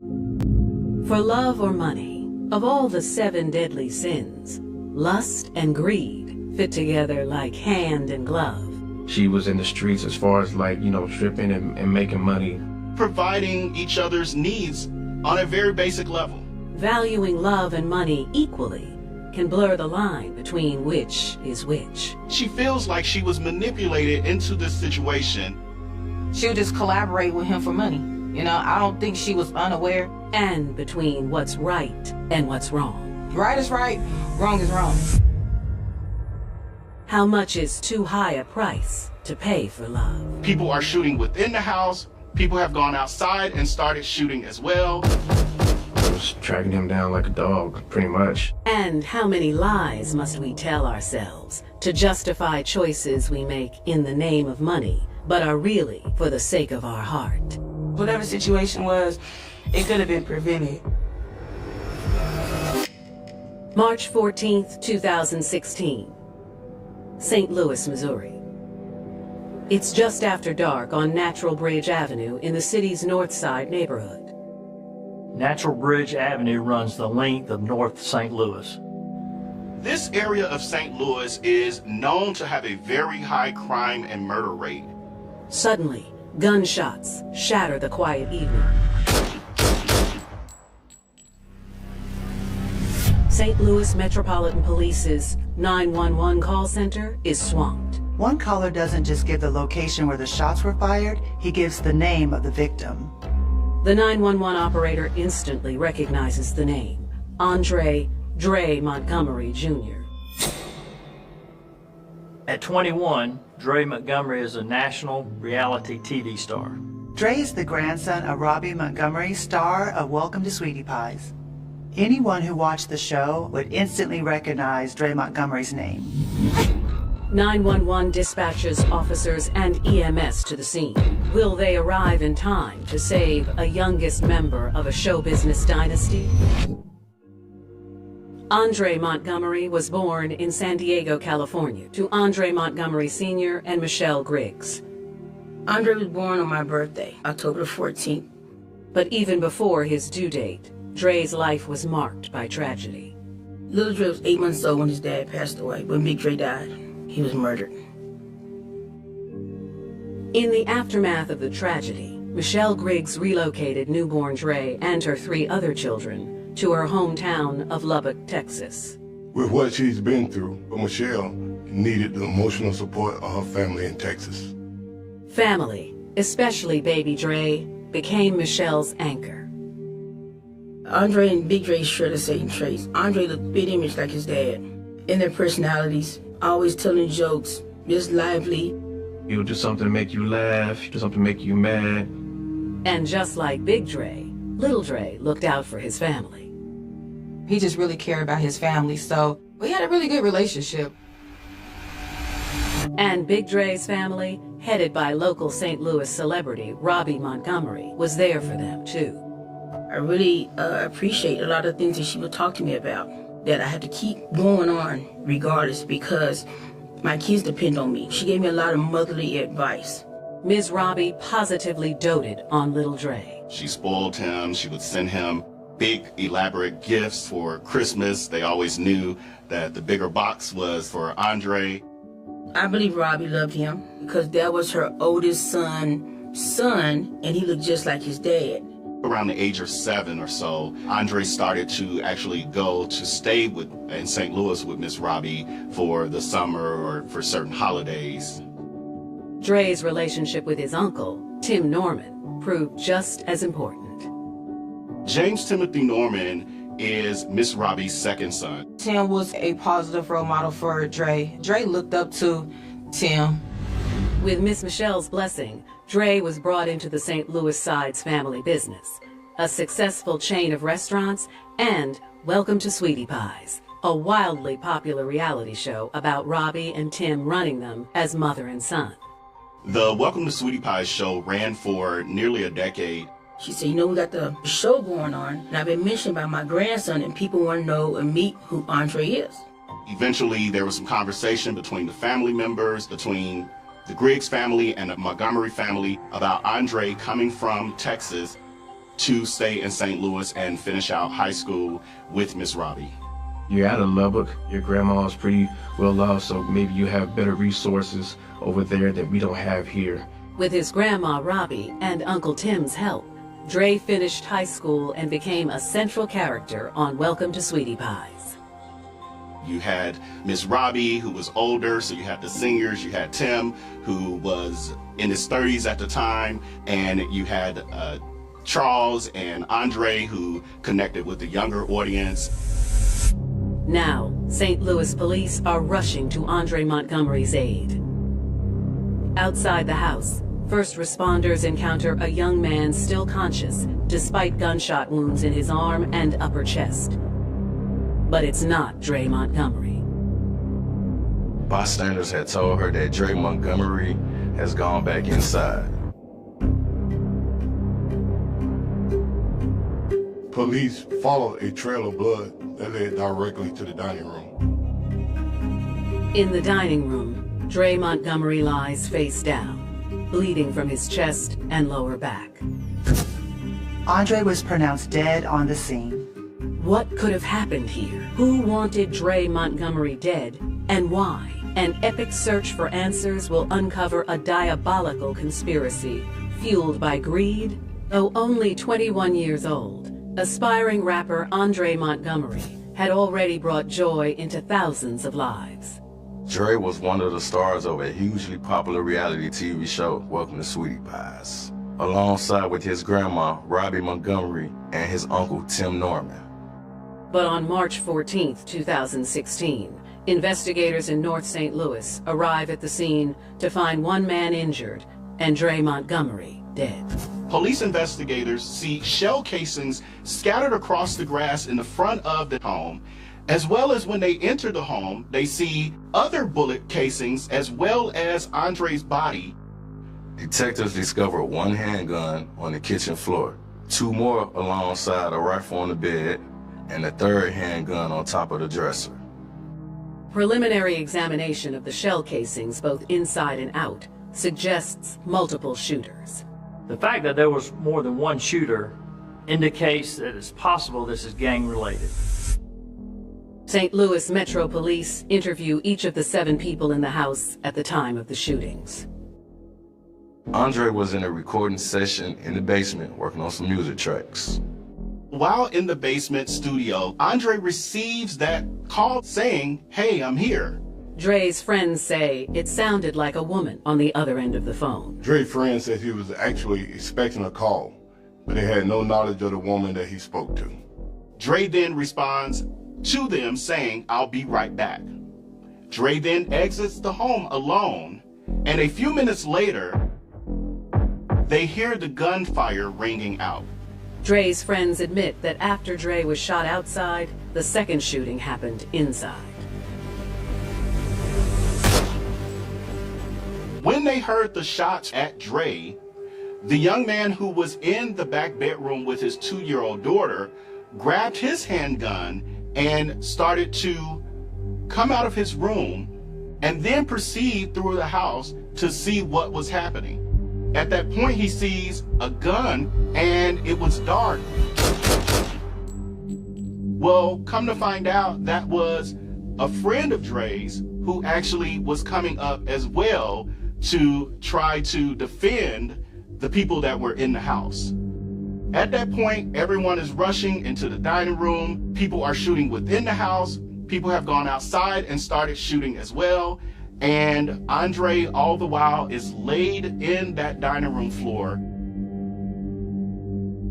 For love or money, of all the 7 deadly sins, lust and greed fit together like hand and glove. She was in the streets as far as like, stripping and making money. Providing each other's needs on a very basic level. Valuing love and money equally can blur the line between which is which. She feels like she was manipulated into this situation. She would just collaborate with him for money. I don't think she was unaware. And between what's right and what's wrong. Right is right, wrong is wrong. How much is too high a price to pay for love? People are shooting within the house. People have gone outside and started shooting as well. I was tracking him down like a dog, pretty much. And how many lies must we tell ourselves to justify choices we make in the name of money, but are really for the sake of our heart? Whatever situation was, it could have been prevented. March 14th, 2016, St. Louis, Missouri. It's just after dark on Natural Bridge Avenue in the city's North Side neighborhood. Natural Bridge Avenue runs the length of North St. Louis. This area of St. Louis is known to have a very high crime and murder rate. Suddenly, gunshots shatter the quiet evening. St. Louis Metropolitan Police's 911 call center is swamped. One caller doesn't just give the location where the shots were fired, he gives the name of the victim. The 911 operator instantly recognizes the name, Andre "Dre" Montgomery Jr. At 21, Dre Montgomery is a national reality TV star. Dre is the grandson of Robbie Montgomery, star of Welcome to Sweetie Pies. Anyone who watched the show would instantly recognize Dre Montgomery's name. 911 dispatches officers and EMS to the scene. Will they arrive in time to save a youngest member of a show business dynasty? Andre Montgomery was born in San Diego, California, to Andre Montgomery Sr. and Michelle Griggs. Andre was born on my birthday, October 14th. But even before his due date, Dre's life was marked by tragedy. Little Dre was 8 months old when his dad passed away. When Big Dre died, he was murdered. In the aftermath of the tragedy, Michelle Griggs relocated newborn Dre and her 3 other children to her hometown of Lubbock, Texas. With what she's been through, Michelle needed the emotional support of her family in Texas. Family, especially baby Dre, became Michelle's anchor. Andre and Big Dre share the same traits. Andre looked big image like his dad. In their personalities, always telling jokes, just lively. He would do something to make you laugh, do something to make you mad. And just like Big Dre, Little Dre looked out for his family. He just really cared about his family, so we had a really good relationship. And Big Dre's family, headed by local St. Louis celebrity Robbie Montgomery, was there for them too. I really appreciate a lot of things that she would talk to me about, that I had to keep going on regardless because my kids depend on me. She gave me a lot of motherly advice. Ms. Robbie positively doted on Little Dre. She spoiled him. She would send him big, elaborate gifts for Christmas. They always knew that the bigger box was for Andre. I believe Robbie loved him because that was her oldest son, and he looked just like his dad. Around the age of 7 or so, Andre started to actually go to stay in St. Louis with Miss Robbie for the summer or for certain holidays. Dre's relationship with his uncle, Tim Norman, proved just as important. James Timothy Norman is Miss Robbie's second son. Tim was a positive role model for Dre. Dre looked up to Tim. With Miss Michelle's blessing, Dre was brought into the St. Louis Sides family business, a successful chain of restaurants, and Welcome to Sweetie Pies, a wildly popular reality show about Robbie and Tim running them as mother and son. The Welcome to Sweetie Pies show ran for nearly a decade. She said, we got the show going on, and I've been mentioned by my grandson, and people want to know and meet who Andre is. Eventually, there was some conversation between the family members, between the Griggs family and the Montgomery family about Andre coming from Texas to stay in St. Louis and finish out high school with Miss Robbie. You're out of Lubbock. Your grandma's pretty well off, so maybe you have better resources over there that we don't have here. With his grandma Robbie and Uncle Tim's help, Dre finished high school and became a central character on Welcome to Sweetie Pies. You had Miss Robbie, who was older, so you had the seniors. You had Tim, who was in his 30s at the time, and you had Charles and Andre, who connected with the younger audience. Now, St. Louis police are rushing to Andre Montgomery's aid. Outside the house, first responders encounter a young man still conscious, despite gunshot wounds in his arm and upper chest. But it's not Dre Montgomery. Bystanders had told her that Dre Montgomery has gone back inside. Police followed a trail of blood that led directly to the dining room. In the dining room, Dre Montgomery lies face down, bleeding from his chest and lower back. Andre was pronounced dead on the scene. What could have happened here? Who wanted Dre Montgomery dead, and why? An epic search for answers will uncover a diabolical conspiracy fueled by greed. Though only 21 years old, aspiring rapper Andre Montgomery had already brought joy into thousands of lives. Dre was one of the stars of a hugely popular reality TV show, Welcome to Sweetie Pies, alongside with his grandma, Robbie Montgomery, and his uncle, Tim Norman. But on March 14, 2016, investigators in North St. Louis arrive at the scene to find one man injured and Dre Montgomery dead. Police investigators see shell casings scattered across the grass in the front of the home, as well as when they enter the home, they see other bullet casings as well as Andre's body. Detectives discovered one handgun on the kitchen floor, two more alongside a rifle on the bed, and a third handgun on top of the dresser. Preliminary examination of the shell casings, both inside and out, suggests multiple shooters. The fact that there was more than one shooter indicates that it's possible this is gang-related. St. Louis Metro Police interview each of the 7 people in the house at the time of the shootings. Andre was in a recording session in the basement working on some music tracks. While in the basement studio, Andre receives that call saying, "Hey, I'm here." Dre's friends say it sounded like a woman on the other end of the phone. Dre's friend said he was actually expecting a call, but they had no knowledge of the woman that he spoke to. Dre then responds to them saying, "I'll be right back." Dre then exits the home alone, and a few minutes later, they hear the gunfire ringing out. Dre's friends admit that after Dre was shot outside, the second shooting happened inside. When they heard the shots at Dre, the young man who was in the back bedroom with his 2-year-old daughter grabbed his handgun and started to come out of his room and then proceed through the house to see what was happening. At that point, he sees a gun, and it was dark. Well, come to find out, that was a friend of Dre's who actually was coming up as well to try to defend the people that were in the house. At that point, everyone is rushing into the dining room. People are shooting within the house. People have gone outside and started shooting as well. And Andre, all the while, is laid in that dining room floor.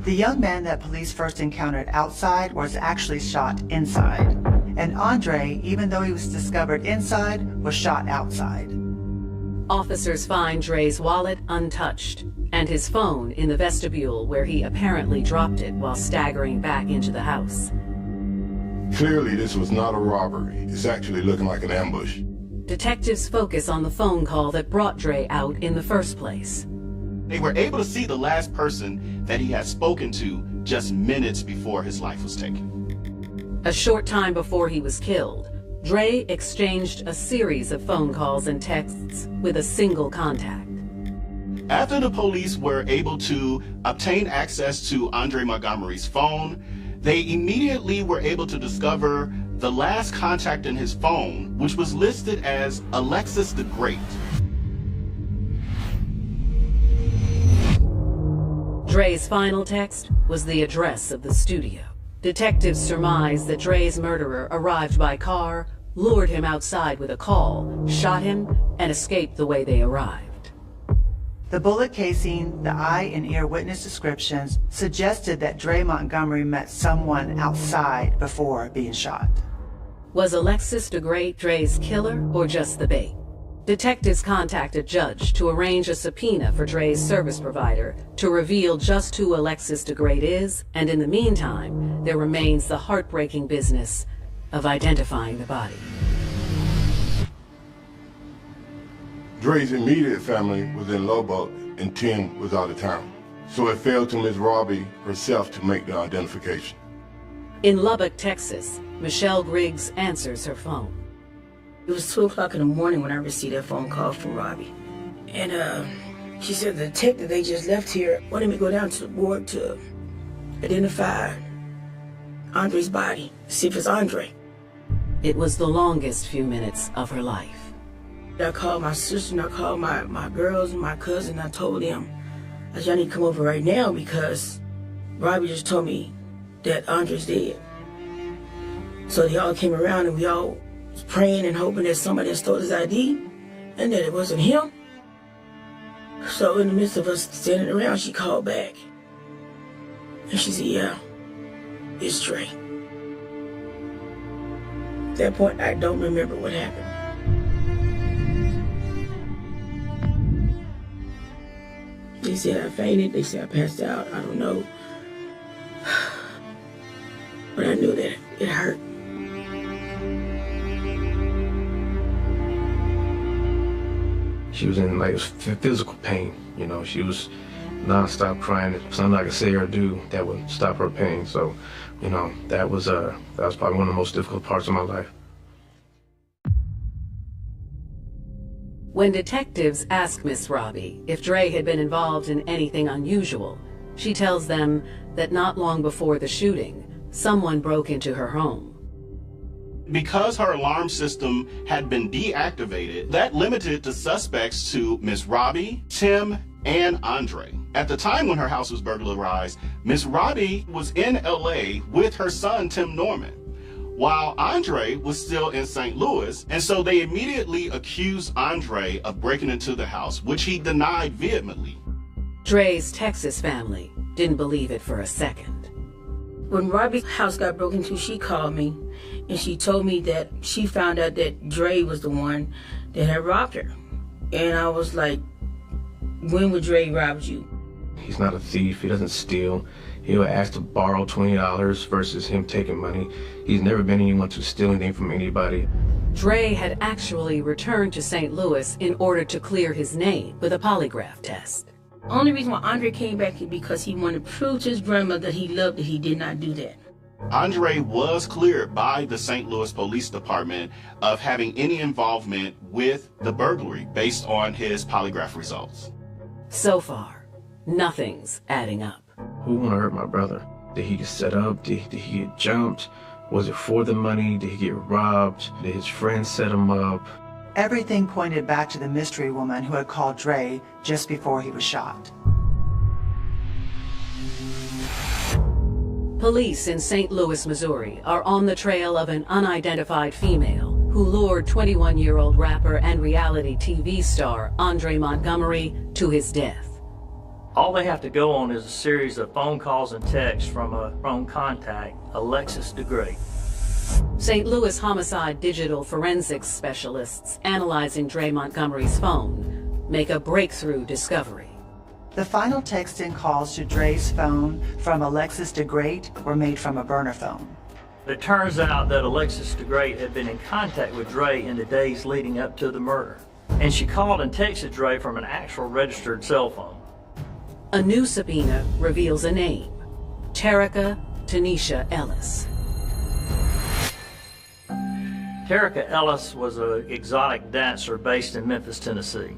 The young man that police first encountered outside was actually shot inside. And Andre, even though he was discovered inside, was shot outside. Officers find Dre's wallet untouched and his phone in the vestibule where he apparently dropped it while staggering back into the house. Clearly, this was not a robbery. It's actually looking like an ambush. Detectives focus on the phone call that brought Dre out in the first place. They were able to see the last person that he had spoken to just minutes before his life was taken. A short time before he was killed, Dre exchanged a series of phone calls and texts with a single contact. After the police were able to obtain access to Andre Montgomery's phone, they immediately were able to discover the last contact in his phone, which was listed as Alexis the Great. Dre's final text was the address of the studio. Detectives surmised that Dre's murderer arrived by car, lured him outside with a call, shot him, and escaped the way they arrived. The bullet casing, the eye and ear witness descriptions suggested that Dre Montgomery met someone outside before being shot. Was Alexis the Great Dre's killer or just the bait? Detectives contacted Judge to arrange a subpoena for Dre's service provider to reveal just who Alexis the Great is, and in the meantime, there remains the heartbreaking business of identifying the body. Dre's immediate family was in Lubbock and Tim was out of town, so it fell to Ms. Robbie herself to make the identification. In Lubbock, Texas, Michelle Griggs answers her phone. It was 2 o'clock in the morning when I received that phone call from Robbie. And she said the detective they just left here wanted me to go down to the board to identify Andre's body, see if it's Andre. It was the longest few minutes of her life. I called my sister and I called my girls and my cousin. I told them, I said, I need to come over right now because Robbie just told me that Andre's dead. So they all came around and we all was praying and hoping that somebody had stole his ID and that it wasn't him. So in the midst of us standing around, she called back. And she said, yeah, it's Dre. At that point, I don't remember what happened. They said I fainted, they said I passed out, I don't know. But I knew that it hurt. She was in like physical pain, you know. She was non-stop crying. Something I could say or do that would stop her pain. So, you know, that was probably one of the most difficult parts of my life. When detectives ask Miss Robbie if Dre had been involved in anything unusual, she tells them that not long before the shooting, someone broke into her home. Because her alarm system had been deactivated, that limited the suspects to Miss Robbie, Tim, and Andre. At the time when her house was burglarized, Miss Robbie was in LA with her son, Tim Norman, while Andre was still in St. Louis, and so they immediately accused Andre of breaking into the house, which he denied vehemently. Dre's Texas family didn't believe it for a second. When Robbie's house got broken into, she called me and she told me that she found out that Dre was the one that had robbed her. And I was like, when would Dre rob you? He's not a thief. He doesn't steal. He'll ask to borrow $20 versus him taking money. He's never been anyone to steal anything from anybody. Dre had actually returned to St. Louis in order to clear his name with a polygraph test. Only reason why Andre came back is because he wanted to prove to his grandmother that he loved that he did not do that. Andre was cleared by the St. Louis Police Department of having any involvement with the burglary based on his polygraph results. So far, nothing's adding up. Who wanna hurt my brother? Did he get set up? Did he get jumped? Was it for the money? Did he get robbed? Did his friends set him up? Everything pointed back to the mystery woman who had called Dre just before he was shot. Police in St. Louis, Missouri are on the trail of an unidentified female who lured 21-year-old rapper and reality TV star Andre Montgomery to his death. All they have to go on is a series of phone calls and texts from a phone contact, Alexis the Great. St. Louis homicide digital forensics specialists analyzing Dre Montgomery's phone make a breakthrough discovery. The final text and calls to Dre's phone from Alexis the Great were made from a burner phone. It turns out that Alexis the Great had been in contact with Dre in the days leading up to the murder. And she called and texted Dre from an actual registered cell phone. A new subpoena reveals a name, Terica Tanisha Ellis. Terica Ellis was an exotic dancer based in Memphis, Tennessee.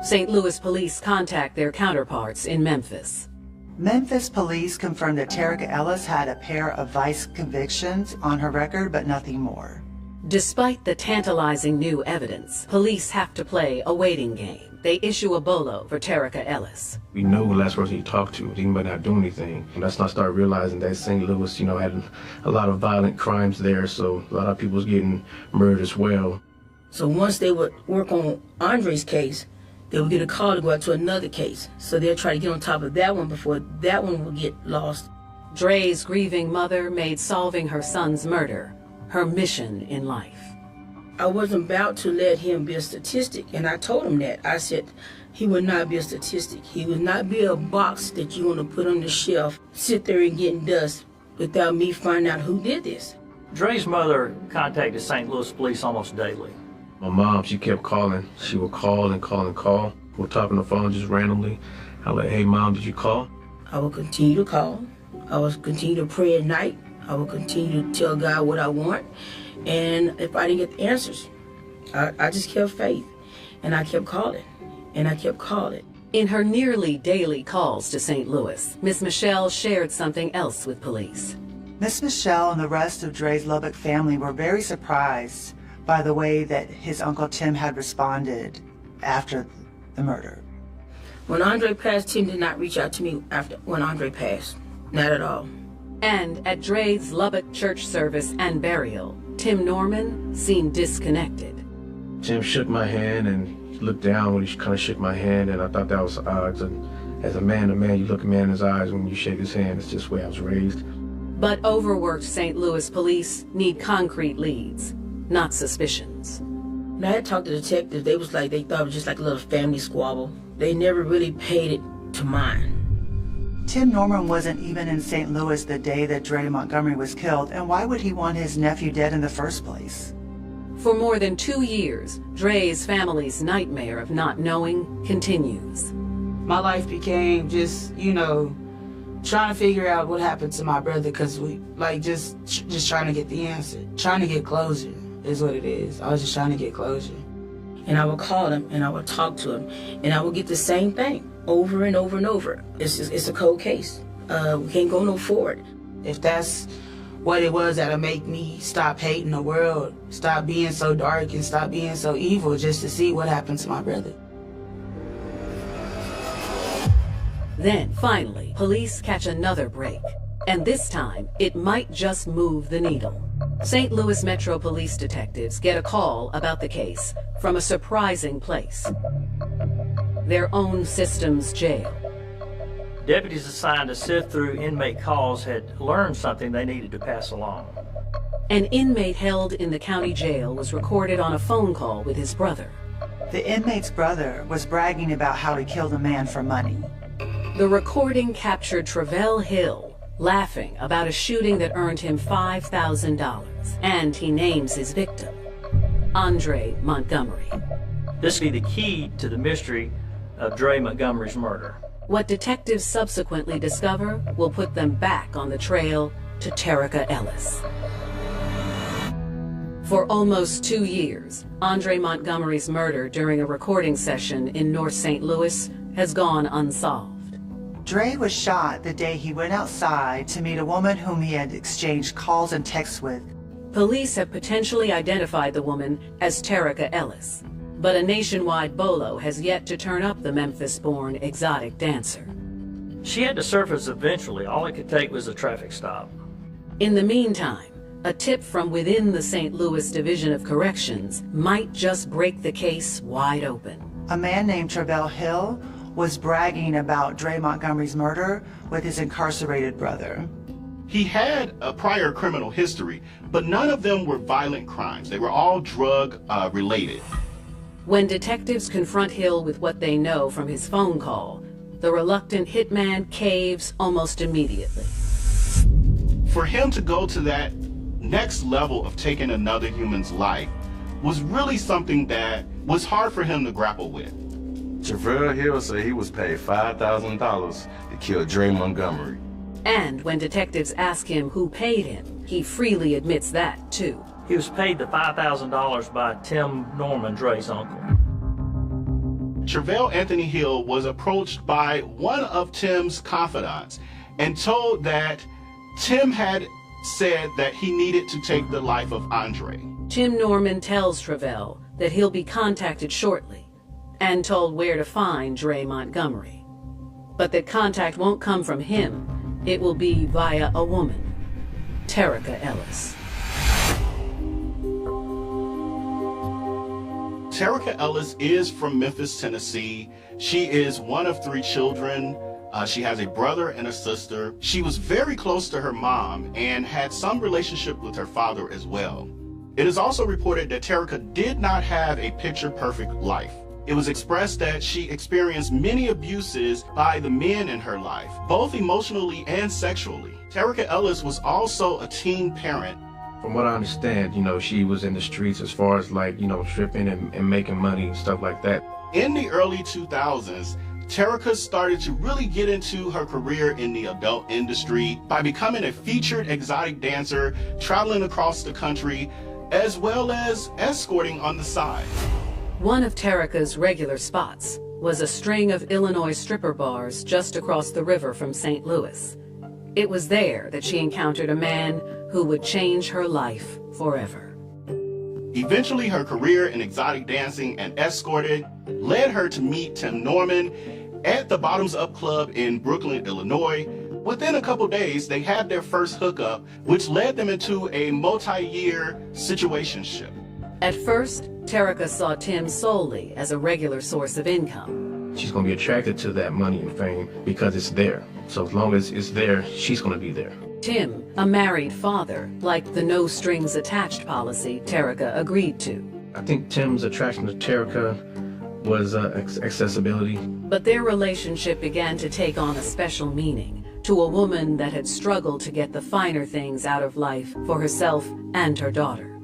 St. Louis police contact their counterparts in Memphis. Memphis police confirmed that Terica Ellis had a pair of vice convictions on her record, but nothing more. Despite the tantalizing new evidence, police have to play a waiting game. They issue a bolo for Terica Ellis. We know the last person he talked to, he might not do anything. And that's when I started realizing that St. Louis, had a lot of violent crimes there, so a lot of people was getting murdered as well. So once they would work on Andre's case, they would get a call to go out to another case. So they'll try to get on top of that one before that one will get lost. Dre's grieving mother made solving her son's murder her mission in life. I wasn't about to let him be a statistic, and I told him that. I said he would not be a statistic. He would not be a box that you want to put on the shelf, sit there and get dust without me finding out who did this. Dre's mother contacted St. Louis police almost daily. My mom, she kept calling. She would call and call and call. We'll talk on the phone just randomly. I like, hey, Mom, did you call? I will continue to call. I will continue to pray at night. I will continue to tell God what I want. And if I didn't get the answers, I just kept faith. And I kept calling. And I kept calling. In her nearly daily calls to St. Louis, Miss Michelle shared something else with police. Miss Michelle and the rest of Dre's Lubbock family were very surprised by the way that his Uncle Tim had responded after the murder. When Andre passed, Tim did not reach out to me when Andre passed. Not at all. And at Dre's Lubbock church service and burial, Tim Norman seemed disconnected. Tim shook my hand and he looked down when he kind of shook my hand, and I thought that was odd. As a man to man, you look a man in his eyes when you shake his hand. It's just the way I was raised. But overworked St. Louis police need concrete leads, not suspicions. When I had talked to detectives, they thought it was just like a little family squabble. They never really paid it to mind. Tim Norman wasn't even in St. Louis the day that Dre Montgomery was killed, and why would he want his nephew dead in the first place? For more than 2 years, Dre's family's nightmare of not knowing continues. My life became just, trying to figure out what happened to my brother, because we, just trying to get the answer. Trying to get closure is what it is. I was just trying to get closure. And I would call him, and I would talk to him, and I would get the same thing over and over and over. It's a cold case. We can't go no forward. If that's what it was that'll make me stop hating the world, stop being so dark and stop being so evil, just to see what happened to my brother. Then, finally, police catch another break. And this time, it might just move the needle. St. Louis Metro Police detectives get a call about the case from a surprising place. Their own system's jail. Deputies assigned to sift through inmate calls had learned something they needed to pass along. An inmate held in the county jail was recorded on a phone call with his brother. The inmate's brother was bragging about how he killed a man for money. The recording captured Travell Hill laughing about a shooting that earned him $5,000, and he names his victim, Andre Montgomery. This will be the key to the mystery of Dre Montgomery's murder. What detectives subsequently discover will put them back on the trail to Terica Ellis. For almost 2 years, Andre Montgomery's murder during a recording session in North St. Louis has gone unsolved. Dre was shot the day he went outside to meet a woman whom he had exchanged calls and texts with. Police have potentially identified the woman as Terica Ellis, but a nationwide bolo has yet to turn up the Memphis-born exotic dancer. She had to surface eventually. All it could take was a traffic stop. In the meantime, a tip from within the St. Louis Division of Corrections might just break the case wide open. A man named Travell Hill was bragging about Dre Montgomery's murder with his incarcerated brother. He had a prior criminal history, but none of them were violent crimes. They were all drug related. When detectives confront Hill with what they know from his phone call, the reluctant hitman caves almost immediately. For him to go to that next level of taking another human's life was really something that was hard for him to grapple with. Travell Hill said he was paid $5,000 to kill Dre Montgomery. And when detectives ask him who paid him, he freely admits that, too. He was paid the $5,000 by Tim Norman, Dre's uncle. Travell Anthony Hill was approached by one of Tim's confidants and told that Tim had said that he needed to take the life of Andre. Tim Norman tells Travell that he'll be contacted shortly and told where to find Dre Montgomery. But that contact won't come from him. It will be via a woman, Terica Ellis. Terica Ellis is from Memphis, Tennessee. She is one of 3 children. She has a brother and a sister. She was very close to her mom and had some relationship with her father as well. It is also reported that Terica did not have a picture-perfect life. It was expressed that she experienced many abuses by the men in her life, both emotionally and sexually. Terica Ellis was also a teen parent. From what I understand, she was in the streets as far as stripping and making money and stuff like that. In the early 2000s, Terica started to really get into her career in the adult industry by becoming a featured exotic dancer, traveling across the country, as well as escorting on the side. One of Terica's regular spots was a string of Illinois stripper bars just across the river from St. Louis. It was there that she encountered a man who would change her life forever. Eventually, her career in exotic dancing and escorting led her to meet Tim Norman at the Bottoms Up Club in Brooklyn, Illinois. Within a couple days, they had their first hookup, which led them into a multi-year situationship. At first, Terica saw Tim solely as a regular source of income. She's going to be attracted to that money and fame because it's there. So as long as it's there, she's going to be there. Tim, a married father, liked the no strings attached policy Terica agreed to. I think Tim's attraction to Terica was accessibility. But their relationship began to take on a special meaning to a woman that had struggled to get the finer things out of life for herself and her daughter.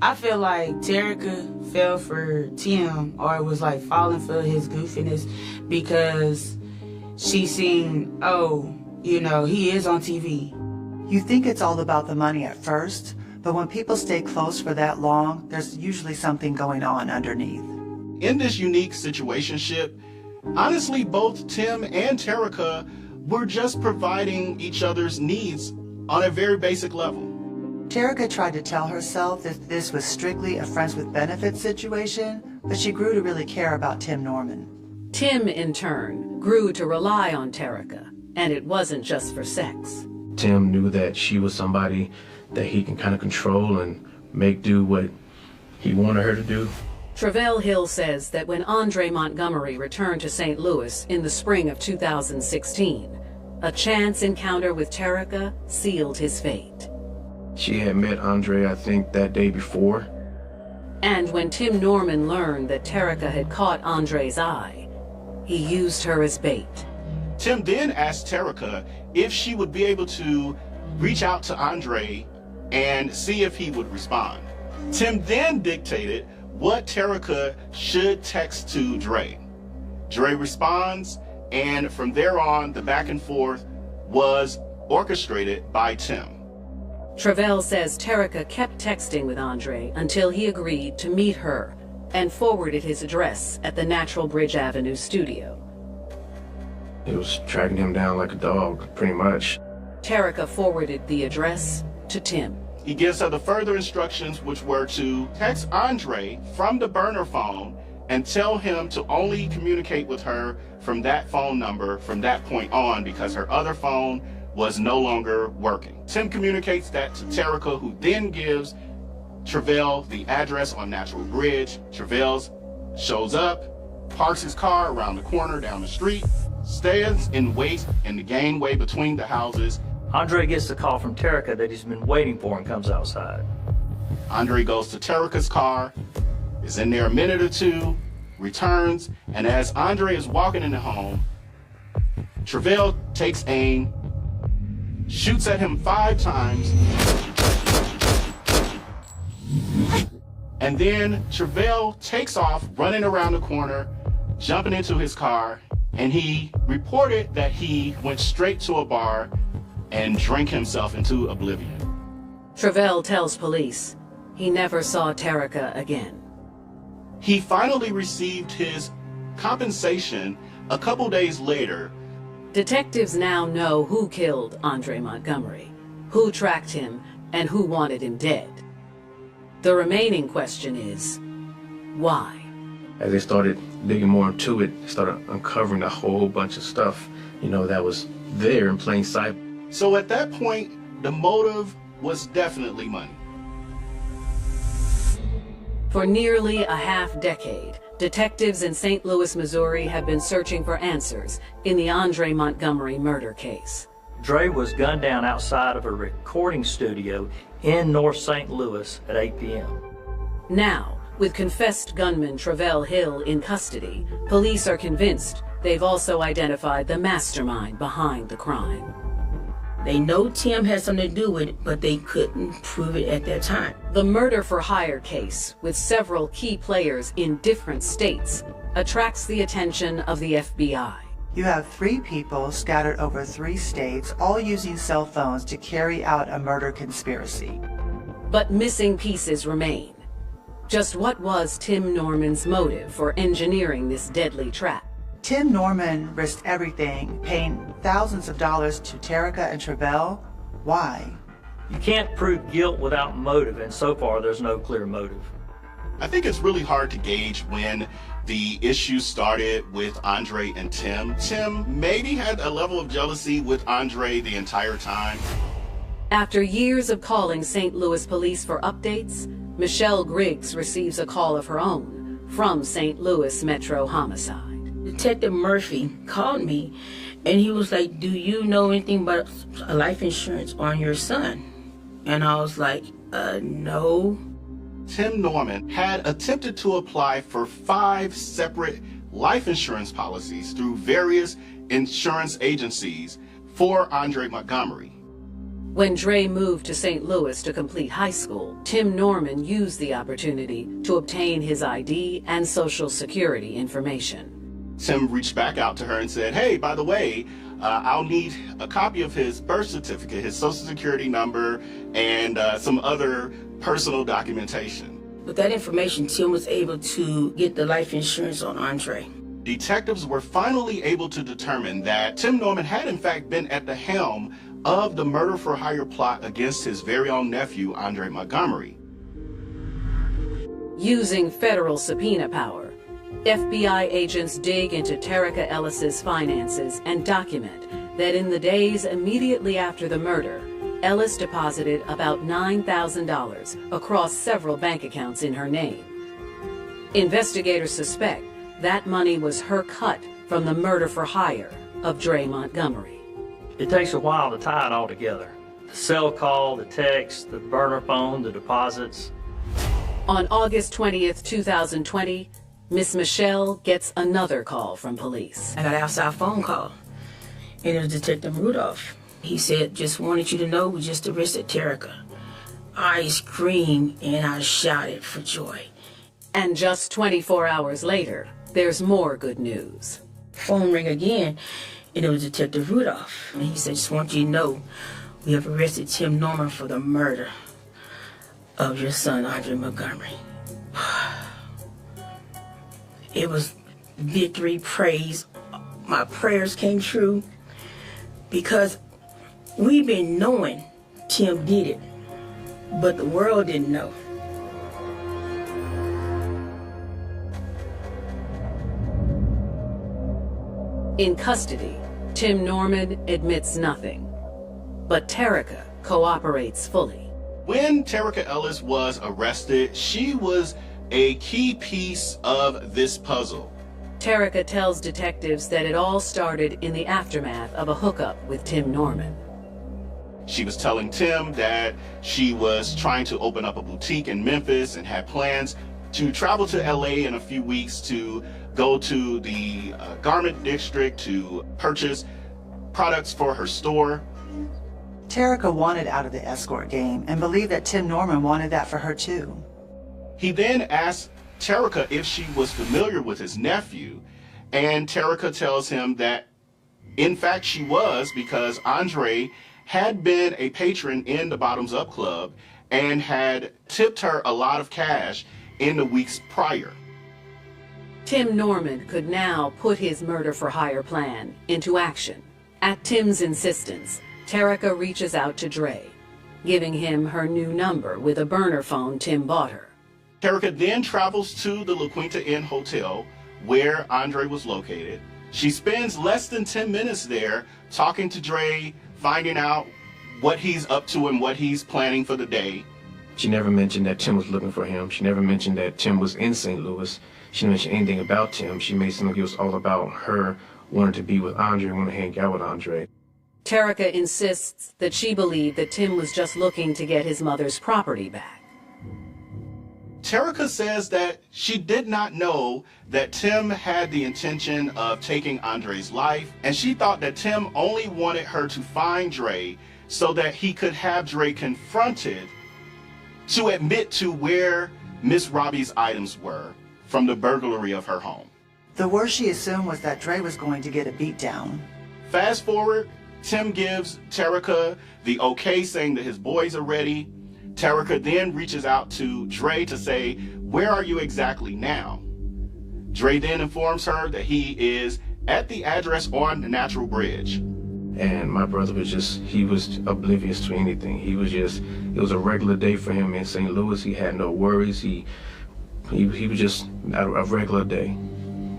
I feel like Terica fell for Tim, or was like falling for his goofiness, because she seen, he is on TV. You think it's all about the money at first, but when people stay close for that long, there's usually something going on underneath. In this unique situationship, honestly, both Tim and Terica were just providing each other's needs on a very basic level. Terica tried to tell herself that this was strictly a friends with benefits situation, but she grew to really care about Tim Norman. Tim, in turn, grew to rely on Terica, and it wasn't just for sex. Tim knew that she was somebody that he can kind of control and make do what he wanted her to do. Travell Hill says that when Andre Montgomery returned to St. Louis in the spring of 2016, a chance encounter with Terica sealed his fate. She had met Andre, I think, that day before. And when Tim Norman learned that Terica had caught Andre's eye, he used her as bait. Tim then asked Terica if she would be able to reach out to Andre and see if he would respond. Tim then dictated what Terica should text to Dre. Dre responds, and from there on, the back and forth was orchestrated by Tim. Travell says Terica kept texting with Andre until he agreed to meet her and forwarded his address at the Natural Bridge Avenue studio. It was tracking him down like a dog, pretty much. Terica forwarded the address to Tim. He gives her the further instructions, which were to text Andre from the burner phone and tell him to only communicate with her from that phone number from that point on, because her other phone was no longer working. Tim communicates that to Terica, who then gives Travell the address on Natural Bridge. Travell shows up, parks his car around the corner down the street, stands in wait in the gangway between the houses. Andre gets the call from Terica that he's been waiting for and comes outside. Andre goes to Terica's car, is in there a minute or two, returns, and as Andre is walking in the home, Travell takes aim, shoots at him 5 times, and then Travell takes off running around the corner, jumping into his car, and he reported that he went straight to a bar and drank himself into oblivion. Travell tells police he never saw Terica again. He finally received his compensation, a couple days later, Detectives now know who killed Andre Montgomery, who tracked him, and who wanted him dead. The remaining question is, why? As they started digging more into it, they started uncovering a whole bunch of stuff, that was there in plain sight. so at that point, the motive was definitely money. For nearly a half-decade, detectives in St. Louis, Missouri have been searching for answers in the Andre Montgomery murder case. Dre was gunned down outside of a recording studio in North St. Louis at 8 p.m. Now, with confessed gunman Travell Hill in custody, police are convinced they've also identified the mastermind behind the crime. They know Tim had something to do with it, but they couldn't prove it at that time. The murder-for-hire case, with several key players in different states, attracts the attention of the FBI. You have 3 people scattered over 3 states, all using cell phones to carry out a murder conspiracy. But missing pieces remain. Just what was Tim Norman's motive for engineering this deadly trap? Tim Norman risked everything, paying thousands of dollars to Terica and Travell. Why? You can't prove guilt without motive, and so far there's no clear motive. I think it's really hard to gauge when the issue started with Andre and Tim. Tim maybe had a level of jealousy with Andre the entire time. After years of calling St. Louis police for updates, Michelle Griggs receives a call of her own from St. Louis Metro Homicide. Detective Murphy called me, and he was like, do you know anything about a life insurance on your son? And I was like, no. Tim Norman had attempted to apply for 5 separate life insurance policies through various insurance agencies for Andre Montgomery. When Dre moved to St. Louis to complete high school, Tim Norman used the opportunity to obtain his ID and Social Security information. Tim reached back out to her and said, hey, by the way, I'll need a copy of his birth certificate, his Social Security number, and some other personal documentation. With that information, Tim was able to get the life insurance on Andre. Detectives were finally able to determine that Tim Norman had in fact been at the helm of the murder-for-hire plot against his very own nephew, Andre Montgomery. Using federal subpoena power, FBI agents dig into Terica Ellis's finances and document that in the days immediately after the murder, Ellis deposited about $9,000 across several bank accounts in her name. Investigators suspect that money was her cut from the murder for hire of Dre Montgomery. It takes a while to tie it all together. The cell call, the text, the burner phone, the deposits. On August 20th, 2020, Miss Michelle gets another call from police. I got an outside phone call, and it was Detective Rudolph. He said, just wanted you to know we just arrested Terica. I screamed and I shouted for joy. And just 24 hours later, there's more good news. Phone rang again, and it was Detective Rudolph. And he said, just want you to know we have arrested Tim Norman for the murder of your son, Andre Montgomery. It was victory, praise. My prayers came true because we've been knowing Tim did it, but the world didn't know. In custody, Tim Norman admits nothing, but Terica cooperates fully. When Terica Ellis was arrested, she was a key piece of this puzzle. Terica tells detectives that it all started in the aftermath of a hookup with Tim Norman. She was telling Tim that she was trying to open up a boutique in Memphis and had plans to travel to LA in a few weeks to go to the garment district to purchase products for her store. Terica wanted out of the escort game and believed that Tim Norman wanted that for her too. He then asked Terica if she was familiar with his nephew, and Terica tells him that in fact she was, because Andre had been a patron in the Bottoms Up Club and had tipped her a lot of cash in the weeks prior. Tim Norman could now put his murder-for-hire plan into action. At Tim's insistence, Terica reaches out to Dre, giving him her new number with a burner phone Tim bought her. Terica then travels to the La Quinta Inn Hotel, where Andre was located. She spends less than 10 minutes there talking to Dre, finding out what he's up to and what he's planning for the day. She never mentioned that Tim was looking for him. She never mentioned that Tim was in St. Louis. She didn't mention anything about Tim. She made something it was all about her wanting to be with Andre, wanting to hang out with Andre. Terica insists that she believed that Tim was just looking to get his mother's property back. Terica says that she did not know that Tim had the intention of taking Andre's life, and she thought that Tim only wanted her to find Dre so that he could have Dre confronted to admit to where Miss Robbie's items were from the burglary of her home. The worst she assumed was that Dre was going to get a beatdown. Fast forward, Tim gives Terica the okay, saying that his boys are ready. Terica then reaches out to Dre to say, "Where are you exactly now?" Dre then informs her that he is at the address on the Natural Bridge. And my brother he was oblivious to anything. It was a regular day for him in St. Louis. He had no worries. He was just a regular day,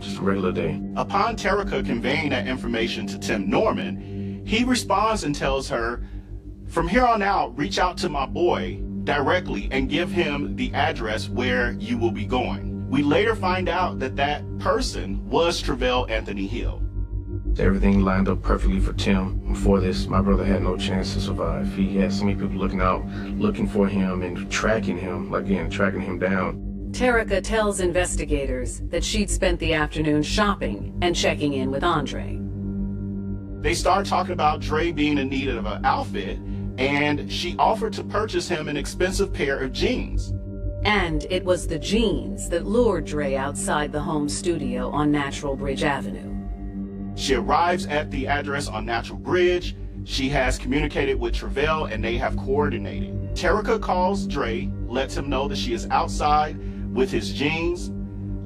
just a regular day. Upon Terica conveying that information to Tim Norman, he responds and tells her, "From here on out, reach out to my boy directly and give him the address where you will be going." We later find out that that person was Travell Anthony Hill. Everything lined up perfectly for Tim. Before this, my brother had no chance to survive. He had so many people looking for him and tracking him down. Terica tells investigators that she'd spent the afternoon shopping and checking in with Andre. They start talking about Dre being in need of an outfit, and she offered to purchase him an expensive pair of jeans. And it was the jeans that lured Dre outside the home studio on Natural Bridge Avenue. She arrives at the address on Natural Bridge. She has communicated with Travell and they have coordinated. Terica calls Dre, lets him know that she is outside with his jeans.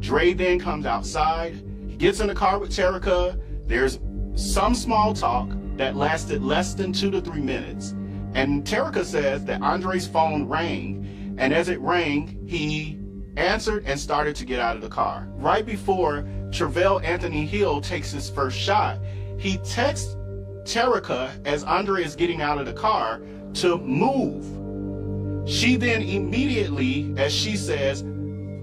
Dre then comes outside. He gets in the car with Terica. There's some small talk that lasted less than 2 to 3 minutes. And Terica says that Andre's phone rang, and as it rang, he answered and started to get out of the car. Right before Travell Anthony Hill takes his first shot, he texts Terica as Andre is getting out of the car to move. She then immediately, as she says,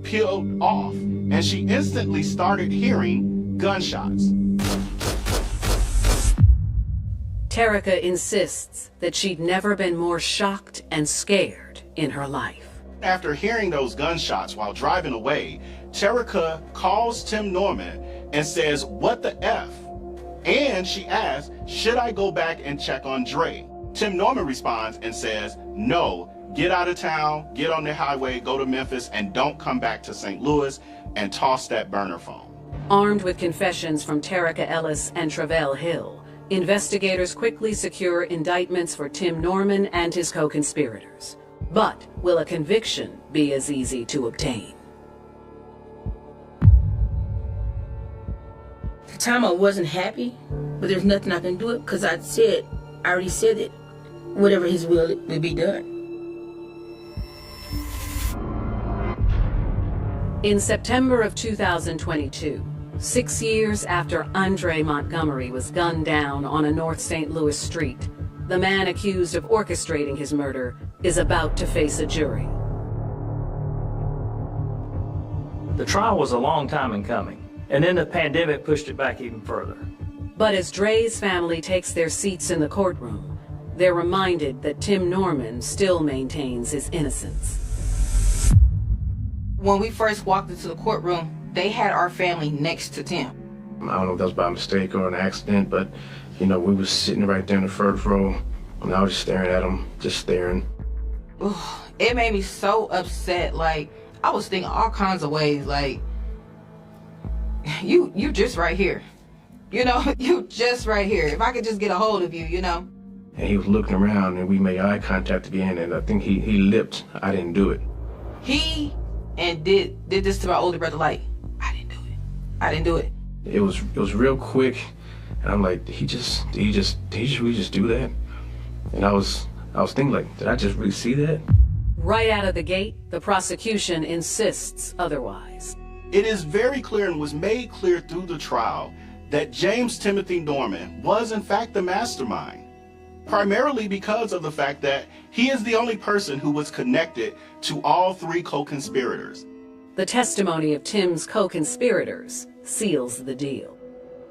peeled off, and she instantly started hearing gunshots. Terica insists that she'd never been more shocked and scared in her life. After hearing those gunshots while driving away, Terica calls Tim Norman and says, "What the F?" And she asks, "Should I go back and check on Dre?" Tim Norman responds and says, "No, get out of town, get on the highway, go to Memphis, and don't come back to St. Louis, and toss that burner phone." Armed with confessions from Terica Ellis and Travell Hill, investigators quickly secure indictments for Tim Norman and his co-conspirators. But will a conviction be as easy to obtain? At the time I wasn't happy, but there's nothing I can do it because I already said it. Whatever his will will be done. In September of 2022, 6 years after Andre Montgomery was gunned down on a North St. Louis street, the man accused of orchestrating his murder is about to face a jury. The trial was a long time in coming, and then the pandemic pushed it back even further. But as Dre's family takes their seats in the courtroom, they're reminded that Tim Norman still maintains his innocence. When we first walked into the courtroom, they had our family next to Tim. I don't know if that was by mistake or an accident, but, we was sitting right there in the first row, and I was just staring at him, just staring. It made me so upset. Like, I was thinking all kinds of ways, like, you just right here. You just right here. If I could just get a hold of you, And he was looking around, and we made eye contact again, and I think he lipped. I didn't do it. He did this to my older brother, like, I didn't do it. I didn't do it. It was real quick, and I'm like, did we just do that? And I was thinking, like, did I just really see that? Right out of the gate, the prosecution insists otherwise. It is very clear and was made clear through the trial that James Timothy Norman was in fact the mastermind, primarily because of the fact that he is the only person who was connected to all three co-conspirators. The testimony of Tim's co-conspirators seals the deal.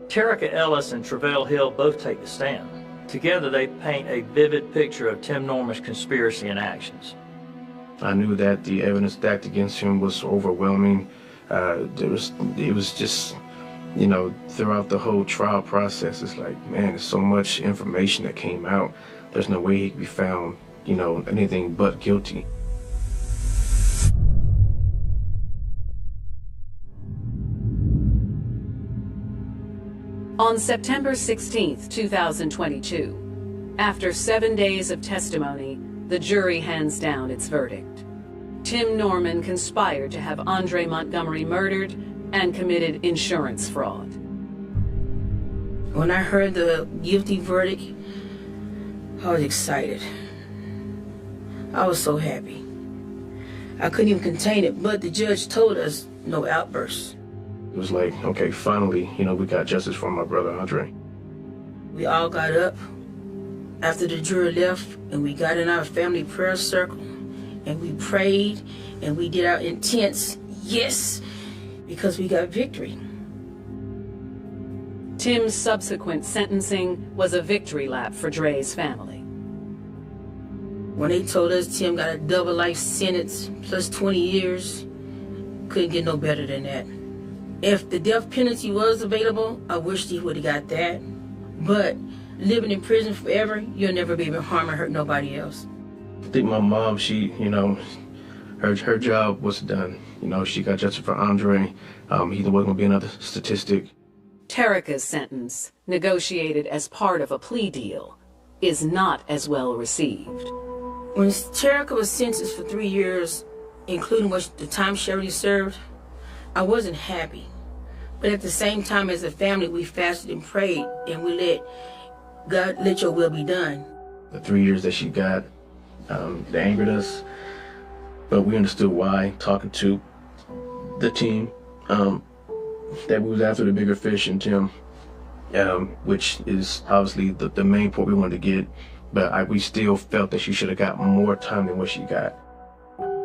Terica Ellis and Travell Hill both take the stand. Together they paint a vivid picture of Tim Norman's conspiracy and actions. I knew that the evidence stacked against him was overwhelming. It was just, you know, throughout the whole trial process, it's like, man, there's so much information that came out. There's no way he could be found, you know, anything but guilty. On September 16, 2022, after 7 days of testimony, the jury hands down its verdict. Tim Norman conspired to have Andre Montgomery murdered and committed insurance fraud. When I heard the guilty verdict, I was excited. I was so happy. I couldn't even contain it, but the judge told us no outbursts. It was like, okay, finally, you know, we got justice for my brother Andre. We all got up after the jury left, and we got in our family prayer circle, and we prayed, and we did our intense yes, because we got victory. Tim's subsequent sentencing was a victory lap for Dre's family. When they told us Tim got a double life sentence plus 20 years, couldn't get no better than that. If the death penalty was available, I wished he would have got that. But living in prison forever, you'll never be able to harm or hurt nobody else. I think my mom, she, you know, her job was done. You know, she got justice for Andre. He wasn't going to be another statistic. Terica's sentence, negotiated as part of a plea deal, is not as well received. When Terica was sentenced for 3 years, including the time she already served, I wasn't happy. But at the same time, as a family, we fasted and prayed, and we let God, let your will be done. The 3 years that she got, they angered us, but we understood why, talking to the team, that we was after the bigger fish in Tim, which is obviously the main point we wanted to get, but we still felt that she should have got more time than what she got.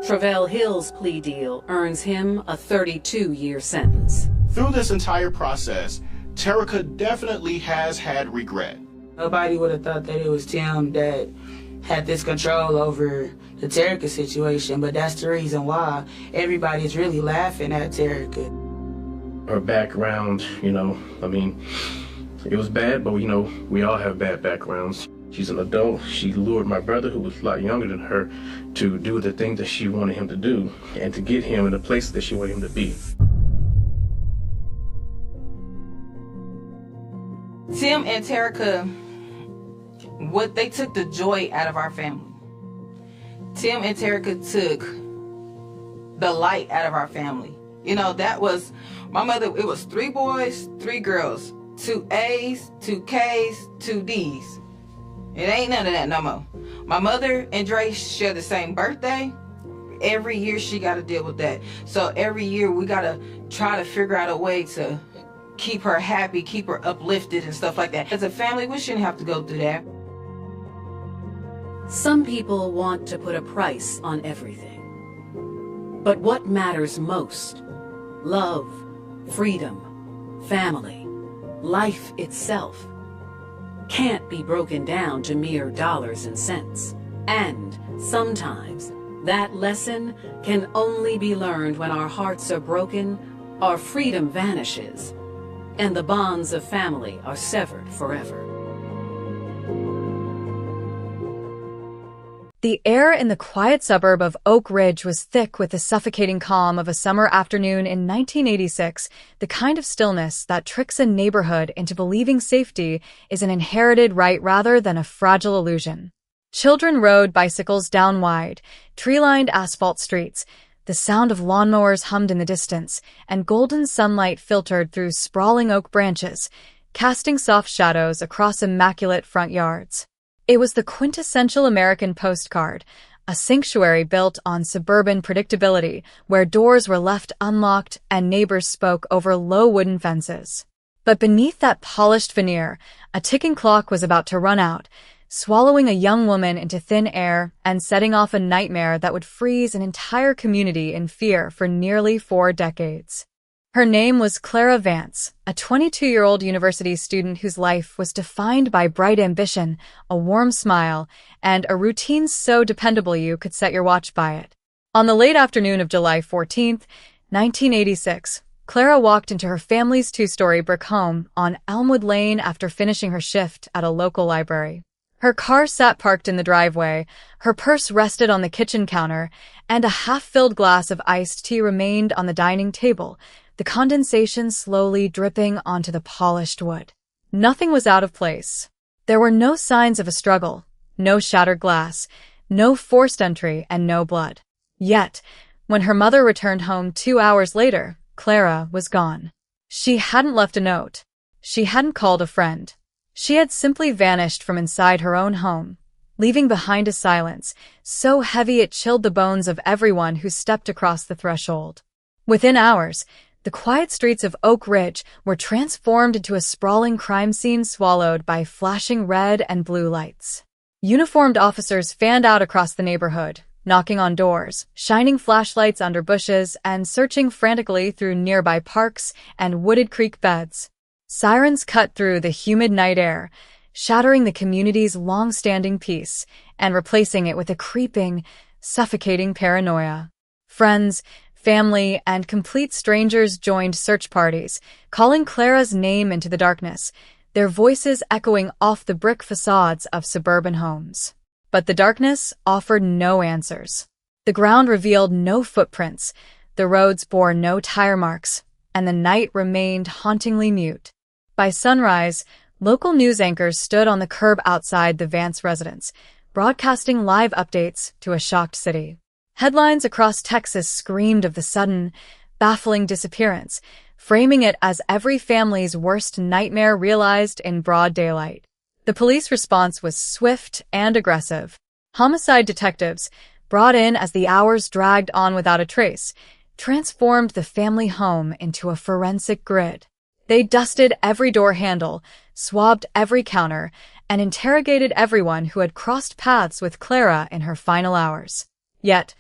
Travell Hill's plea deal earns him a 32-year sentence. Through this entire process, Terica definitely has had regret. Nobody would have thought that it was Tim that had this control over the Terica situation, but that's the reason why everybody's really laughing at Terica. Her background, you know, I mean, it was bad, but, you know, we all have bad backgrounds. She's an adult. She lured my brother, who was a lot younger than her, to do the things that she wanted him to do and to get him in the place that she wanted him to be. Tim and Terica, they took the joy out of our family. Tim and Terica took the light out of our family. You know, that was, my mother, it was 3 boys, 3 girls, 2 A's, 2 K's, 2 D's. It ain't none of that no more. My mother and Dre share the same birthday. Every year she got to deal with that. So every year we got to try to figure out a way to keep her happy, keep her uplifted and stuff like that. As a family, we shouldn't have to go through that. Some people want to put a price on everything. But what matters most? Love, freedom, family, life itself can't be broken down to mere dollars and cents. And sometimes that lesson can only be learned when our hearts are broken, our freedom vanishes, and the bonds of family are severed forever. The air in the quiet suburb of Oak Ridge was thick with the suffocating calm of a summer afternoon in 1986. The kind of stillness that tricks a neighborhood into believing safety is an inherited right rather than a fragile illusion. Children rode bicycles down wide, tree-lined asphalt streets. The sound of lawnmowers hummed in the distance, and golden sunlight filtered through sprawling oak branches, casting soft shadows across immaculate front yards. It was the quintessential American postcard, a sanctuary built on suburban predictability, where doors were left unlocked and neighbors spoke over low wooden fences. But beneath that polished veneer, a ticking clock was about to run out, swallowing a young woman into thin air and setting off a nightmare that would freeze an entire community in fear for nearly 4 decades. Her name was Clara Vance, a 22-year-old university student whose life was defined by bright ambition, a warm smile, and a routine so dependable you could set your watch by it. On the late afternoon of July 14, 1986, Clara walked into her family's 2-story brick home on Elmwood Lane after finishing her shift at a local library. Her car sat parked in the driveway, her purse rested on the kitchen counter, and a half-filled glass of iced tea remained on the dining table, the condensation slowly dripping onto the polished wood. Nothing was out of place. There were no signs of a struggle, no shattered glass, no forced entry, and no blood. Yet, when her mother returned home 2 hours later, Clara was gone. She hadn't left a note. She hadn't called a friend. She had simply vanished from inside her own home, leaving behind a silence so heavy it chilled the bones of everyone who stepped across the threshold. Within hours, the quiet streets of Oak Ridge were transformed into a sprawling crime scene swallowed by flashing red and blue lights. Uniformed officers fanned out across the neighborhood, knocking on doors, shining flashlights under bushes, and searching frantically through nearby parks and wooded creek beds. Sirens cut through the humid night air, shattering the community's long-standing peace and replacing it with a creeping, suffocating paranoia. Friends, family, and complete strangers joined search parties, calling Clara's name into the darkness, their voices echoing off the brick facades of suburban homes. But the darkness offered no answers. The ground revealed no footprints, the roads bore no tire marks, and the night remained hauntingly mute. By sunrise, local news anchors stood on the curb outside the Vance residence, broadcasting live updates to a shocked city. Headlines across Texas screamed of the sudden, baffling disappearance, framing it as every family's worst nightmare realized in broad daylight. The police response was swift and aggressive. Homicide detectives, brought in as the hours dragged on without a trace, transformed the family home into a forensic grid. They dusted every door handle, swabbed every counter, and interrogated everyone who had crossed paths with Clara in her final hours. Yet,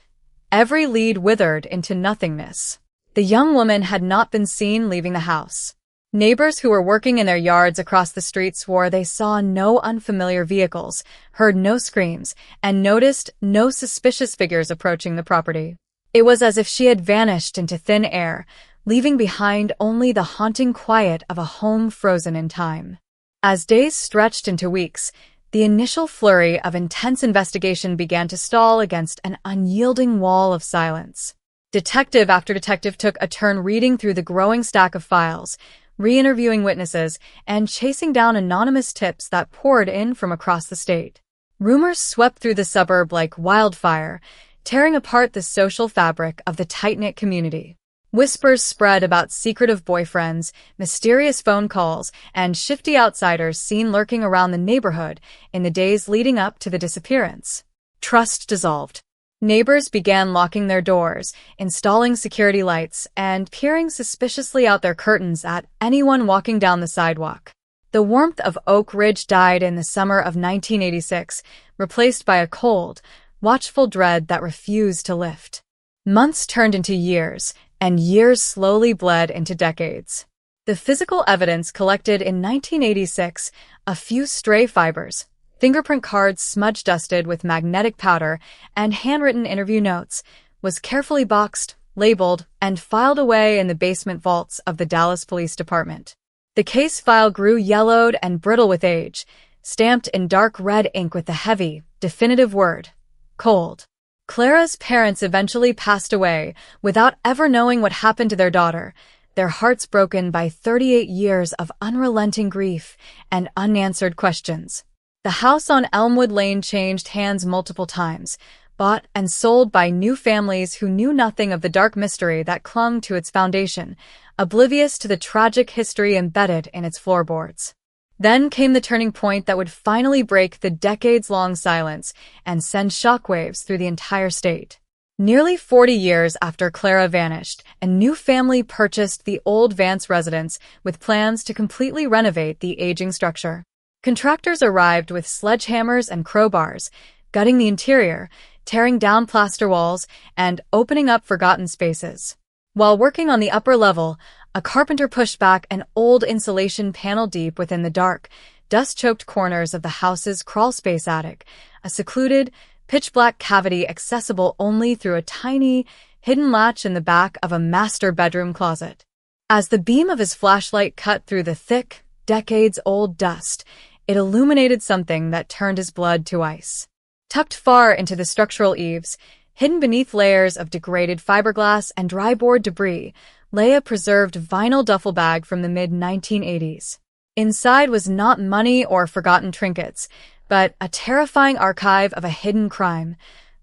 every lead withered into nothingness. The young woman had not been seen leaving the house. Neighbors who were working in their yards across the street swore they saw no unfamiliar vehicles, heard no screams, and noticed no suspicious figures approaching the property. It was as if she had vanished into thin air, leaving behind only the haunting quiet of a home frozen in time. As days stretched into weeks, the initial flurry of intense investigation began to stall against an unyielding wall of silence. Detective after detective took a turn reading through the growing stack of files, re-interviewing witnesses, and chasing down anonymous tips that poured in from across the state. Rumors swept through the suburb like wildfire, tearing apart the social fabric of the tight-knit community. Whispers spread about secretive boyfriends, mysterious phone calls, and shifty outsiders seen lurking around the neighborhood in the days leading up to the disappearance. Trust dissolved. Neighbors began locking their doors, installing security lights, and peering suspiciously out their curtains at anyone walking down the sidewalk. The warmth of Oak Ridge died in the summer of 1986, replaced by a cold, watchful dread that refused to lift. Months turned into years, and years slowly bled into decades. The physical evidence collected in 1986, a few stray fibers, fingerprint cards smudge-dusted with magnetic powder, and handwritten interview notes, was carefully boxed, labeled, and filed away in the basement vaults of the Dallas Police Department. The case file grew yellowed and brittle with age, stamped in dark red ink with the heavy, definitive word, cold. Clara's parents eventually passed away without ever knowing what happened to their daughter, their hearts broken by 38 years of unrelenting grief and unanswered questions. The house on Elmwood Lane changed hands multiple times, bought and sold by new families who knew nothing of the dark mystery that clung to its foundation, oblivious to the tragic history embedded in its floorboards. Then came the turning point that would finally break the decades-long silence and send shockwaves through the entire state. Nearly 40 years after Clara vanished, a new family purchased the old Vance residence with plans to completely renovate the aging structure. Contractors arrived with sledgehammers and crowbars, gutting the interior, tearing down plaster walls, and opening up forgotten spaces. While working on the upper level, a carpenter pushed back an old insulation panel deep within the dark, dust-choked corners of the house's crawlspace attic, a secluded, pitch-black cavity accessible only through a tiny, hidden latch in the back of a master bedroom closet. As the beam of his flashlight cut through the thick, decades-old dust, it illuminated something that turned his blood to ice. Tucked far into the structural eaves, hidden beneath layers of degraded fiberglass and dry-board debris, lay a preserved vinyl duffel bag from the mid-1980s. Inside was not money or forgotten trinkets, but a terrifying archive of a hidden crime,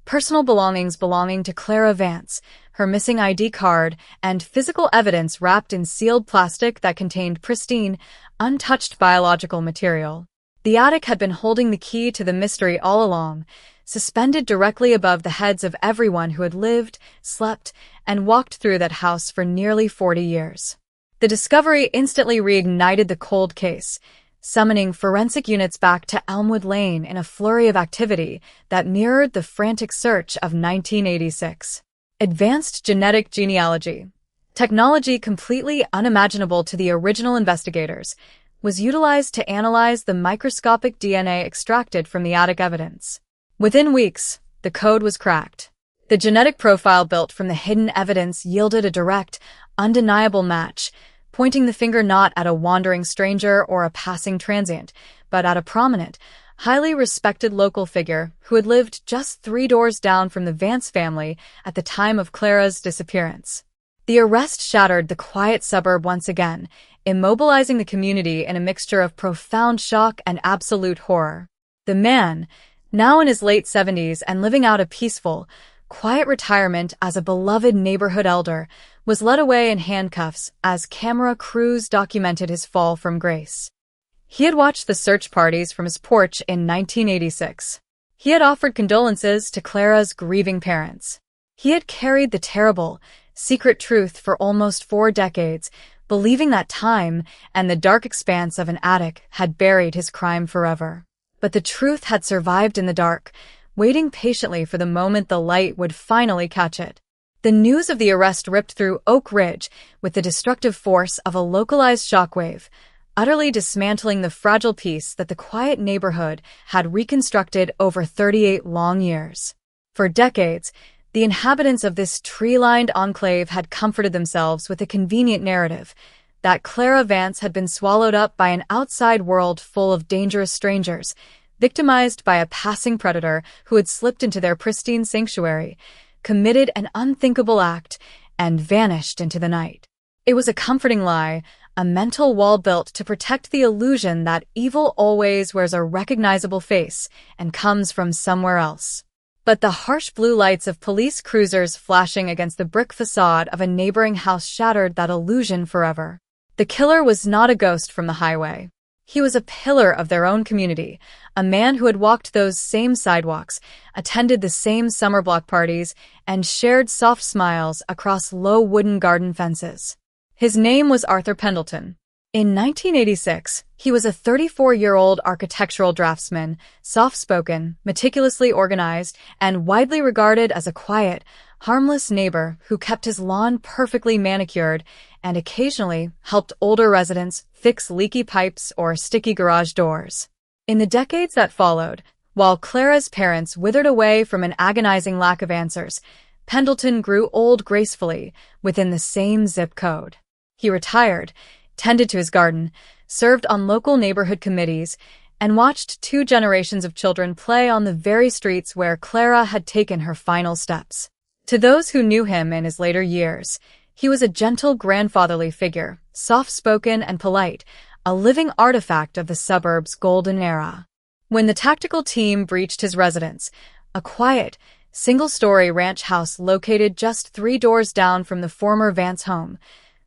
personal belongings belonging to Clara Vance, her missing ID card, and physical evidence wrapped in sealed plastic that contained pristine, untouched biological material. The attic had been holding the key to the mystery all along, suspended directly above the heads of everyone who had lived, slept, and walked through that house for nearly 40 years. The discovery instantly reignited the cold case, summoning forensic units back to Elmwood Lane in a flurry of activity that mirrored the frantic search of 1986. Advanced genetic genealogy, technology completely unimaginable to the original investigators, was utilized to analyze the microscopic DNA extracted from the attic evidence. Within weeks, the code was cracked. The genetic profile built from the hidden evidence yielded a direct, undeniable match, pointing the finger not at a wandering stranger or a passing transient, but at a prominent, highly respected local figure who had lived just 3 doors down from the Vance family at the time of Clara's disappearance. The arrest shattered the quiet suburb once again, immobilizing the community in a mixture of profound shock and absolute horror. The man, now in his late 70s and living out a peaceful, quiet retirement as a beloved neighborhood elder, was led away in handcuffs as camera crews documented his fall from grace. He had watched the search parties from his porch in 1986. He had offered condolences to Clara's grieving parents. He had carried the terrible, secret truth for almost 4 decades, believing that time and the dark expanse of an attic had buried his crime forever. But the truth had survived in the dark, waiting patiently for the moment the light would finally catch it. The news of the arrest ripped through Oak Ridge with the destructive force of a localized shockwave, utterly dismantling the fragile peace that the quiet neighborhood had reconstructed over 38 long years. For decades, the inhabitants of this tree-lined enclave had comforted themselves with a convenient narrative that Clara Vance had been swallowed up by an outside world full of dangerous strangers, victimized by a passing predator who had slipped into their pristine sanctuary, committed an unthinkable act, and vanished into the night. It was a comforting lie, a mental wall built to protect the illusion that evil always wears a recognizable face and comes from somewhere else. But the harsh blue lights of police cruisers flashing against the brick facade of a neighboring house shattered that illusion forever. The killer was not a ghost from the highway. He was a pillar of their own community, a man who had walked those same sidewalks, attended the same summer block parties, and shared soft smiles across low wooden garden fences. His name was Arthur Pendleton. In 1986, he was a 34-year-old architectural draftsman, soft-spoken, meticulously organized, and widely regarded as a quiet, harmless neighbor who kept his lawn perfectly manicured and occasionally helped older residents fix leaky pipes or sticky garage doors. In the decades that followed, while Clara's parents withered away from an agonizing lack of answers, Pendleton grew old gracefully within the same zip code. He retired, tended to his garden, served on local neighborhood committees, and watched 2 generations of children play on the very streets where Clara had taken her final steps. To those who knew him in his later years, he was a gentle grandfatherly figure, soft-spoken and polite, a living artifact of the suburb's golden era. When the tactical team breached his residence, a quiet, single-story ranch house located just 3 doors down from the former Vance home.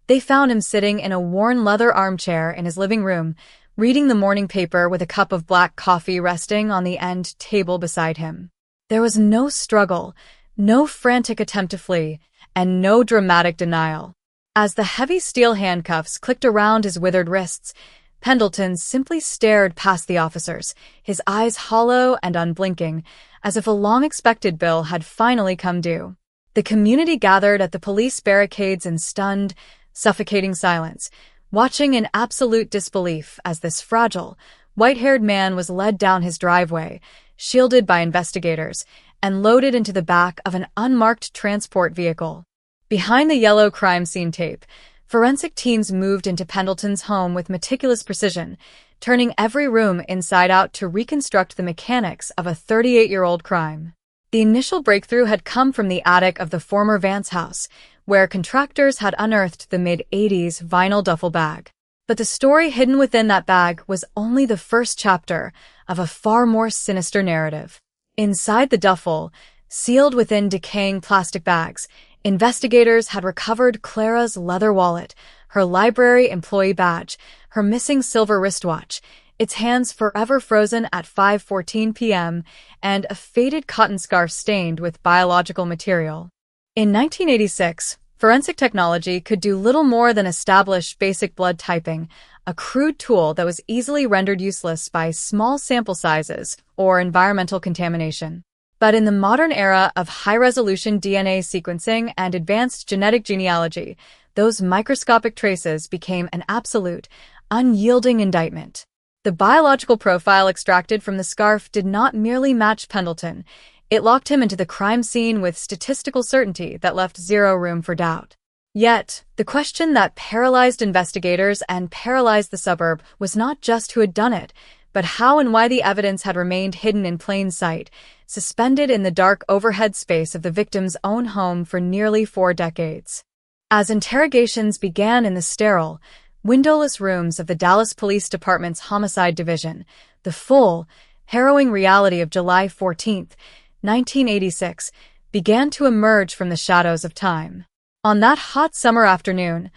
They found him sitting in a worn leather armchair in his living room, reading the morning paper with a cup of black coffee resting on the end table beside him. There was no struggle, no frantic attempt to flee, and no dramatic denial. As the heavy steel handcuffs clicked around his withered wrists, Pendleton simply stared past the officers, his eyes hollow and unblinking, as if a long-expected bill had finally come due. The community gathered at the police barricades in stunned, suffocating silence, watching in absolute disbelief as this fragile, white-haired man was led down his driveway, shielded by investigators, and loaded into the back of an unmarked transport vehicle. Behind the yellow crime scene tape, forensic teams moved into Pendleton's home with meticulous precision, turning every room inside out to reconstruct the mechanics of a 38-year-old crime. The initial breakthrough had come from the attic of the former Vance house, where contractors had unearthed the mid-'80s vinyl duffel bag. But the story hidden within that bag was only the first chapter of a far more sinister narrative. Inside the duffel, sealed within decaying plastic bags, investigators had recovered Clara's leather wallet, her library employee badge, her missing silver wristwatch, its hands forever frozen at 5:14 p.m., and a faded cotton scarf stained with biological material. In 1986, forensic technology could do little more than establish basic blood typing, a crude tool that was easily rendered useless by small sample sizes or environmental contamination. But in the modern era of high-resolution DNA sequencing and advanced genetic genealogy, those microscopic traces became an absolute, unyielding indictment. The biological profile extracted from the scarf did not merely match Pendleton. It locked him into the crime scene with statistical certainty that left zero room for doubt. Yet, the question that paralyzed investigators and paralyzed the suburb was not just who had done it, but how and why the evidence had remained hidden in plain sight, suspended in the dark overhead space of the victim's own home for nearly 4 decades. As interrogations began in the sterile, windowless rooms of the Dallas Police Department's Homicide Division, the full, harrowing reality of July 14, 1986, began to emerge from the shadows of time. On that hot summer afternoon,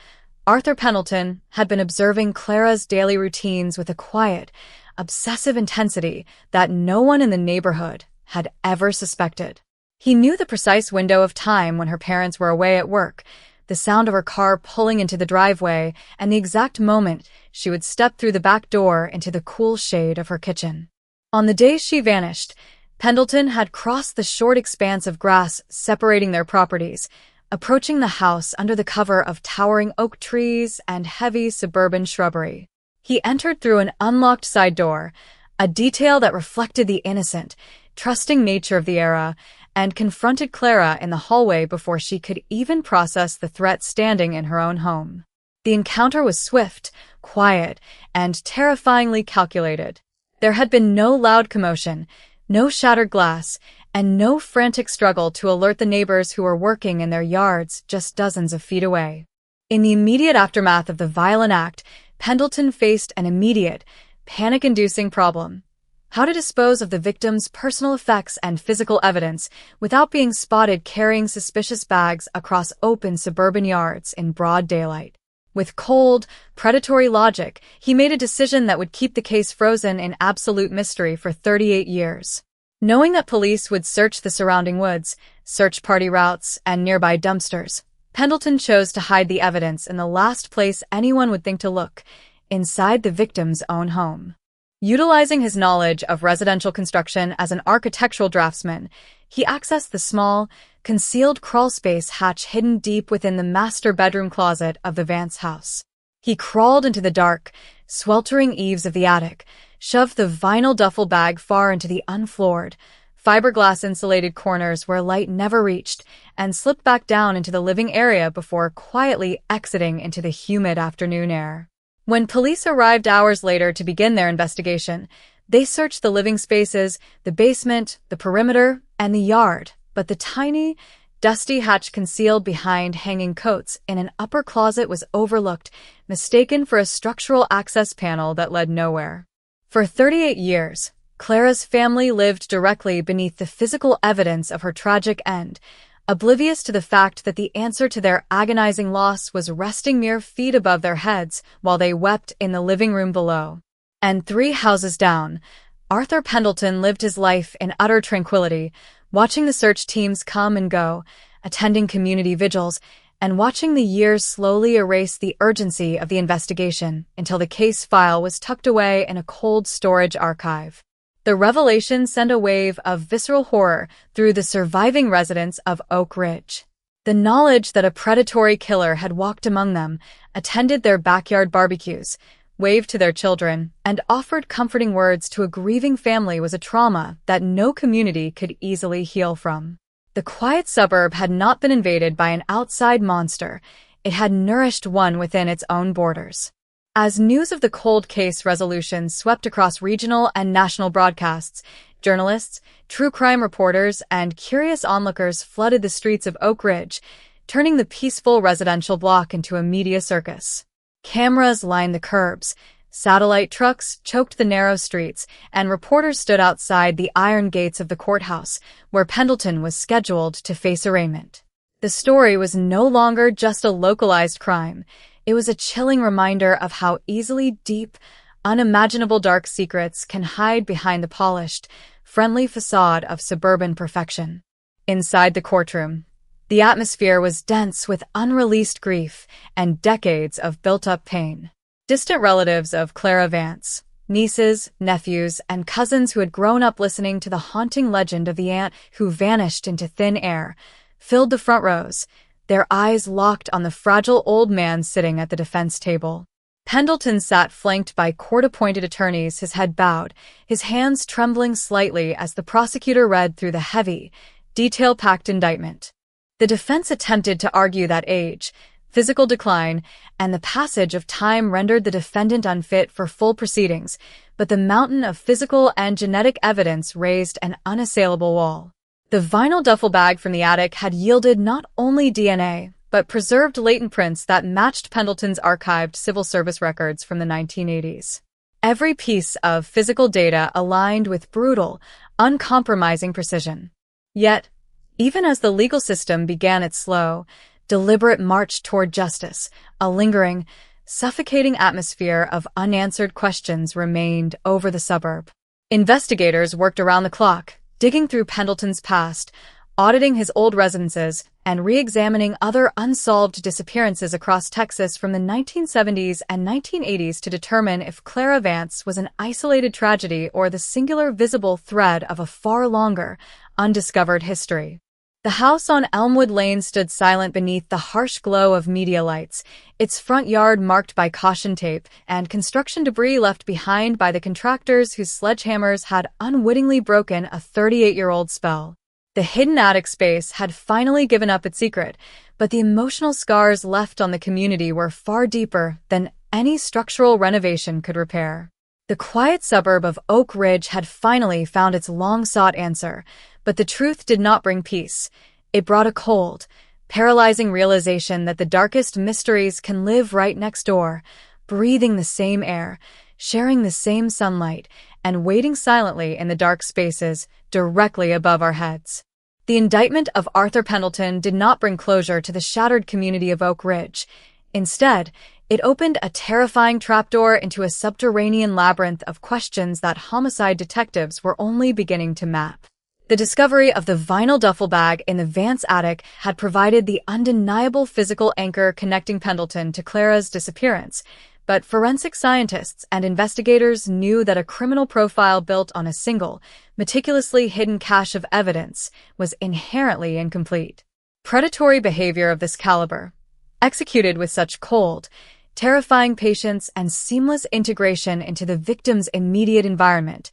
Arthur Pendleton had been observing Clara's daily routines with a quiet, obsessive intensity that no one in the neighborhood had ever suspected. He knew the precise window of time when her parents were away at work, the sound of her car pulling into the driveway, and the exact moment she would step through the back door into the cool shade of her kitchen. On the day she vanished, Pendleton had crossed the short expanse of grass separating their properties, approaching the house under the cover of towering oak trees and heavy suburban shrubbery. He entered through an unlocked side door, a detail that reflected the innocent, trusting nature of the era, and confronted Clara in the hallway before she could even process the threat standing in her own home. The encounter was swift, quiet, and terrifyingly calculated. There had been no loud commotion, no shattered glass, and no frantic struggle to alert the neighbors who were working in their yards just dozens of feet away. In the immediate aftermath of the violent act, Pendleton faced an immediate, panic-inducing problem: how to dispose of the victim's personal effects and physical evidence without being spotted carrying suspicious bags across open suburban yards in broad daylight. With cold, predatory logic, he made a decision that would keep the case frozen in absolute mystery for 38 years. Knowing that police would search the surrounding woods, search party routes, and nearby dumpsters, Pendleton chose to hide the evidence in the last place anyone would think to look, inside the victim's own home. Utilizing his knowledge of residential construction as an architectural draftsman, he accessed the small, concealed crawlspace hatch hidden deep within the master bedroom closet of the Vance house. He crawled into the dark, sweltering eaves of the attic, shoved the vinyl duffel bag far into the unfloored, fiberglass-insulated corners where light never reached, and slipped back down into the living area before quietly exiting into the humid afternoon air. When police arrived hours later to begin their investigation, they searched the living spaces, the basement, the perimeter, and the yard, but the tiny, dusty hatch concealed behind hanging coats in an upper closet was overlooked, mistaken for a structural access panel that led nowhere. For 38 years, Clara's family lived directly beneath the physical evidence of her tragic end, oblivious to the fact that the answer to their agonizing loss was resting mere feet above their heads while they wept in the living room below. And 3 houses down, Arthur Pendleton lived his life in utter tranquility, watching the search teams come and go, attending community vigils, and watching the years slowly erase the urgency of the investigation until the case file was tucked away in a cold storage archive. The revelation sent a wave of visceral horror through the surviving residents of Oak Ridge. The knowledge that a predatory killer had walked among them, attended their backyard barbecues, waved to their children, and offered comforting words to a grieving family was a trauma that no community could easily heal from. The quiet suburb had not been invaded by an outside monster. It had nourished one within its own borders. As news of the cold case resolution swept across regional and national broadcasts, journalists, true crime reporters, and curious onlookers flooded the streets of Oak Ridge, turning the peaceful residential block into a media circus. Cameras lined the curbs, satellite trucks choked the narrow streets, and reporters stood outside the iron gates of the courthouse, where Pendleton was scheduled to face arraignment. The story was no longer just a localized crime. It was a chilling reminder of how easily deep, unimaginable dark secrets can hide behind the polished, friendly facade of suburban perfection. Inside the courtroom, the atmosphere was dense with unreleased grief and decades of built-up pain. Distant relatives of Clara Vance, nieces, nephews, and cousins who had grown up listening to the haunting legend of the aunt who vanished into thin air, filled the front rows, their eyes locked on the fragile old man sitting at the defense table. Pendleton sat flanked by court-appointed attorneys, his head bowed, his hands trembling slightly as the prosecutor read through the heavy, detail-packed indictment. The defense attempted to argue that age, physical decline, and the passage of time rendered the defendant unfit for full proceedings, but the mountain of physical and genetic evidence raised an unassailable wall. The vinyl duffel bag from the attic had yielded not only DNA, but preserved latent prints that matched Pendleton's archived civil service records from the 1980s. Every piece of physical data aligned with brutal, uncompromising precision. Yet, even as the legal system began its slow, deliberate march toward justice, a lingering, suffocating atmosphere of unanswered questions remained over the suburb. Investigators worked around the clock, digging through Pendleton's past, auditing his old residences, and re-examining other unsolved disappearances across Texas from the 1970s and 1980s to determine if Clara Vance was an isolated tragedy or the singular visible thread of a far longer, undiscovered history. The house on Elmwood Lane stood silent beneath the harsh glow of media lights, its front yard marked by caution tape and construction debris left behind by the contractors whose sledgehammers had unwittingly broken a 38-year-old spell. The hidden attic space had finally given up its secret, but the emotional scars left on the community were far deeper than any structural renovation could repair. The quiet suburb of Oak Ridge had finally found its long-sought answer, but the truth did not bring peace. It brought a cold, paralyzing realization that the darkest mysteries can live right next door, breathing the same air, sharing the same sunlight, and waiting silently in the dark spaces directly above our heads. The indictment of Arthur Pendleton did not bring closure to the shattered community of Oak Ridge. Instead, it opened a terrifying trapdoor into a subterranean labyrinth of questions that homicide detectives were only beginning to map. The discovery of the vinyl duffel bag in the Vance attic had provided the undeniable physical anchor connecting Pendleton to Clara's disappearance, but forensic scientists and investigators knew that a criminal profile built on a single, meticulously hidden cache of evidence was inherently incomplete. Predatory behavior of this caliber, executed with such cold, terrifying patience and seamless integration into the victim's immediate environment,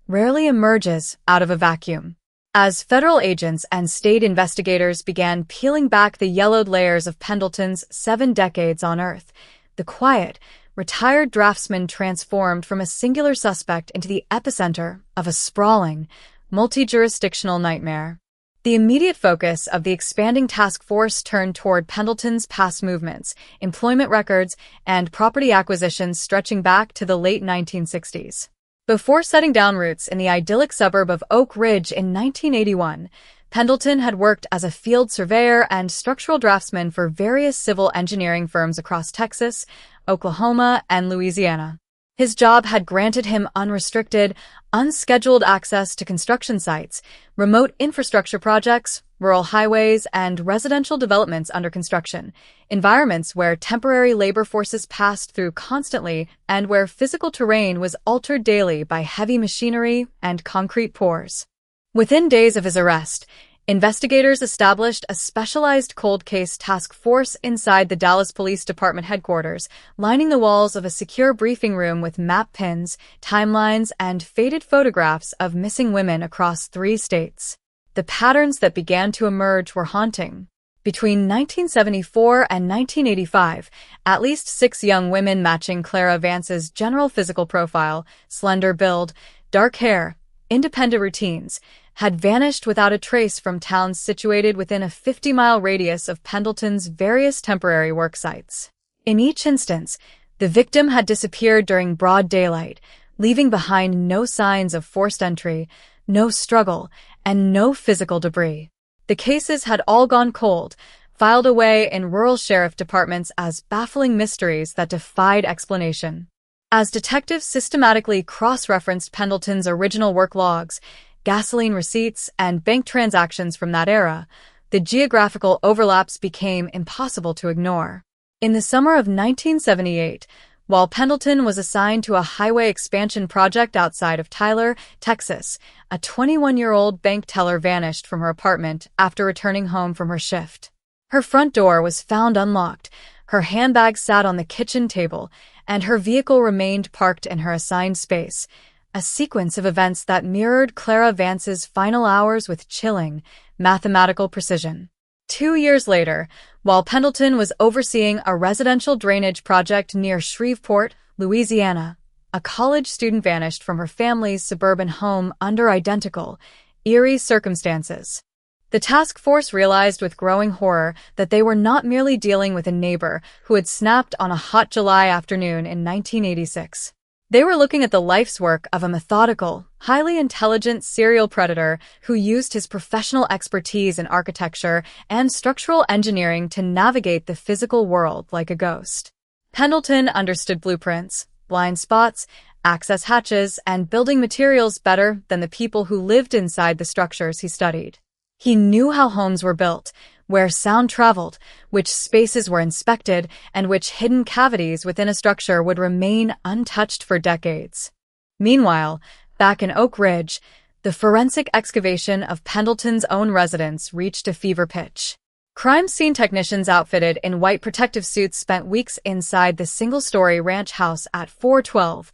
rarely emerges out of a vacuum. As federal agents and state investigators began peeling back the yellowed layers of Pendleton's 7 decades on Earth, the quiet, retired draftsman transformed from a singular suspect into the epicenter of a sprawling, multi-jurisdictional nightmare. The immediate focus of the expanding task force turned toward Pendleton's past movements, employment records, and property acquisitions stretching back to the late 1960s. Before setting down roots in the idyllic suburb of Oak Ridge in 1981, Pendleton had worked as a field surveyor and structural draftsman for various civil engineering firms across Texas, Oklahoma, and Louisiana. His job had granted him unrestricted, unscheduled access to construction sites, remote infrastructure projects, rural highways, and residential developments under construction, environments where temporary labor forces passed through constantly and where physical terrain was altered daily by heavy machinery and concrete pours. Within days of his arrest, investigators established a specialized cold case task force inside the Dallas Police Department headquarters, lining the walls of a secure briefing room with map pins, timelines, and faded photographs of missing women across 3 states. The patterns that began to emerge were haunting. Between 1974 and 1985, at least 6 young women matching Clara Vance's general physical profile, slender build, dark hair, independent routines, had vanished without a trace from towns situated within a 50-mile radius of Pendleton's various temporary work sites. In each instance, the victim had disappeared during broad daylight, leaving behind no signs of forced entry, no struggle, and no physical debris. The cases had all gone cold, filed away in rural sheriff departments as baffling mysteries that defied explanation. As detectives systematically cross-referenced Pendleton's original work logs, gasoline receipts, and bank transactions from that era, the geographical overlaps became impossible to ignore. In the summer of 1978, while Pendleton was assigned to a highway expansion project outside of Tyler, Texas, a 21-year-old bank teller vanished from her apartment after returning home from her shift. Her front door was found unlocked, her handbag sat on the kitchen table, and her vehicle remained parked in her assigned space, a sequence of events that mirrored Clara Vance's final hours with chilling, mathematical precision. 2 years later, while Pendleton was overseeing a residential drainage project near Shreveport, Louisiana, a college student vanished from her family's suburban home under identical, eerie circumstances. The task force realized with growing horror that they were not merely dealing with a neighbor who had snapped on a hot July afternoon in 1986. They were looking at the life's work of a methodical, highly intelligent serial predator who used his professional expertise in architecture and structural engineering to navigate the physical world like a ghost. Pendleton understood blueprints, blind spots, access hatches, and building materials better than the people who lived inside the structures he studied. He knew how homes were built, where sound traveled, which spaces were inspected, and which hidden cavities within a structure would remain untouched for decades. Meanwhile, back in Oak Ridge, the forensic excavation of Pendleton's own residence reached a fever pitch. Crime scene technicians outfitted in white protective suits spent weeks inside the single-story ranch house at 412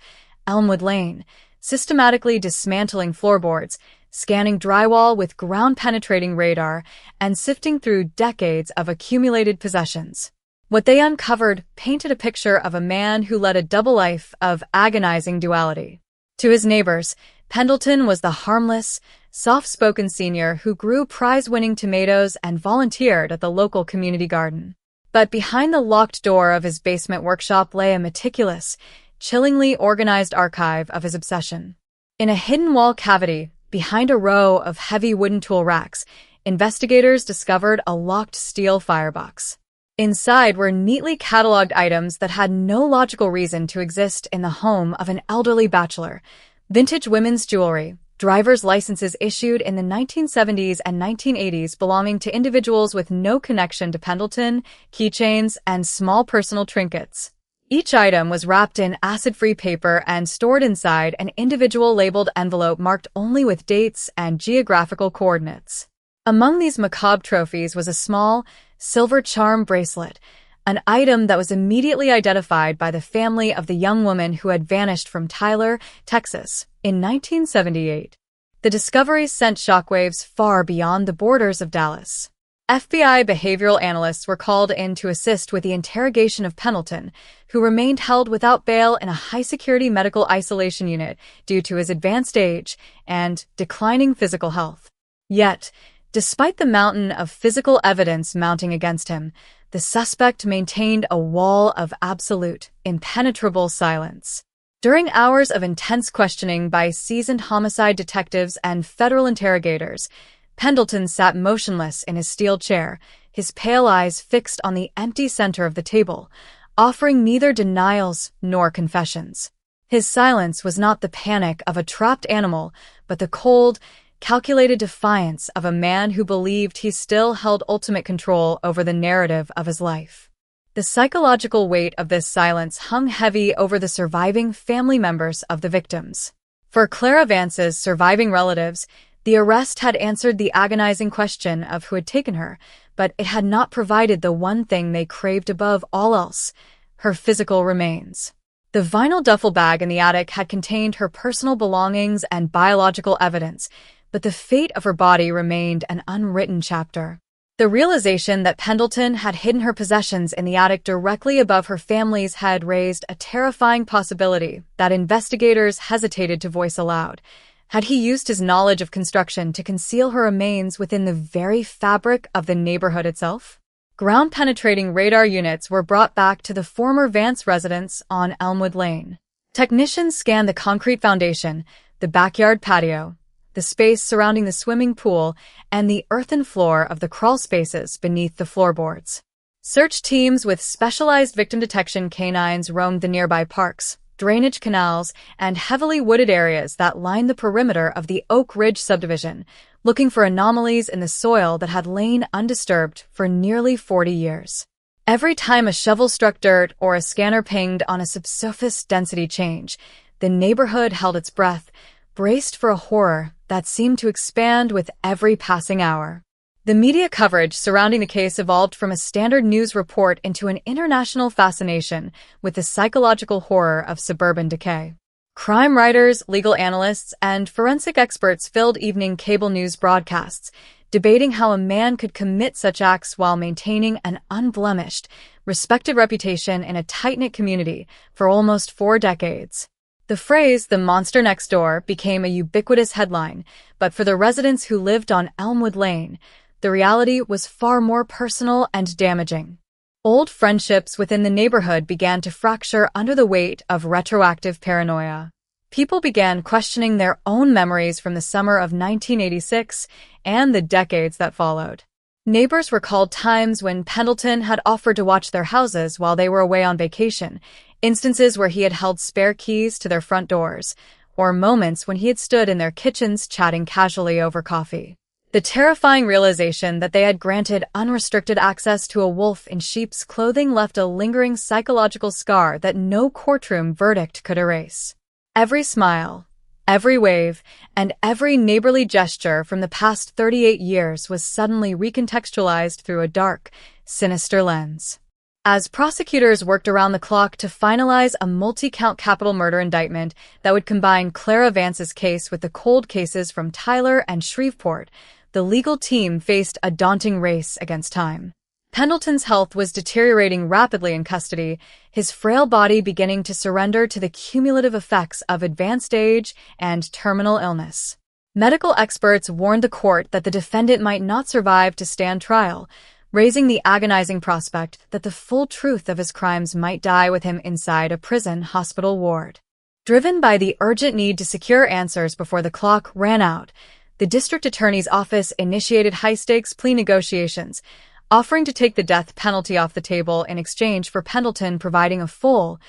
Elmwood Lane, systematically dismantling floorboards, scanning drywall with ground-penetrating radar, and sifting through decades of accumulated possessions. What they uncovered painted a picture of a man who led a double life of agonizing duality. To his neighbors, Pendleton was the harmless, soft-spoken senior who grew prize-winning tomatoes and volunteered at the local community garden. But behind the locked door of his basement workshop lay a meticulous, chillingly organized archive of his obsession. In a hidden wall cavity, behind a row of heavy wooden tool racks, investigators discovered a locked steel firebox. Inside were neatly cataloged items that had no logical reason to exist in the home of an elderly bachelor: vintage women's jewelry, driver's licenses issued in the 1970s and 1980s belonging to individuals with no connection to Pendleton, keychains, and small personal trinkets. Each item was wrapped in acid-free paper and stored inside an individual labeled envelope marked only with dates and geographical coordinates. Among these macabre trophies was a small, silver charm bracelet, an item that was immediately identified by the family of the young woman who had vanished from Tyler, Texas, in 1978. The discovery sent shockwaves far beyond the borders of Dallas. FBI behavioral analysts were called in to assist with the interrogation of Pendleton, who remained held without bail in a high-security medical isolation unit due to his advanced age and declining physical health. Yet, despite the mountain of physical evidence mounting against him, the suspect maintained a wall of absolute, impenetrable silence. During hours of intense questioning by seasoned homicide detectives and federal interrogators, Pendleton sat motionless in his steel chair, his pale eyes fixed on the empty center of the table, offering neither denials nor confessions. His silence was not the panic of a trapped animal, but the cold, calculated defiance of a man who believed he still held ultimate control over the narrative of his life. The psychological weight of this silence hung heavy over the surviving family members of the victims. For Clara Vance's surviving relatives, the arrest had answered the agonizing question of who had taken her, but it had not provided the one thing they craved above all else: her physical remains. The vinyl duffel bag in the attic had contained her personal belongings and biological evidence, but the fate of her body remained an unwritten chapter. The realization that Pendleton had hidden her possessions in the attic directly above her family's head raised a terrifying possibility that investigators hesitated to voice aloud. Had he used his knowledge of construction to conceal her remains within the very fabric of the neighborhood itself? Ground-penetrating radar units were brought back to the former Vance residence on Elmwood Lane. Technicians scanned the concrete foundation, the backyard patio, the space surrounding the swimming pool, and the earthen floor of the crawl spaces beneath the floorboards. Search teams with specialized victim detection canines roamed the nearby parks, drainage canals, and heavily wooded areas that lined the perimeter of the Oak Ridge subdivision, looking for anomalies in the soil that had lain undisturbed for nearly 40 years. Every time a shovel struck dirt or a scanner pinged on a subsurface density change, the neighborhood held its breath, braced for a horror that seemed to expand with every passing hour. The media coverage surrounding the case evolved from a standard news report into an international fascination with the psychological horror of suburban decay. Crime writers, legal analysts, and forensic experts filled evening cable news broadcasts, debating how a man could commit such acts while maintaining an unblemished, respected reputation in a tight-knit community for almost 4 decades. The phrase, "the monster next door," became a ubiquitous headline, but for the residents who lived on Elmwood Lane, the reality was far more personal and damaging. Old friendships within the neighborhood began to fracture under the weight of retroactive paranoia. People began questioning their own memories from the summer of 1986 and the decades that followed. Neighbors recalled times when Pendleton had offered to watch their houses while they were away on vacation, instances where he had held spare keys to their front doors, or moments when he had stood in their kitchens chatting casually over coffee. The terrifying realization that they had granted unrestricted access to a wolf in sheep's clothing left a lingering psychological scar that no courtroom verdict could erase. Every smile, every wave, and every neighborly gesture from the past 38 years was suddenly recontextualized through a dark, sinister lens. As prosecutors worked around the clock to finalize a multi-count capital murder indictment that would combine Clara Vance's case with the cold cases from Tyler and Shreveport, the legal team faced a daunting race against time. Pendleton's health was deteriorating rapidly in custody, his frail body beginning to surrender to the cumulative effects of advanced age and terminal illness. Medical experts warned the court that the defendant might not survive to stand trial, raising the agonizing prospect that the full truth of his crimes might die with him inside a prison hospital ward. Driven by the urgent need to secure answers before the clock ran out, the district attorney's office initiated high-stakes plea negotiations, offering to take the death penalty off the table in exchange for Pendleton providing a full,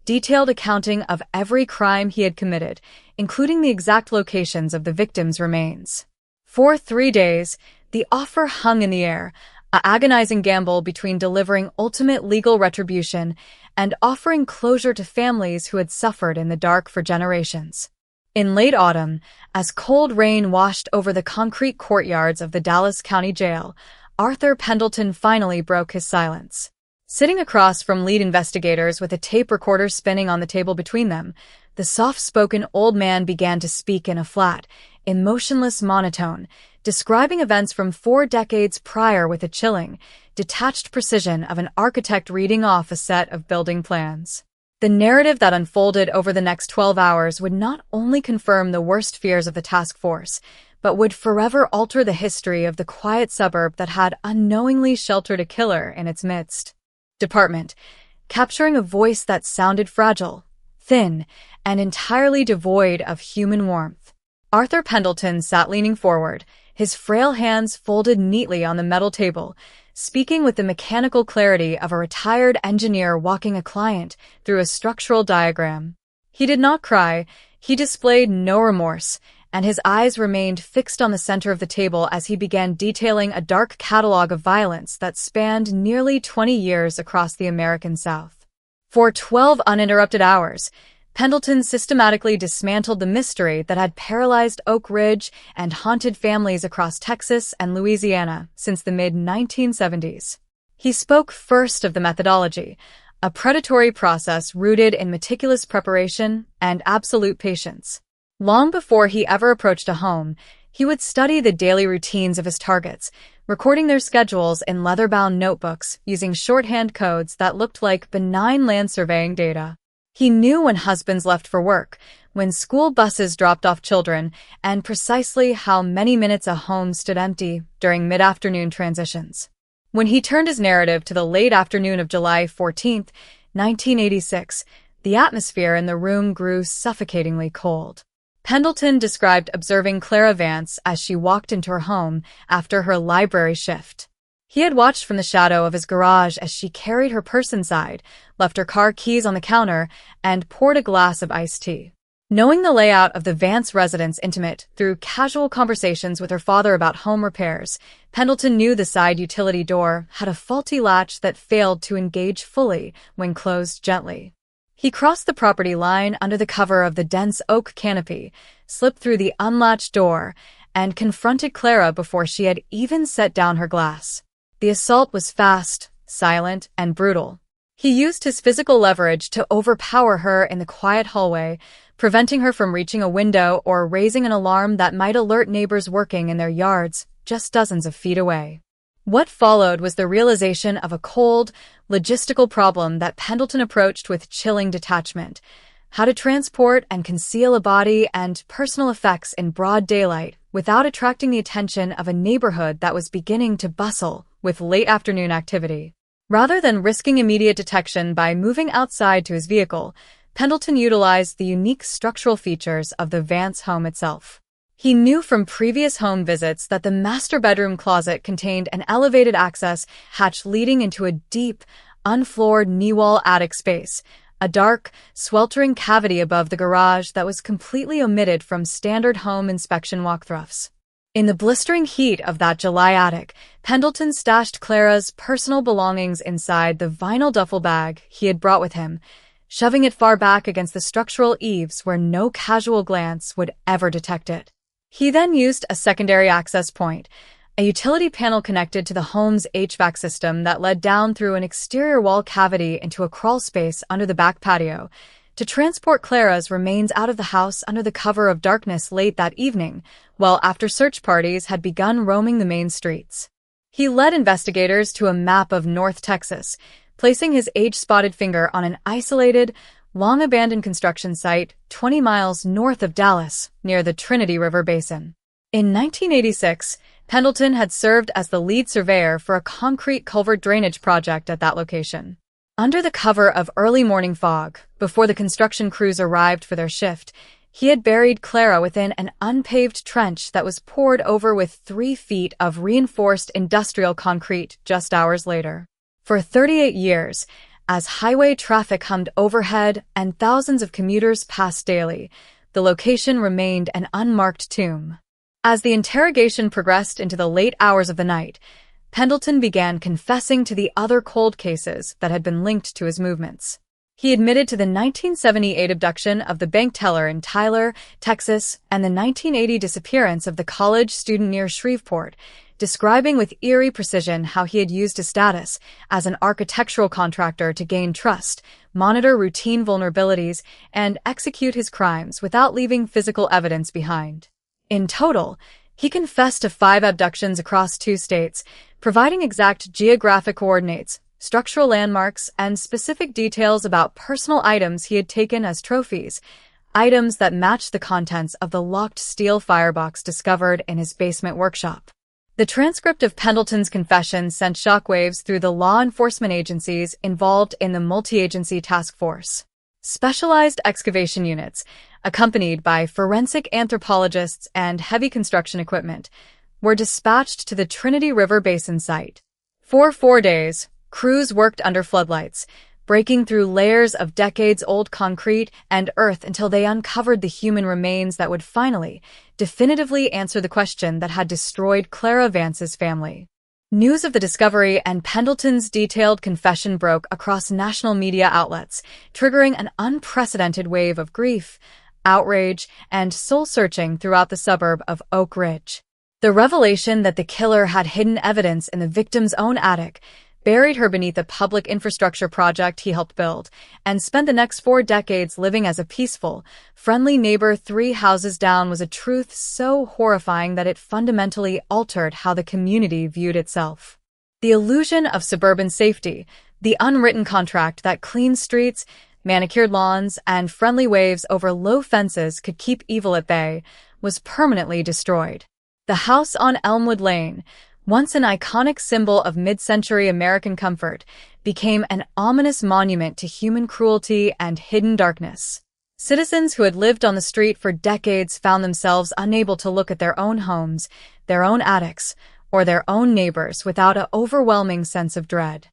detailed accounting of every crime he had committed, including the exact locations of the victims' remains. For 3 days, the offer hung in the air, an agonizing gamble between delivering ultimate legal retribution and offering closure to families who had suffered in the dark for generations. In late autumn, as cold rain washed over the concrete courtyards of the Dallas County Jail, Arthur Pendleton finally broke his silence. Sitting across from lead investigators with a tape recorder spinning on the table between them, the soft-spoken old man began to speak in a flat, emotionless monotone, describing events from 4 decades prior with a chilling, detached precision of an architect reading off a set of building plans. The narrative that unfolded over the next 12 hours would not only confirm the worst fears of the task force, but would forever alter the history of the quiet suburb that had unknowingly sheltered a killer in its midst. Department, capturing a voice that sounded fragile, thin, and entirely devoid of human warmth. Arthur Pendleton sat leaning forward, his frail hands folded neatly on the metal table, speaking with the mechanical clarity of a retired engineer walking a client through a structural diagram. He did not cry, he displayed no remorse, and his eyes remained fixed on the center of the table as he began detailing a dark catalog of violence that spanned nearly 20 years across the American South. For 12 uninterrupted hours, Pendleton systematically dismantled the mystery that had paralyzed Oak Ridge and haunted families across Texas and Louisiana since the mid-1970s. He spoke first of the methodology, a predatory process rooted in meticulous preparation and absolute patience. Long before he ever approached a home, he would study the daily routines of his targets, recording their schedules in leather-bound notebooks using shorthand codes that looked like benign land surveying data. He knew when husbands left for work, when school buses dropped off children, and precisely how many minutes a home stood empty during mid-afternoon transitions. When he turned his narrative to the late afternoon of July 14, 1986, the atmosphere in the room grew suffocatingly cold. Pendleton described observing Clara Vance as she walked into her home after her library shift. He had watched from the shadow of his garage as she carried her purse inside, left her car keys on the counter, and poured a glass of iced tea. Knowing the layout of the Vance residence intimate through casual conversations with her father about home repairs, Pendleton knew the side utility door had a faulty latch that failed to engage fully when closed gently. He crossed the property line under the cover of the dense oak canopy, slipped through the unlatched door, and confronted Clara before she had even set down her glass. The assault was fast, silent, and brutal. He used his physical leverage to overpower her in the quiet hallway, preventing her from reaching a window or raising an alarm that might alert neighbors working in their yards just dozens of feet away. What followed was the realization of a cold, logistical problem that Pendleton approached with chilling detachment: how to transport and conceal a body and personal effects in broad daylight without attracting the attention of a neighborhood that was beginning to bustle with late afternoon activity. Rather than risking immediate detection by moving outside to his vehicle, Pendleton utilized the unique structural features of the Vance home itself. He knew from previous home visits that the master bedroom closet contained an elevated access hatch leading into a deep, unfloored knee-wall attic space, a dark, sweltering cavity above the garage that was completely omitted from standard home inspection walkthroughs. In the blistering heat of that July attic, Pendleton stashed Clara's personal belongings inside the vinyl duffel bag he had brought with him, shoving it far back against the structural eaves where no casual glance would ever detect it. He then used a secondary access point, a utility panel connected to the home's HVAC system that led down through an exterior wall cavity into a crawl space under the back patio, to transport Clara's remains out of the house under the cover of darkness late that evening, while after-search parties had begun roaming the main streets. He led investigators to a map of North Texas, placing his age-spotted finger on an isolated, long-abandoned construction site 20 miles north of Dallas, near the Trinity River Basin. In 1986, Pendleton had served as the lead surveyor for a concrete culvert drainage project at that location. Under the cover of early morning fog, before the construction crews arrived for their shift, he had buried Clara within an unpaved trench that was poured over with 3 feet of reinforced industrial concrete just hours later. For 38 years, as highway traffic hummed overhead and thousands of commuters passed daily, the location remained an unmarked tomb. As the interrogation progressed into the late hours of the night, Pendleton began confessing to the other cold cases that had been linked to his movements. He admitted to the 1978 abduction of the bank teller in Tyler, Texas, and the 1980 disappearance of the college student near Shreveport, describing with eerie precision how he had used his status as an architectural contractor to gain trust, monitor routine vulnerabilities, and execute his crimes without leaving physical evidence behind. In total, he confessed to 5 abductions across 2 states, providing exact geographic coordinates, structural landmarks, and specific details about personal items he had taken as trophies, items that matched the contents of the locked steel firebox discovered in his basement workshop. The transcript of Pendleton's confession sent shockwaves through the law enforcement agencies involved in the multi-agency task force. Specialized excavation units, accompanied by forensic anthropologists and heavy construction equipment, were dispatched to the Trinity River Basin site. For 4 days, crews worked under floodlights, breaking through layers of decades-old concrete and earth until they uncovered the human remains that would finally, definitively answer the question that had destroyed Clara Vance's family. News of the discovery and Pendleton's detailed confession broke across national media outlets, triggering an unprecedented wave of grief, outrage, and soul-searching throughout the suburb of Oak Ridge. The revelation that the killer had hidden evidence in the victim's own attic, buried her beneath a public infrastructure project he helped build, and spent the next 4 decades living as a peaceful, friendly neighbor 3 houses down was a truth so horrifying that it fundamentally altered how the community viewed itself. The illusion of suburban safety, the unwritten contract that clean streets, manicured lawns, and friendly waves over low fences could keep evil at bay, was permanently destroyed. The house on Elmwood Lane, once an iconic symbol of mid-century American comfort, became an ominous monument to human cruelty and hidden darkness. Citizens who had lived on the street for decades found themselves unable to look at their own homes, their own attics, or their own neighbors without an overwhelming sense of dread.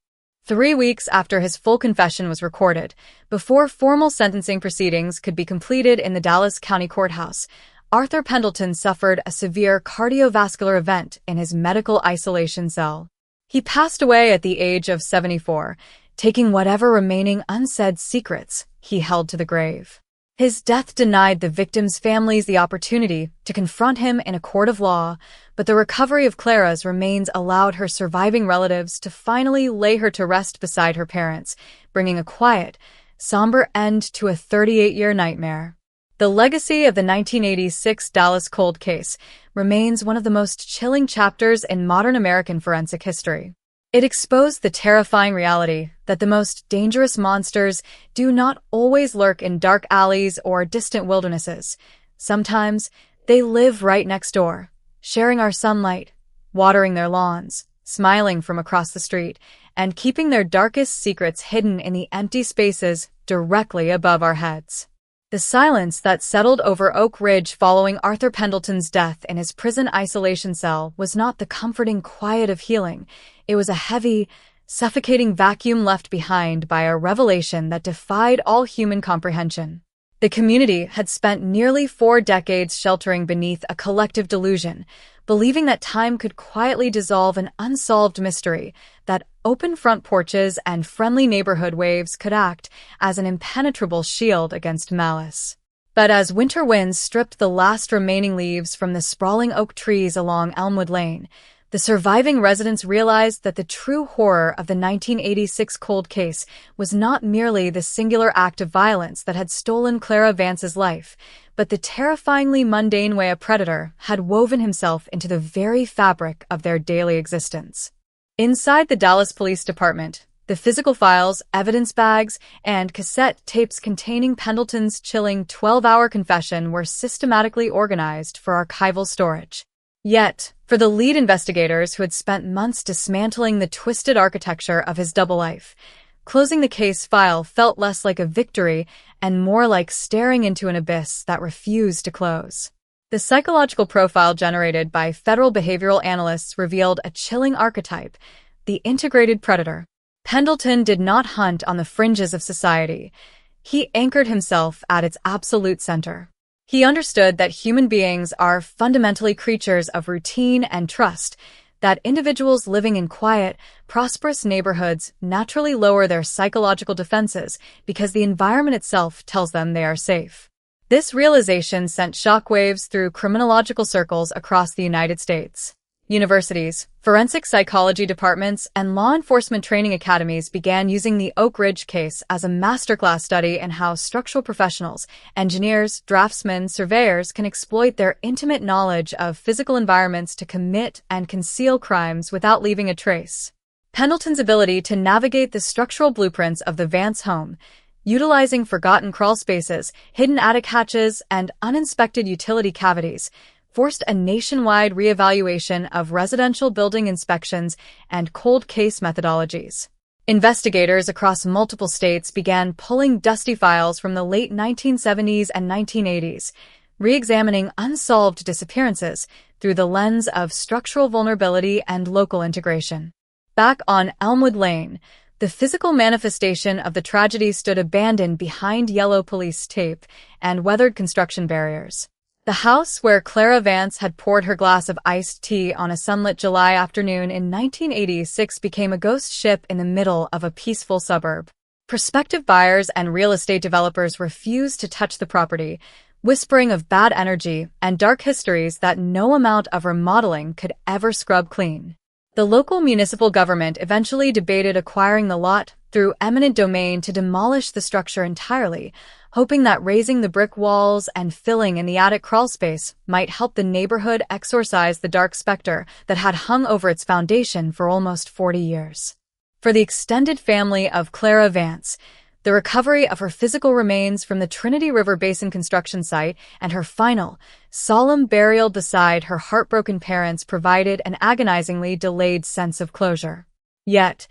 3 weeks after his full confession was recorded, before formal sentencing proceedings could be completed in the Dallas County Courthouse, Arthur Pendleton suffered a severe cardiovascular event in his medical isolation cell. He passed away at the age of 74, taking whatever remaining unsaid secrets he held to the grave. His death denied the victims' families the opportunity to confront him in a court of law, but the recovery of Clara's remains allowed her surviving relatives to finally lay her to rest beside her parents, bringing a quiet, somber end to a 38-year nightmare. The legacy of the 1986 Dallas cold case remains one of the most chilling chapters in modern American forensic history. It exposed the terrifying reality that the most dangerous monsters do not always lurk in dark alleys or distant wildernesses. Sometimes they live right next door, sharing our sunlight, watering their lawns, smiling from across the street, and keeping their darkest secrets hidden in the empty spaces directly above our heads. The silence that settled over Oak Ridge following Arthur Pendleton's death in his prison isolation cell was not the comforting quiet of healing. It was a heavy, suffocating vacuum left behind by a revelation that defied all human comprehension. The community had spent nearly 4 decades sheltering beneath a collective delusion, believing that time could quietly dissolve an unsolved mystery, that open front porches and friendly neighborhood waves could act as an impenetrable shield against malice. But as winter winds stripped the last remaining leaves from the sprawling oak trees along Elmwood Lane, the surviving residents realized that the true horror of the 1986 cold case was not merely the singular act of violence that had stolen Clara Vance's life, but the terrifyingly mundane way a predator had woven himself into the very fabric of their daily existence. Inside the Dallas Police Department, the physical files, evidence bags, and cassette tapes containing Pendleton's chilling 12-hour confession were systematically organized for archival storage. Yet, for the lead investigators who had spent months dismantling the twisted architecture of his double life, closing the case file felt less like a victory and more like staring into an abyss that refused to close. The psychological profile generated by federal behavioral analysts revealed a chilling archetype: the integrated predator. Pendleton did not hunt on the fringes of society. He anchored himself at its absolute center. He understood that human beings are fundamentally creatures of routine and trust, that individuals living in quiet, prosperous neighborhoods naturally lower their psychological defenses because the environment itself tells them they are safe. This realization sent shockwaves through criminological circles across the United States. Universities, forensic psychology departments, and law enforcement training academies began using the Oak Ridge case as a masterclass study in how structural professionals, engineers, draftsmen, surveyors can exploit their intimate knowledge of physical environments to commit and conceal crimes without leaving a trace. Pendleton's ability to navigate the structural blueprints of the Vance home, utilizing forgotten crawl spaces, hidden attic hatches, and uninspected utility cavities, forced a nationwide reevaluation of residential building inspections and cold case methodologies. Investigators across multiple states began pulling dusty files from the late 1970s and 1980s, re-examining unsolved disappearances through the lens of structural vulnerability and local integration. Back on Elmwood Lane, the physical manifestation of the tragedy stood abandoned behind yellow police tape and weathered construction barriers. The house where Clara Vance had poured her glass of iced tea on a sunlit July afternoon in 1986 became a ghost ship in the middle of a peaceful suburb. Prospective buyers and real estate developers refused to touch the property, whispering of bad energy and dark histories that no amount of remodeling could ever scrub clean. The local municipal government eventually debated acquiring the lot through eminent domain to demolish the structure entirely, hoping that raising the brick walls and filling in the attic crawlspace might help the neighborhood exorcise the dark specter that had hung over its foundation for almost 40 years. For the extended family of Clara Vance, the recovery of her physical remains from the Trinity River Basin construction site and her final, solemn burial beside her heartbroken parents provided an agonizingly delayed sense of closure. Yet,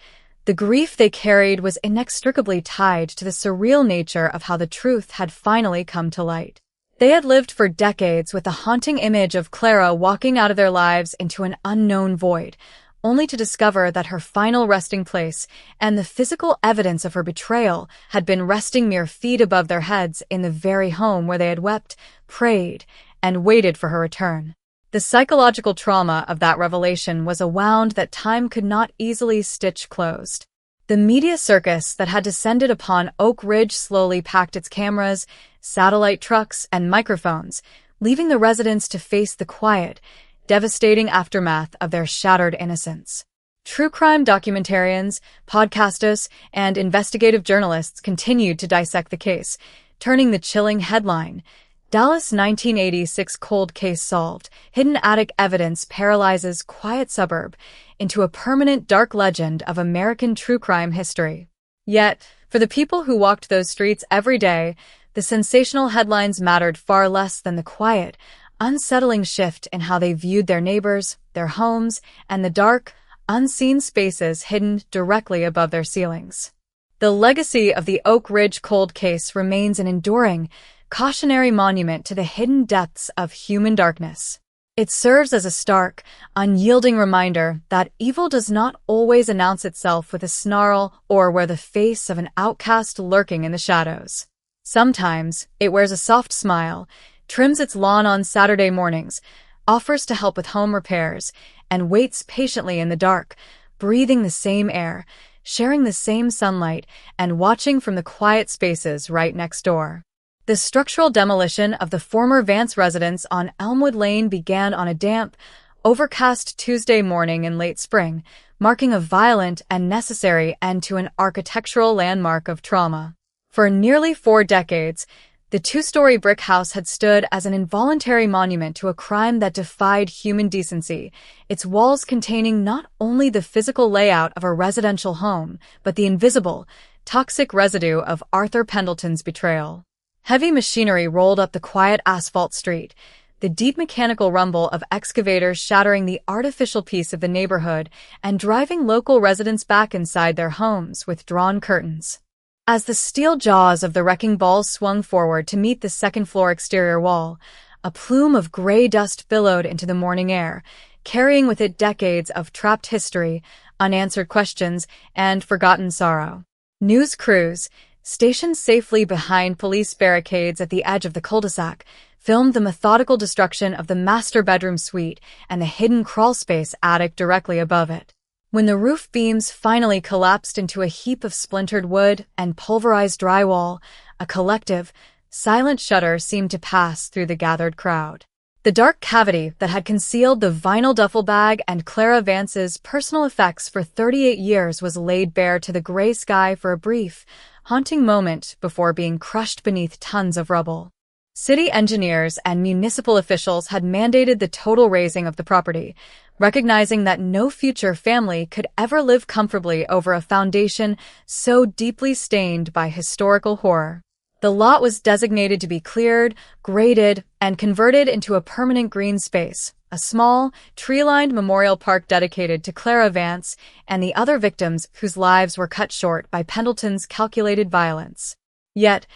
the grief they carried was inextricably tied to the surreal nature of how the truth had finally come to light. They had lived for decades with the haunting image of Clara walking out of their lives into an unknown void, only to discover that her final resting place and the physical evidence of her betrayal had been resting mere feet above their heads in the very home where they had wept, prayed, and waited for her return. The psychological trauma of that revelation was a wound that time could not easily stitch closed. The media circus that had descended upon Oak Ridge slowly packed its cameras, satellite trucks, and microphones, leaving the residents to face the quiet, devastating aftermath of their shattered innocence. True crime documentarians, podcasters, and investigative journalists continued to dissect the case, turning the chilling headline, "Dallas 1986 Cold Case Solved, Hidden Attic Evidence Paralyzes Quiet Suburb," into a permanent dark legend of American true crime history. Yet, for the people who walked those streets every day, the sensational headlines mattered far less than the quiet, unsettling shift in how they viewed their neighbors, their homes, and the dark, unseen spaces hidden directly above their ceilings. The legacy of the Oak Ridge cold case remains an enduring, cautionary monument to the hidden depths of human darkness. It serves as a stark, unyielding reminder that evil does not always announce itself with a snarl or wear the face of an outcast lurking in the shadows. Sometimes, it wears a soft smile, trims its lawn on Saturday mornings, offers to help with home repairs, and waits patiently in the dark, breathing the same air, sharing the same sunlight, and watching from the quiet spaces right next door. The structural demolition of the former Vance residence on Elmwood Lane began on a damp, overcast Tuesday morning in late spring, marking a violent and necessary end to an architectural landmark of trauma. For nearly 4 decades, the 2-story brick house had stood as an involuntary monument to a crime that defied human decency, its walls containing not only the physical layout of a residential home, but the invisible, toxic residue of Arthur Pendleton's betrayal. Heavy machinery rolled up the quiet asphalt street, the deep mechanical rumble of excavators shattering the artificial peace of the neighborhood and driving local residents back inside their homes with drawn curtains. As the steel jaws of the wrecking ball swung forward to meet the second-floor exterior wall, a plume of gray dust billowed into the morning air, carrying with it decades of trapped history, unanswered questions, and forgotten sorrow. News crews, stationed safely behind police barricades at the edge of the cul-de-sac, filmed the methodical destruction of the master bedroom suite and the hidden crawlspace attic directly above it. When the roof beams finally collapsed into a heap of splintered wood and pulverized drywall, a collective, silent shudder seemed to pass through the gathered crowd. The dark cavity that had concealed the vinyl duffel bag and Clara Vance's personal effects for 38 years was laid bare to the gray sky for a brief, haunting moment before being crushed beneath tons of rubble. City engineers and municipal officials had mandated the total razing of the property, recognizing that no future family could ever live comfortably over a foundation so deeply stained by historical horror. The lot was designated to be cleared, graded, and converted into a permanent green space, a small, tree-lined memorial park dedicated to Clara Vance and the other victims whose lives were cut short by Pendleton's calculated violence. Yet,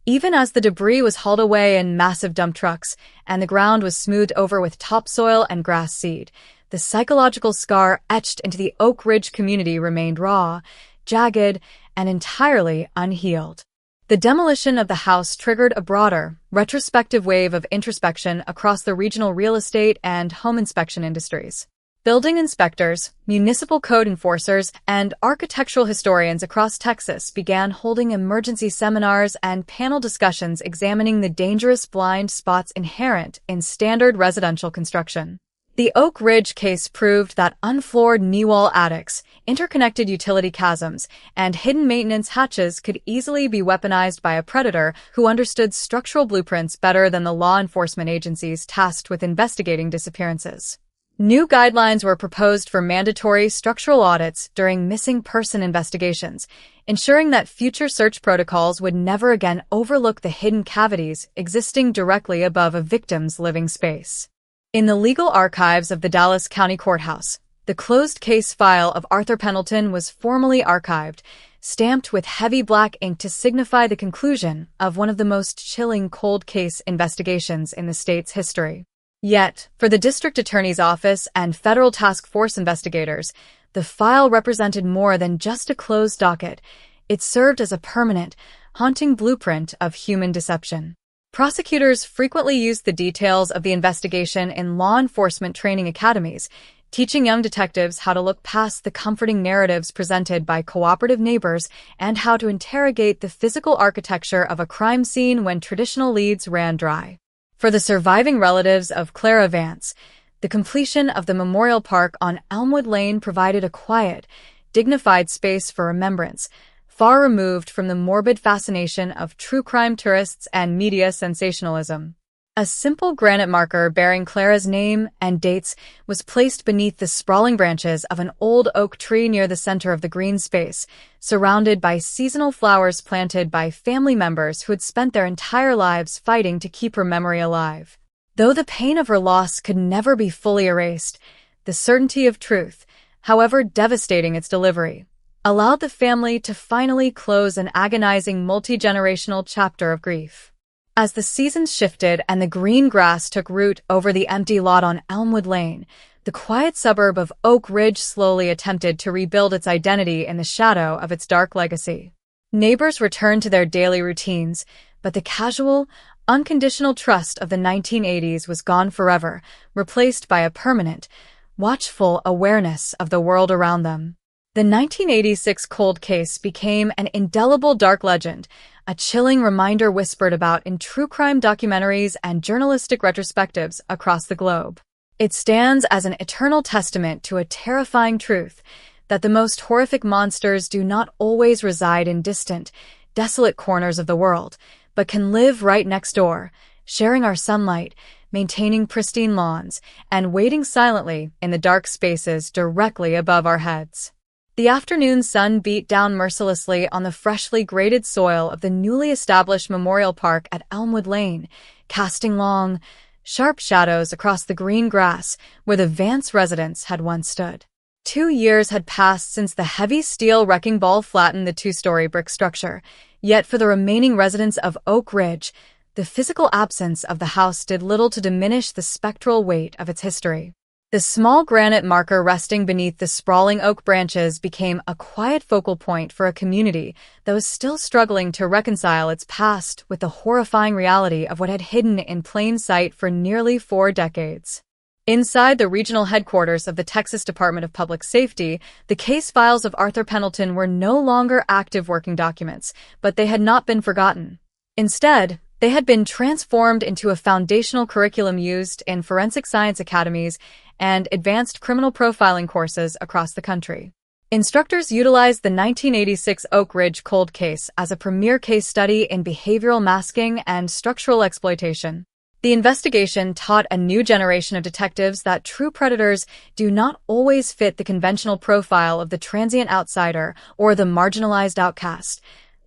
even as the debris was hauled away in massive dump trucks and the ground was smoothed over with topsoil and grass seed, the psychological scar etched into the Oak Ridge community remained raw, jagged, and entirely unhealed. The demolition of the house triggered a broader, retrospective wave of introspection across the regional real estate and home inspection industries. Building inspectors, municipal code enforcers, and architectural historians across Texas began holding emergency seminars and panel discussions examining the dangerous blind spots inherent in standard residential construction. The Oak Ridge case proved that unfloored knee-wall attics, interconnected utility chasms, and hidden maintenance hatches could easily be weaponized by a predator who understood structural blueprints better than the law enforcement agencies tasked with investigating disappearances. New guidelines were proposed for mandatory structural audits during missing person investigations, ensuring that future search protocols would never again overlook the hidden cavities existing directly above a victim's living space. In the legal archives of the Dallas County Courthouse, the closed case file of Arthur Pendleton was formally archived, stamped with heavy black ink to signify the conclusion of one of the most chilling cold case investigations in the state's history. Yet, for the district attorney's office and federal task force investigators, the file represented more than just a closed docket. It served as a permanent, haunting blueprint of human deception. Prosecutors frequently used the details of the investigation in law enforcement training academies, teaching young detectives how to look past the comforting narratives presented by cooperative neighbors and how to interrogate the physical architecture of a crime scene when traditional leads ran dry. For the surviving relatives of Clara Vance, the completion of the memorial park on Elmwood Lane provided a quiet, dignified space for remembrance, far removed from the morbid fascination of true crime tourists and media sensationalism. A simple granite marker bearing Clara's name and dates was placed beneath the sprawling branches of an old oak tree near the center of the green space, surrounded by seasonal flowers planted by family members who had spent their entire lives fighting to keep her memory alive. Though the pain of her loss could never be fully erased, the certainty of truth, however devastating its delivery, allowed the family to finally close an agonizing multi-generational chapter of grief. As the seasons shifted and the green grass took root over the empty lot on Elmwood Lane, the quiet suburb of Oak Ridge slowly attempted to rebuild its identity in the shadow of its dark legacy. Neighbors returned to their daily routines, but the casual, unconditional trust of the 1980s was gone forever, replaced by a permanent, watchful awareness of the world around them. The 1986 cold case became an indelible dark legend, a chilling reminder whispered about in true crime documentaries and journalistic retrospectives across the globe. It stands as an eternal testament to a terrifying truth that the most horrific monsters do not always reside in distant, desolate corners of the world, but can live right next door, sharing our sunlight, maintaining pristine lawns, and waiting silently in the dark spaces directly above our heads. The afternoon sun beat down mercilessly on the freshly graded soil of the newly established Memorial Park at Elmwood Lane, casting long, sharp shadows across the green grass where the Vance residence had once stood. 2 years had passed since the heavy steel wrecking ball flattened the two-story brick structure, yet for the remaining residents of Oak Ridge, the physical absence of the house did little to diminish the spectral weight of its history. The small granite marker resting beneath the sprawling oak branches became a quiet focal point for a community that was still struggling to reconcile its past with the horrifying reality of what had hidden in plain sight for nearly 4 decades. Inside the regional headquarters of the Texas Department of Public Safety, the case files of Arthur Pendleton were no longer active working documents, but they had not been forgotten. Instead, they had been transformed into a foundational curriculum used in forensic science academies and advanced criminal profiling courses across the country. Instructors utilized the 1986 Oak Ridge cold case as a premier case study in behavioral masking and structural exploitation. The investigation taught a new generation of detectives that true predators do not always fit the conventional profile of the transient outsider or the marginalized outcast.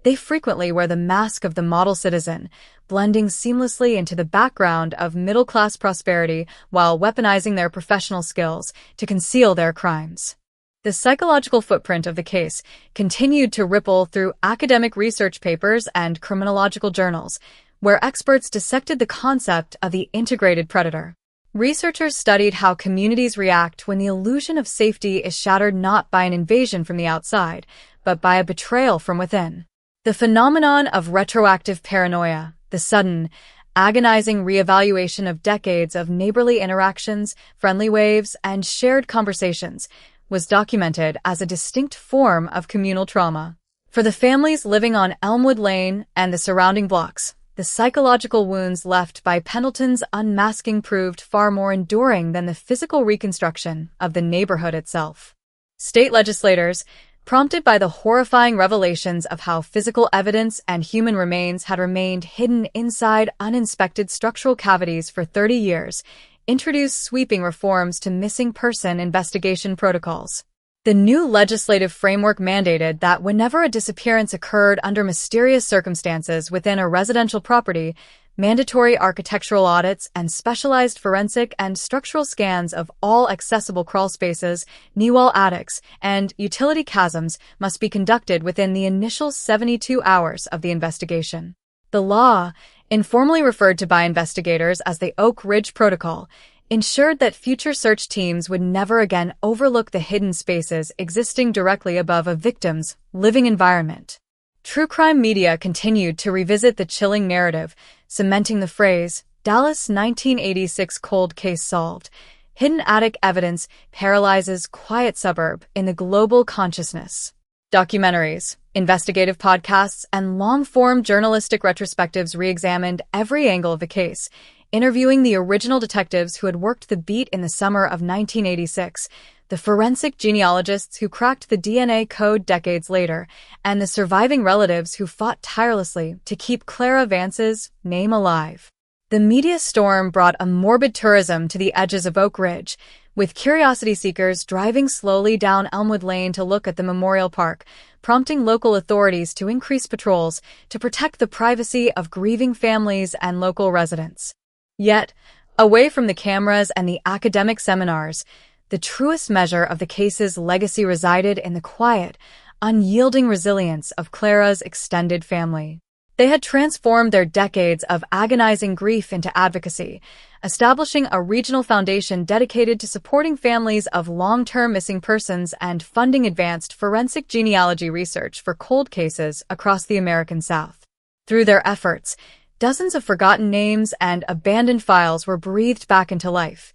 They frequently wear the mask of the model citizen, blending seamlessly into the background of middle-class prosperity while weaponizing their professional skills to conceal their crimes. The psychological footprint of the case continued to ripple through academic research papers and criminological journals, where experts dissected the concept of the integrated predator. Researchers studied how communities react when the illusion of safety is shattered not by an invasion from the outside, but by a betrayal from within. The phenomenon of retroactive paranoia, the sudden, agonizing reevaluation of decades of neighborly interactions, friendly waves, and shared conversations, was documented as a distinct form of communal trauma. For the families living on Elmwood Lane and the surrounding blocks, the psychological wounds left by Pendleton's unmasking proved far more enduring than the physical reconstruction of the neighborhood itself. State legislators, prompted by the horrifying revelations of how physical evidence and human remains had remained hidden inside uninspected structural cavities for 30 years, introduced sweeping reforms to missing person investigation protocols. The new legislative framework mandated that whenever a disappearance occurred under mysterious circumstances within a residential property, mandatory architectural audits and specialized forensic and structural scans of all accessible crawl spaces, knee wall attics, and utility chasms must be conducted within the initial 72 hours of the investigation. The law, informally referred to by investigators as the Oak Ridge Protocol, ensured that future search teams would never again overlook the hidden spaces existing directly above a victim's living environment. True crime media continued to revisit the chilling narrative, cementing the phrase, Dallas 1986 cold case solved. Hidden attic evidence paralyzes quiet suburb in the global consciousness. Documentaries, investigative podcasts, and long-form journalistic retrospectives re-examined every angle of the case, interviewing the original detectives who had worked the beat in the summer of 1986, the forensic genealogists who cracked the DNA code decades later, and the surviving relatives who fought tirelessly to keep Clara Vance's name alive. The media storm brought a morbid tourism to the edges of Oak Ridge, with curiosity seekers driving slowly down Elmwood Lane to look at the memorial park, prompting local authorities to increase patrols to protect the privacy of grieving families and local residents. Yet, away from the cameras and the academic seminars, the truest measure of the case's legacy resided in the quiet, unyielding resilience of Clara's extended family. They had transformed their decades of agonizing grief into advocacy, establishing a regional foundation dedicated to supporting families of long-term missing persons and funding advanced forensic genealogy research for cold cases across the American South. Through their efforts, dozens of forgotten names and abandoned files were breathed back into life,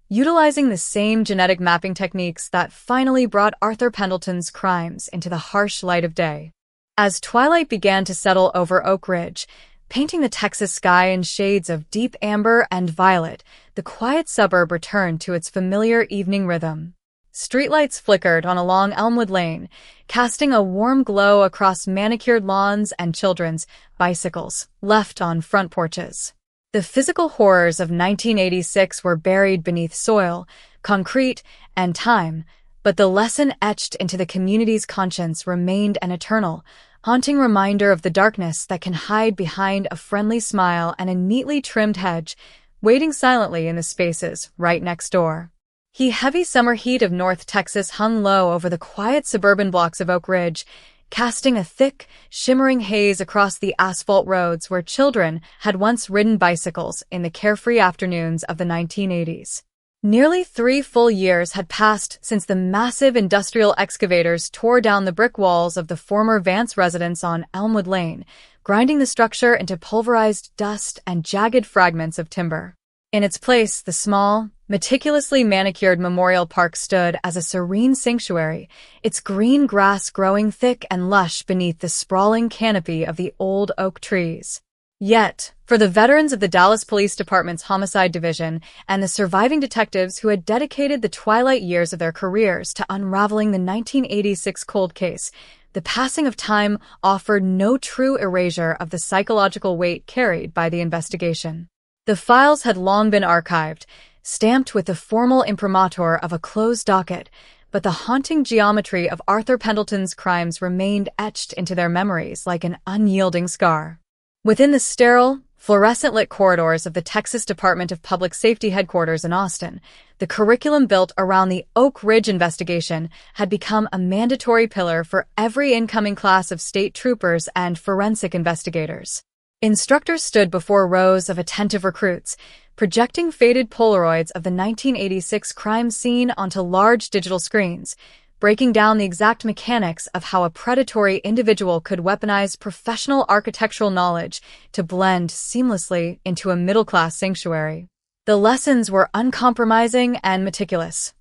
utilizing the same genetic mapping techniques that finally brought Arthur Pendleton's crimes into the harsh light of day. As twilight began to settle over Oak Ridge, painting the Texas sky in shades of deep amber and violet, the quiet suburb returned to its familiar evening rhythm. Streetlights flickered on along Elmwood Lane, casting a warm glow across manicured lawns and children's bicycles left on front porches. The physical horrors of 1986 were buried beneath soil, concrete, and time, but the lesson etched into the community's conscience remained an eternal, haunting reminder of the darkness that can hide behind a friendly smile and a neatly trimmed hedge, waiting silently in the spaces right next door. The heavy summer heat of North Texas hung low over the quiet suburban blocks of Oak Ridge, casting a thick, shimmering haze across the asphalt roads where children had once ridden bicycles in the carefree afternoons of the 1980s. Nearly 3 full years had passed since the massive industrial excavators tore down the brick walls of the former Vance residence on Elmwood Lane, grinding the structure into pulverized dust and jagged fragments of timber. In its place, the small, meticulously manicured memorial park stood as a serene sanctuary, its green grass growing thick and lush beneath the sprawling canopy of the old oak trees. Yet, for the veterans of the Dallas Police Department's Homicide Division and the surviving detectives who had dedicated the twilight years of their careers to unraveling the 1986 cold case, the passing of time offered no true erasure of the psychological weight carried by the investigation. The files had long been archived, stamped with the formal imprimatur of a closed docket, but the haunting geometry of Arthur Pendleton's crimes remained etched into their memories like an unyielding scar. Within the sterile, fluorescent-lit corridors of the Texas Department of Public Safety headquarters in Austin, the curriculum built around the Oak Ridge investigation had become a mandatory pillar for every incoming class of state troopers and forensic investigators. Instructors stood before rows of attentive recruits, projecting faded Polaroids of the 1986 crime scene onto large digital screens, breaking down the exact mechanics of how a predatory individual could weaponize professional architectural knowledge to blend seamlessly into a middle-class sanctuary. The lessons were uncompromising and meticulous.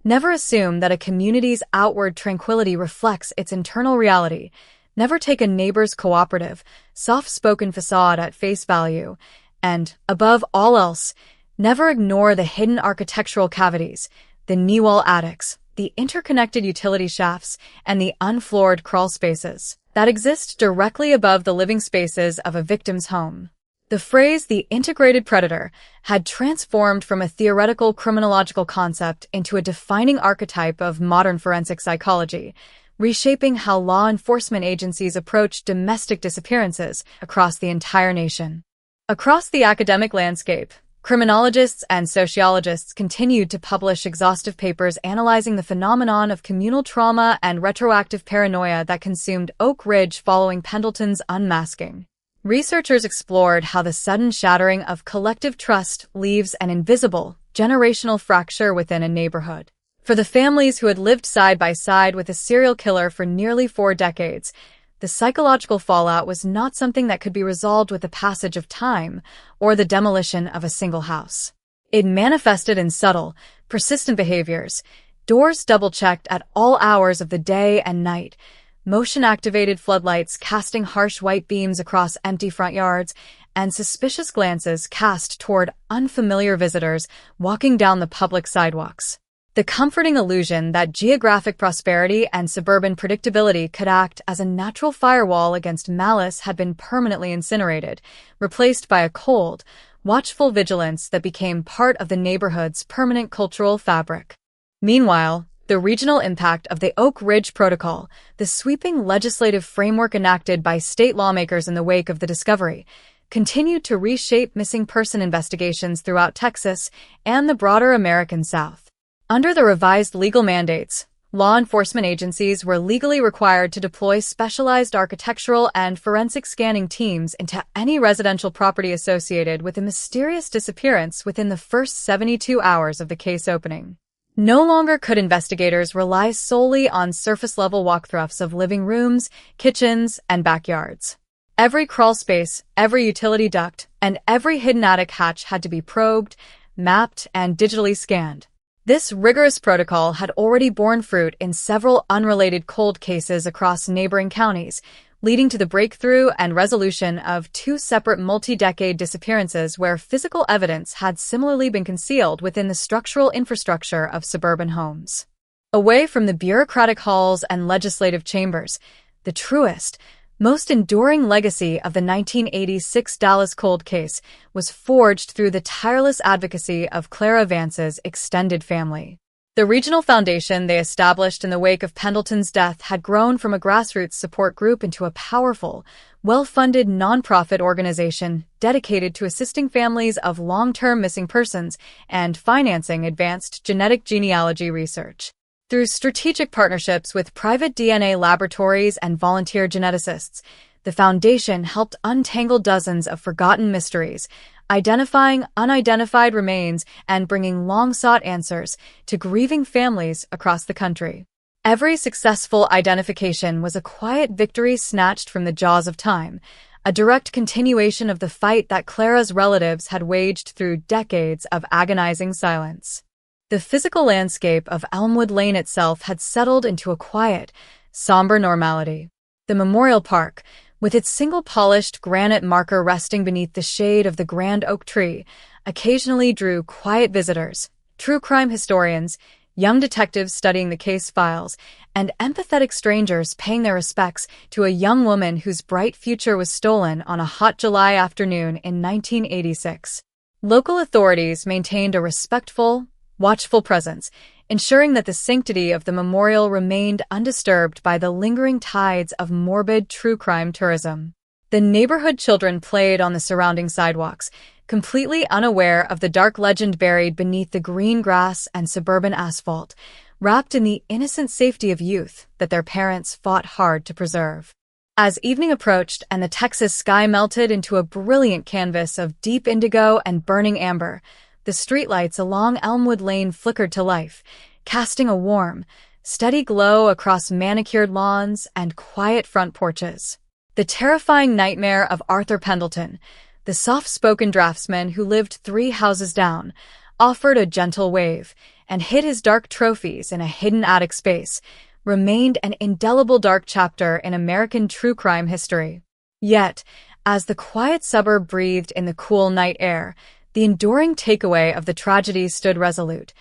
Never assume that a community's outward tranquility reflects its internal reality. Never take a neighbor's cooperative, soft-spoken facade at face value. And, above all else, never ignore the hidden architectural cavities, the knee-wall attics, the interconnected utility shafts, and the unfloored crawl spaces that exist directly above the living spaces of a victim's home. The phrase "the integrated predator" had transformed from a theoretical criminological concept into a defining archetype of modern forensic psychology, reshaping how law enforcement agencies approach domestic disappearances across the entire nation. Across the academic landscape, criminologists and sociologists continued to publish exhaustive papers analyzing the phenomenon of communal trauma and retroactive paranoia that consumed Oak Ridge following Pendleton's unmasking. Researchers explored how the sudden shattering of collective trust leaves an invisible, generational fracture within a neighborhood. For the families who had lived side by side with a serial killer for nearly 4 decades, the psychological fallout was not something that could be resolved with the passage of time or the demolition of a single house. It manifested in subtle, persistent behaviors, doors double-checked at all hours of the day and night, motion-activated floodlights casting harsh white beams across empty front yards, and suspicious glances cast toward unfamiliar visitors walking down the public sidewalks. The comforting illusion that geographic prosperity and suburban predictability could act as a natural firewall against malice had been permanently incinerated, replaced by a cold, watchful vigilance that became part of the neighborhood's permanent cultural fabric. Meanwhile, the regional impact of the Oak Ridge Protocol, the sweeping legislative framework enacted by state lawmakers in the wake of the discovery, continued to reshape missing person investigations throughout Texas and the broader American South. Under the revised legal mandates, law enforcement agencies were legally required to deploy specialized architectural and forensic scanning teams into any residential property associated with a mysterious disappearance within the first 72 hours of the case opening. No longer could investigators rely solely on surface-level walkthroughs of living rooms, kitchens, and backyards. Every crawl space, every utility duct, and every hidden attic hatch had to be probed, mapped, and digitally scanned. This rigorous protocol had already borne fruit in several unrelated cold cases across neighboring counties, leading to the breakthrough and resolution of 2 separate multi-decade disappearances where physical evidence had similarly been concealed within the structural infrastructure of suburban homes. Away from the bureaucratic halls and legislative chambers, the truest, most enduring legacy of the 1986 Dallas cold case was forged through the tireless advocacy of Clara Vance's extended family. The regional foundation they established in the wake of Pendleton's death had grown from a grassroots support group into a powerful, well-funded nonprofit organization dedicated to assisting families of long-term missing persons and financing advanced genetic genealogy research. Through strategic partnerships with private DNA laboratories and volunteer geneticists, the foundation helped untangle dozens of forgotten mysteries, identifying unidentified remains and bringing long-sought answers to grieving families across the country. Every successful identification was a quiet victory snatched from the jaws of time, a direct continuation of the fight that Clara's relatives had waged through decades of agonizing silence. The physical landscape of Elmwood Lane itself had settled into a quiet, somber normality. The Memorial Park, with its single-polished granite marker resting beneath the shade of the grand oak tree, occasionally drew quiet visitors, true crime historians, young detectives studying the case files, and empathetic strangers paying their respects to a young woman whose bright future was stolen on a hot July afternoon in 1986. Local authorities maintained a respectful, watchful presence, ensuring that the sanctity of the memorial remained undisturbed by the lingering tides of morbid true crime tourism. The neighborhood children played on the surrounding sidewalks, completely unaware of the dark legend buried beneath the green grass and suburban asphalt, wrapped in the innocent safety of youth that their parents fought hard to preserve. As evening approached and the Texas sky melted into a brilliant canvas of deep indigo and burning amber, the streetlights along Elmwood Lane flickered to life, casting a warm, steady glow across manicured lawns and quiet front porches. The terrifying nightmare of Arthur Pendleton, the soft-spoken draftsman who lived 3 houses down, offered a gentle wave and hid his dark trophies in a hidden attic space, remained an indelible dark chapter in American true crime history. Yet, as the quiet suburb breathed in the cool night air, the enduring takeaway of the tragedy stood resolute.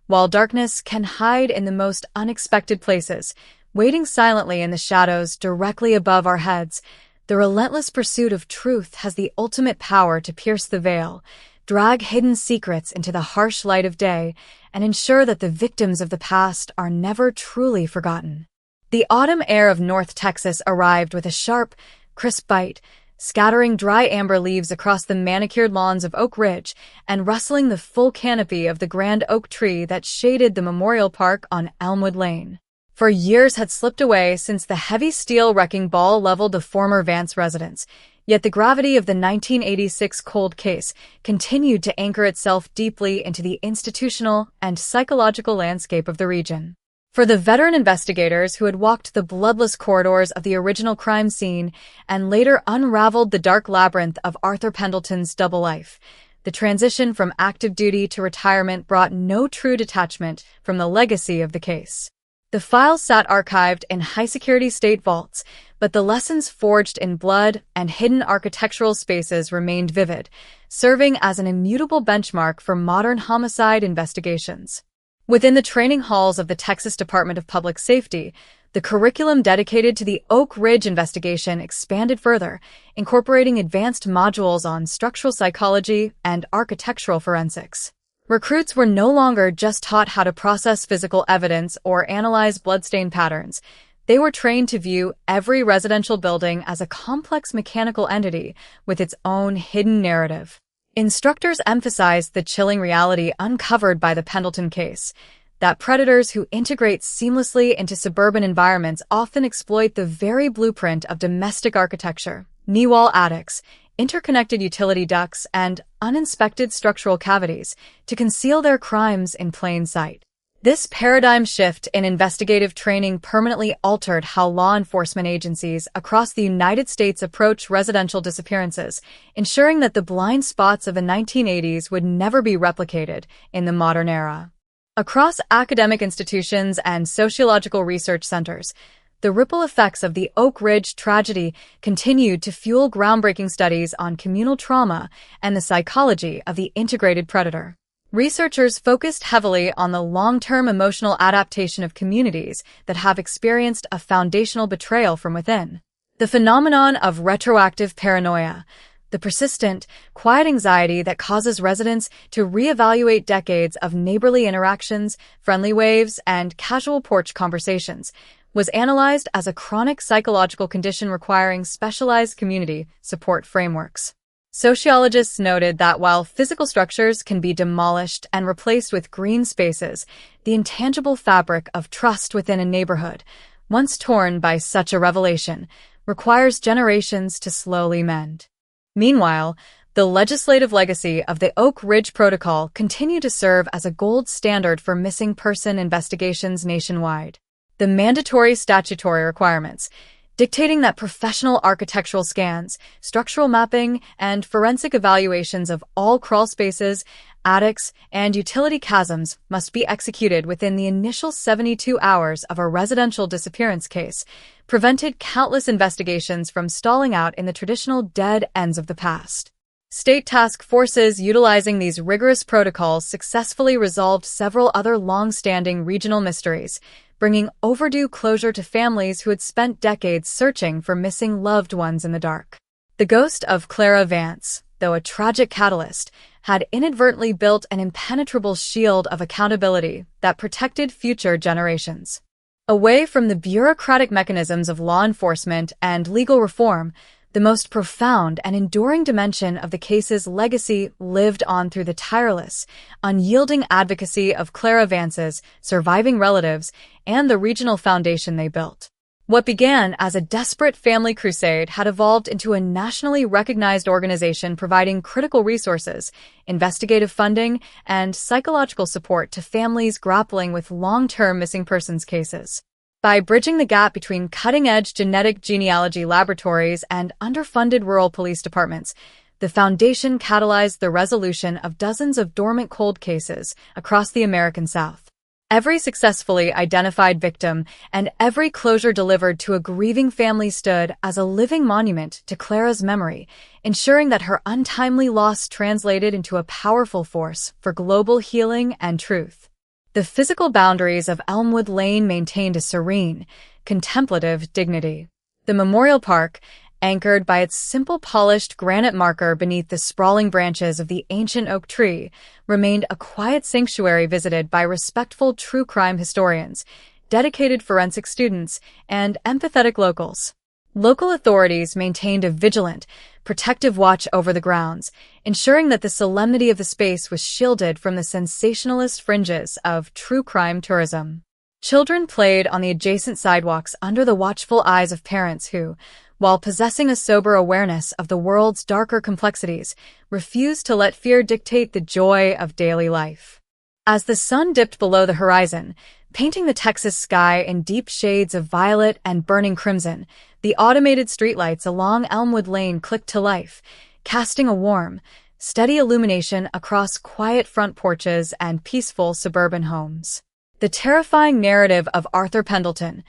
While darkness can hide in the most unexpected places, waiting silently in the shadows directly above our heads, the relentless pursuit of truth has the ultimate power to pierce the veil, drag hidden secrets into the harsh light of day, and ensure that the victims of the past are never truly forgotten. The autumn air of North Texas arrived with a sharp, crisp bite, scattering dry amber leaves across the manicured lawns of Oak Ridge and rustling the full canopy of the grand oak tree that shaded the Memorial Park on Elmwood Lane. For years had slipped away since the heavy steel wrecking ball leveled the former Vance residence, yet the gravity of the 1986 cold case continued to anchor itself deeply into the institutional and psychological landscape of the region. For the veteran investigators who had walked the bloodless corridors of the original crime scene and later unraveled the dark labyrinth of Arthur Pendleton's double life, the transition from active duty to retirement brought no true detachment from the legacy of the case. The files sat archived in high-security state vaults, but the lessons forged in blood and hidden architectural spaces remained vivid, serving as an immutable benchmark for modern homicide investigations. Within the training halls of the Texas Department of Public Safety, the curriculum dedicated to the Oak Ridge investigation expanded further, incorporating advanced modules on structural psychology and architectural forensics. Recruits were no longer just taught how to process physical evidence or analyze bloodstain patterns. They were trained to view every residential building as a complex mechanical entity with its own hidden narrative. Instructors emphasized the chilling reality uncovered by the Pendleton case, that predators who integrate seamlessly into suburban environments often exploit the very blueprint of domestic architecture: knee wall attics, interconnected utility ducts, and uninspected structural cavities to conceal their crimes in plain sight. This paradigm shift in investigative training permanently altered how law enforcement agencies across the United States approach residential disappearances, ensuring that the blind spots of the 1980s would never be replicated in the modern era. Across academic institutions and sociological research centers, the ripple effects of the Oak Ridge tragedy continued to fuel groundbreaking studies on communal trauma and the psychology of the integrated predator. Researchers focused heavily on the long-term emotional adaptation of communities that have experienced a foundational betrayal from within. The phenomenon of retroactive paranoia, the persistent, quiet anxiety that causes residents to reevaluate decades of neighborly interactions, friendly waves, and casual porch conversations, was analyzed as a chronic psychological condition requiring specialized community support frameworks. Sociologists noted that while physical structures can be demolished and replaced with green spaces, the intangible fabric of trust within a neighborhood, once torn by such a revelation, requires generations to slowly mend. Meanwhile, the legislative legacy of the Oak Ridge Protocol continued to serve as a gold standard for missing person investigations nationwide. The mandatory statutory requirements, dictating that professional architectural scans, structural mapping, and forensic evaluations of all crawl spaces, attics, and utility chasms must be executed within the initial 72 hours of a residential disappearance case, prevented countless investigations from stalling out in the traditional dead ends of the past. State task forces utilizing these rigorous protocols successfully resolved several other long-standing regional mysteries, bringing overdue closure to families who had spent decades searching for missing loved ones in the dark. The ghost of Clara Vance, though a tragic catalyst, had inadvertently built an impenetrable shield of accountability that protected future generations. Away from the bureaucratic mechanisms of law enforcement and legal reform, The most profound and enduring dimension of the case's legacy lived on through the tireless, unyielding advocacy of Clara Vance's surviving relatives and the regional foundation they built. What began as a desperate family crusade had evolved into a nationally recognized organization providing critical resources, investigative funding, and psychological support to families grappling with long-term missing persons cases. By bridging the gap between cutting-edge genetic genealogy laboratories and underfunded rural police departments, the Foundation catalyzed the resolution of dozens of dormant cold cases across the American South. Every successfully identified victim and every closure delivered to a grieving family stood as a living monument to Clara's memory, ensuring that her untimely loss translated into a powerful force for global healing and truth. The physical boundaries of Elmwood Lane maintained a serene, contemplative dignity. The Memorial Park, anchored by its simple polished granite marker beneath the sprawling branches of the ancient oak tree, remained a quiet sanctuary visited by respectful true crime historians, dedicated forensic students, and empathetic locals. Local authorities maintained a vigilant, protective watch over the grounds, ensuring that the solemnity of the space was shielded from the sensationalist fringes of true crime tourism. Children played on the adjacent sidewalks under the watchful eyes of parents who, while possessing a sober awareness of the world's darker complexities, refused to let fear dictate the joy of daily life. As the sun dipped below the horizon, painting the Texas sky in deep shades of violet and burning crimson, the automated streetlights along Elmwood Lane clicked to life, casting a warm, steady illumination across quiet front porches and peaceful suburban homes. The terrifying narrative of Arthur Pendleton,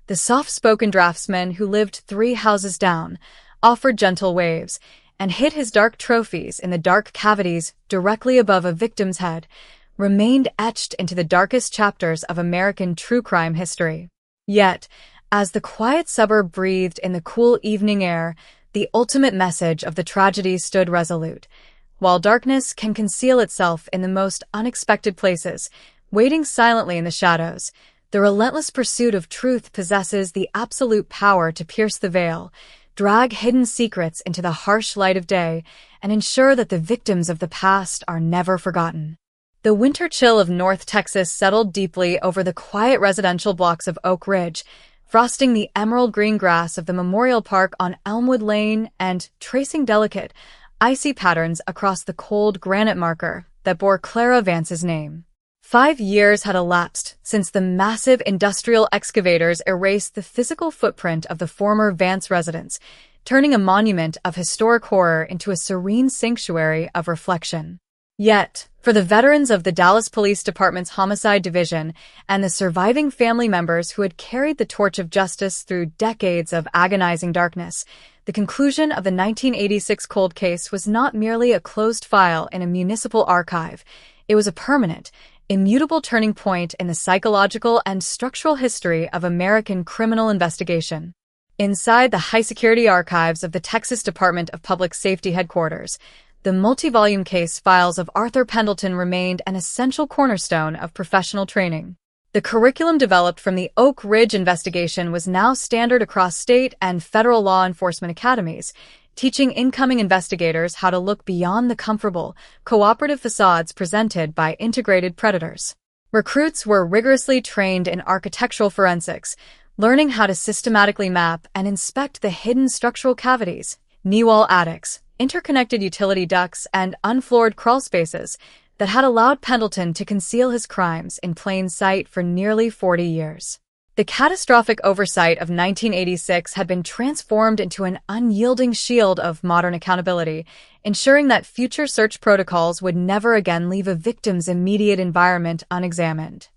the soft-spoken draftsman who lived 3 houses down, offered gentle waves, and hid his dark trophies in the dark cavities directly above a victim's head, remained etched into the darkest chapters of American true crime history. Yet, as the quiet suburb breathed in the cool evening air, the ultimate message of the tragedy stood resolute. While darkness can conceal itself in the most unexpected places, waiting silently in the shadows, the relentless pursuit of truth possesses the absolute power to pierce the veil, drag hidden secrets into the harsh light of day, and ensure that the victims of the past are never forgotten. The winter chill of North Texas settled deeply over the quiet residential blocks of Oak Ridge, frosting the emerald green grass of the Memorial Park on Elmwood Lane and tracing delicate, icy patterns across the cold granite marker that bore Clara Vance's name. 5 years had elapsed since the massive industrial excavators erased the physical footprint of the former Vance residence, turning a monument of historic horror into a serene sanctuary of reflection. Yet, for the veterans of the Dallas Police Department's Homicide Division and the surviving family members who had carried the torch of justice through decades of agonizing darkness, the conclusion of the 1986 cold case was not merely a closed file in a municipal archive. It was a permanent, immutable turning point in the psychological and structural history of American criminal investigation. Inside the high-security archives of the Texas Department of Public Safety headquarters, the multi-volume case files of Arthur Pendleton remained an essential cornerstone of professional training. The curriculum developed from the Oak Ridge investigation was now standard across state and federal law enforcement academies, teaching incoming investigators how to look beyond the comfortable, cooperative facades presented by integrated predators. Recruits were rigorously trained in architectural forensics, learning how to systematically map and inspect the hidden structural cavities, knee-wall attics, interconnected utility ducts, and unfloored crawl spaces that had allowed Pendleton to conceal his crimes in plain sight for nearly 40 years. The catastrophic oversight of 1986 had been transformed into an unyielding shield of modern accountability, ensuring that future search protocols would never again leave a victim's immediate environment unexamined.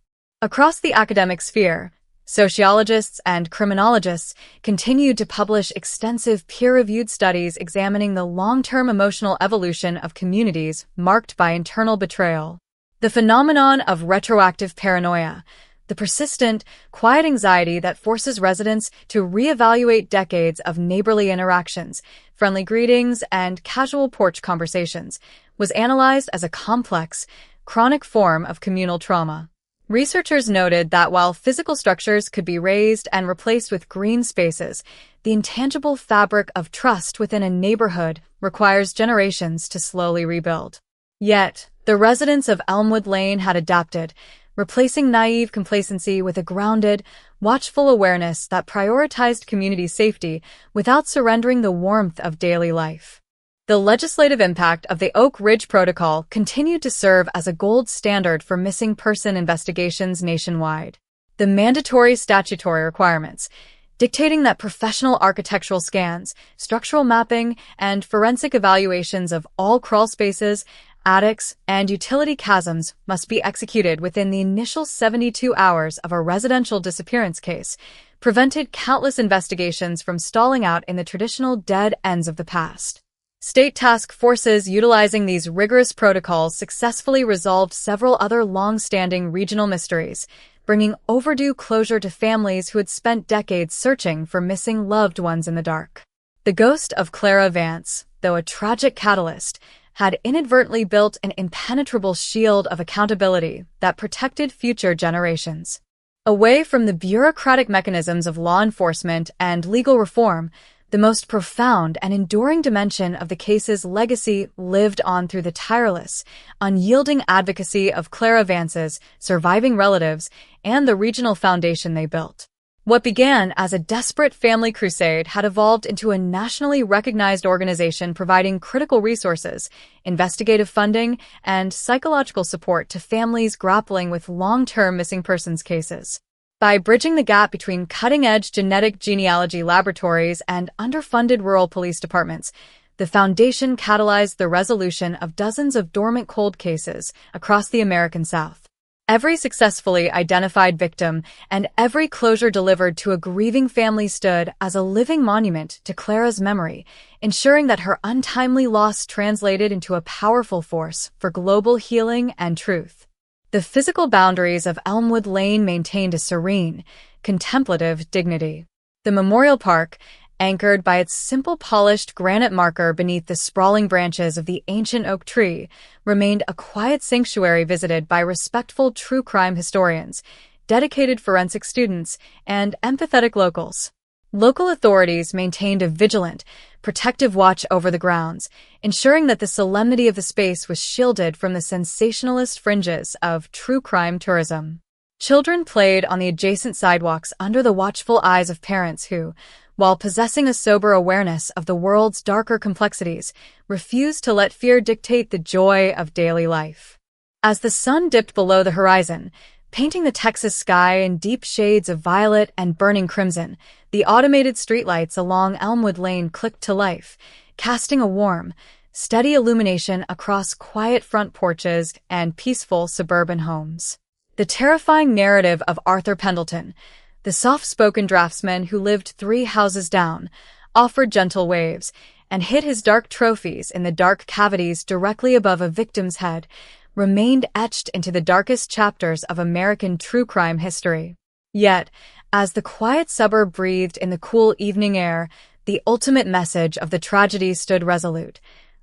Across the academic sphere, sociologists and criminologists continued to publish extensive peer-reviewed studies examining the long-term emotional evolution of communities marked by internal betrayal. The phenomenon of retroactive paranoia, the persistent, quiet anxiety that forces residents to reevaluate decades of neighborly interactions, friendly greetings, and casual porch conversations, was analyzed as a complex, chronic form of communal trauma. Researchers noted that while physical structures could be raised and replaced with green spaces, the intangible fabric of trust within a neighborhood requires generations to slowly rebuild. Yet, the residents of Elmwood Lane had adapted, replacing naive complacency with a grounded, watchful awareness that prioritized community safety without surrendering the warmth of daily life. The legislative impact of the Oak Ridge Protocol continued to serve as a gold standard for missing person investigations nationwide. The mandatory statutory requirements, dictating that professional architectural scans, structural mapping, and forensic evaluations of all crawl spaces, attics, and utility chasms must be executed within the initial 72 hours of a residential disappearance case, prevented countless investigations from stalling out in the traditional dead ends of the past. State task forces utilizing these rigorous protocols successfully resolved several other long-standing regional mysteries, bringing overdue closure to families who had spent decades searching for missing loved ones in the dark. The ghost of Clara Vance, though a tragic catalyst, had inadvertently built an impenetrable shield of accountability that protected future generations. Away from the bureaucratic mechanisms of law enforcement and legal reform, the most profound and enduring dimension of the case's legacy lived on through the tireless, unyielding advocacy of Clara Vance's surviving relatives and the regional foundation they built. What began as a desperate family crusade had evolved into a nationally recognized organization providing critical resources, investigative funding, and psychological support to families grappling with long-term missing persons cases. By bridging the gap between cutting-edge genetic genealogy laboratories and underfunded rural police departments, the Foundation catalyzed the resolution of dozens of dormant cold cases across the American South. Every successfully identified victim and every closure delivered to a grieving family stood as a living monument to Clara's memory, ensuring that her untimely loss translated into a powerful force for global healing and truth. The physical boundaries of Elmwood Lane maintained a serene, contemplative dignity. The Memorial Park, anchored by its simple polished granite marker beneath the sprawling branches of the ancient oak tree, remained a quiet sanctuary visited by respectful true crime historians, dedicated forensic students, and empathetic locals. Local authorities maintained a vigilant, protective watch over the grounds, ensuring that the solemnity of the space was shielded from the sensationalist fringes of true crime tourism. Children played on the adjacent sidewalks under the watchful eyes of parents who, while possessing a sober awareness of the world's darker complexities, refused to let fear dictate the joy of daily life. As the sun dipped below the horizon, painting the Texas sky in deep shades of violet and burning crimson, the automated streetlights along Elmwood Lane clicked to life, casting a warm, steady illumination across quiet front porches and peaceful suburban homes. The terrifying narrative of Arthur Pendleton, the soft-spoken draftsman who lived 3 houses down, offered gentle waves, and hid his dark trophies in the dark cavities directly above a victim's head, remained etched into the darkest chapters of American true crime history. Yet, as the quiet suburb breathed in the cool evening air, the ultimate message of the tragedy stood resolute.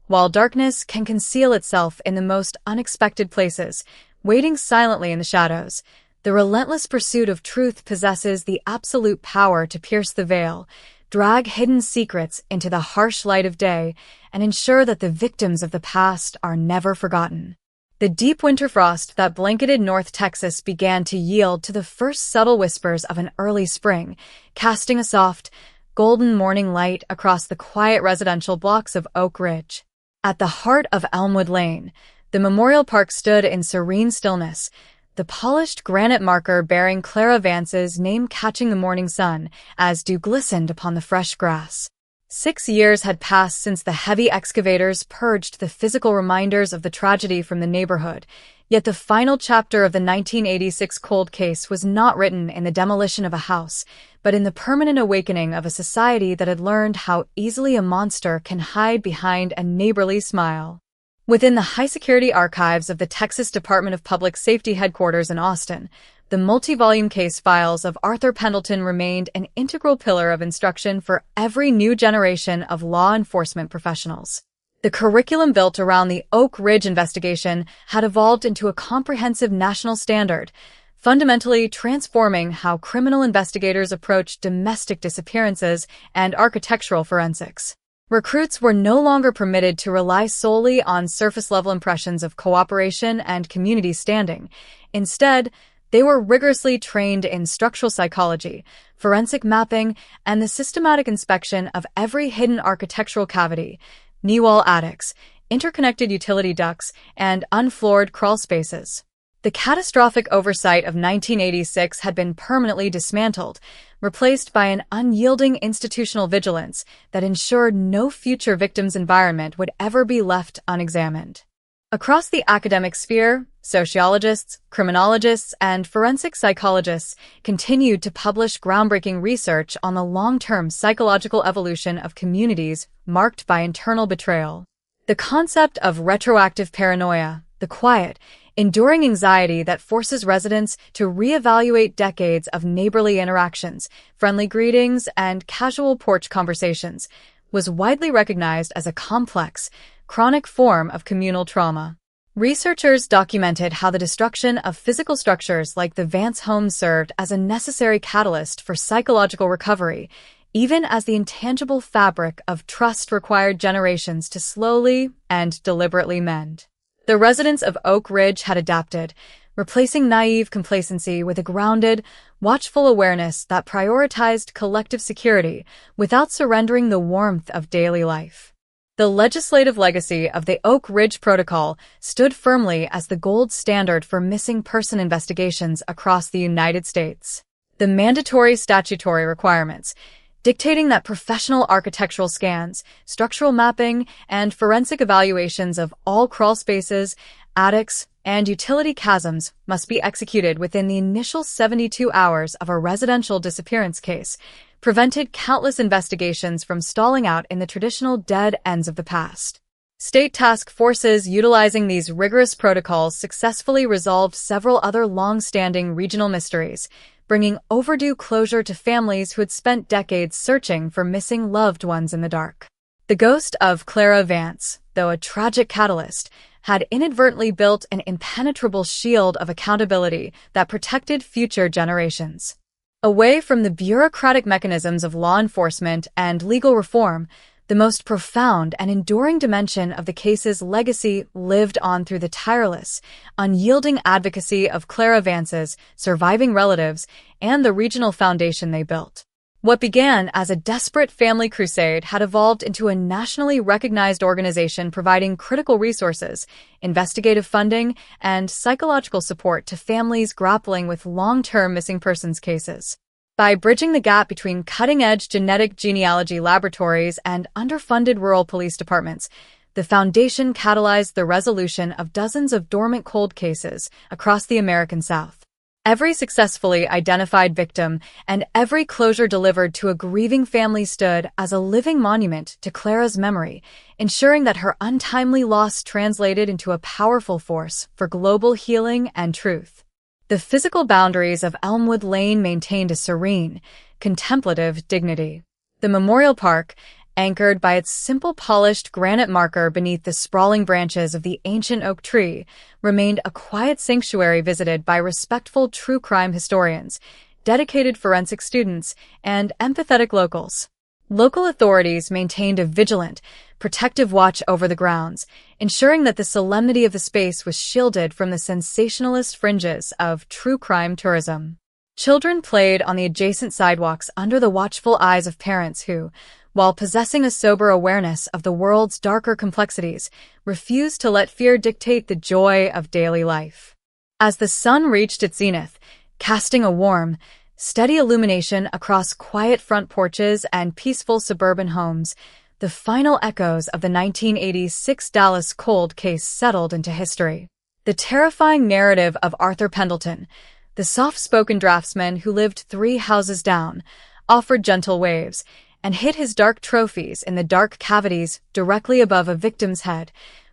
While darkness can conceal itself in the most unexpected places, waiting silently in the shadows, the relentless pursuit of truth possesses the absolute power to pierce the veil, drag hidden secrets into the harsh light of day, and ensure that the victims of the past are never forgotten. The deep winter frost that blanketed North Texas began to yield to the first subtle whispers of an early spring, casting a soft, golden morning light across the quiet residential blocks of Oak Ridge. At the heart of Elmwood Lane, the Memorial Park stood in serene stillness, the polished granite marker bearing Clara Vance's name catching the morning sun as dew glistened upon the fresh grass. 6 years had passed since the heavy excavators purged the physical reminders of the tragedy from the neighborhood, yet the final chapter of the 1986 cold case was not written in the demolition of a house, but in the permanent awakening of a society that had learned how easily a monster can hide behind a neighborly smile. Within the high-security archives of the Texas Department of Public Safety headquarters in Austin, the multi-volume case files of Arthur Pendleton remained an integral pillar of instruction for every new generation of law enforcement professionals. The curriculum built around the Oak Ridge investigation had evolved into a comprehensive national standard, fundamentally transforming how criminal investigators approach domestic disappearances and architectural forensics. Recruits were no longer permitted to rely solely on surface-level impressions of cooperation and community standing. Instead, they were rigorously trained in structural psychology, forensic mapping, and the systematic inspection of every hidden architectural cavity, knee-wall attics, interconnected utility ducts, and unfloored crawl spaces. The catastrophic oversight of 1986 had been permanently dismantled, replaced by an unyielding institutional vigilance that ensured no future victim's environment would ever be left unexamined. Across the academic sphere, sociologists, criminologists, and forensic psychologists continued to publish groundbreaking research on the long-term psychological evolution of communities marked by internal betrayal. The concept of retroactive paranoia, the quiet, enduring anxiety that forces residents to reevaluate decades of neighborly interactions, friendly greetings, and casual porch conversations, was widely recognized as a complex, chronic form of communal trauma. Researchers documented how the destruction of physical structures like the Vance home served as a necessary catalyst for psychological recovery, even as the intangible fabric of trust required generations to slowly and deliberately mend. The residents of Oak Ridge had adapted, replacing naive complacency with a grounded, watchful awareness that prioritized collective security without surrendering the warmth of daily life. The legislative legacy of the Oak Ridge Protocol stood firmly as the gold standard for missing person investigations across the United States. The mandatory statutory requirements, dictating that professional architectural scans, structural mapping, and forensic evaluations of all crawl spaces, attics, and utility chasms must be executed within the initial 72 hours of a residential disappearance case, prevented countless investigations from stalling out in the traditional dead ends of the past. State task forces utilizing these rigorous protocols successfully resolved several other long-standing regional mysteries, bringing overdue closure to families who had spent decades searching for missing loved ones in the dark. The ghost of Clara Vance, though a tragic catalyst, had inadvertently built an impenetrable shield of accountability that protected future generations. Away from the bureaucratic mechanisms of law enforcement and legal reform, the most profound and enduring dimension of the case's legacy lived on through the tireless, unyielding advocacy of Clara Vance's surviving relatives and the regional foundation they built. What began as a desperate family crusade had evolved into a nationally recognized organization providing critical resources, investigative funding, and psychological support to families grappling with long-term missing persons cases. By bridging the gap between cutting-edge genetic genealogy laboratories and underfunded rural police departments, the Foundation catalyzed the resolution of dozens of dormant cold cases across the American South. Every successfully identified victim and every closure delivered to a grieving family stood as a living monument to Clara's memory, ensuring that her untimely loss translated into a powerful force for global healing and truth. The physical boundaries of Elmwood Lane maintained a serene, contemplative dignity. The Memorial Park, anchored by its simple polished granite marker beneath the sprawling branches of the ancient oak tree, remained a quiet sanctuary visited by respectful true crime historians, dedicated forensic students, and empathetic locals. Local authorities maintained a vigilant, protective watch over the grounds, ensuring that the solemnity of the space was shielded from the sensationalist fringes of true crime tourism. Children played on the adjacent sidewalks under the watchful eyes of parents who, while possessing a sober awareness of the world's darker complexities, refused to let fear dictate the joy of daily life. As the sun reached its zenith, casting a warm, steady illumination across quiet front porches and peaceful suburban homes, the final echoes of the 1986 Dallas cold case settled into history. The terrifying narrative of Arthur Pendleton, the soft-spoken draftsman who lived 3 houses down, offered gentle waves, and hid his dark trophies in the dark cavities directly above a victim's head,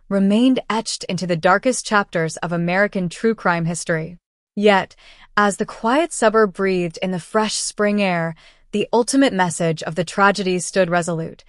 remained etched into the darkest chapters of American true crime history. Yet, as the quiet suburb breathed in the fresh spring air, the ultimate message of the tragedy stood resolute.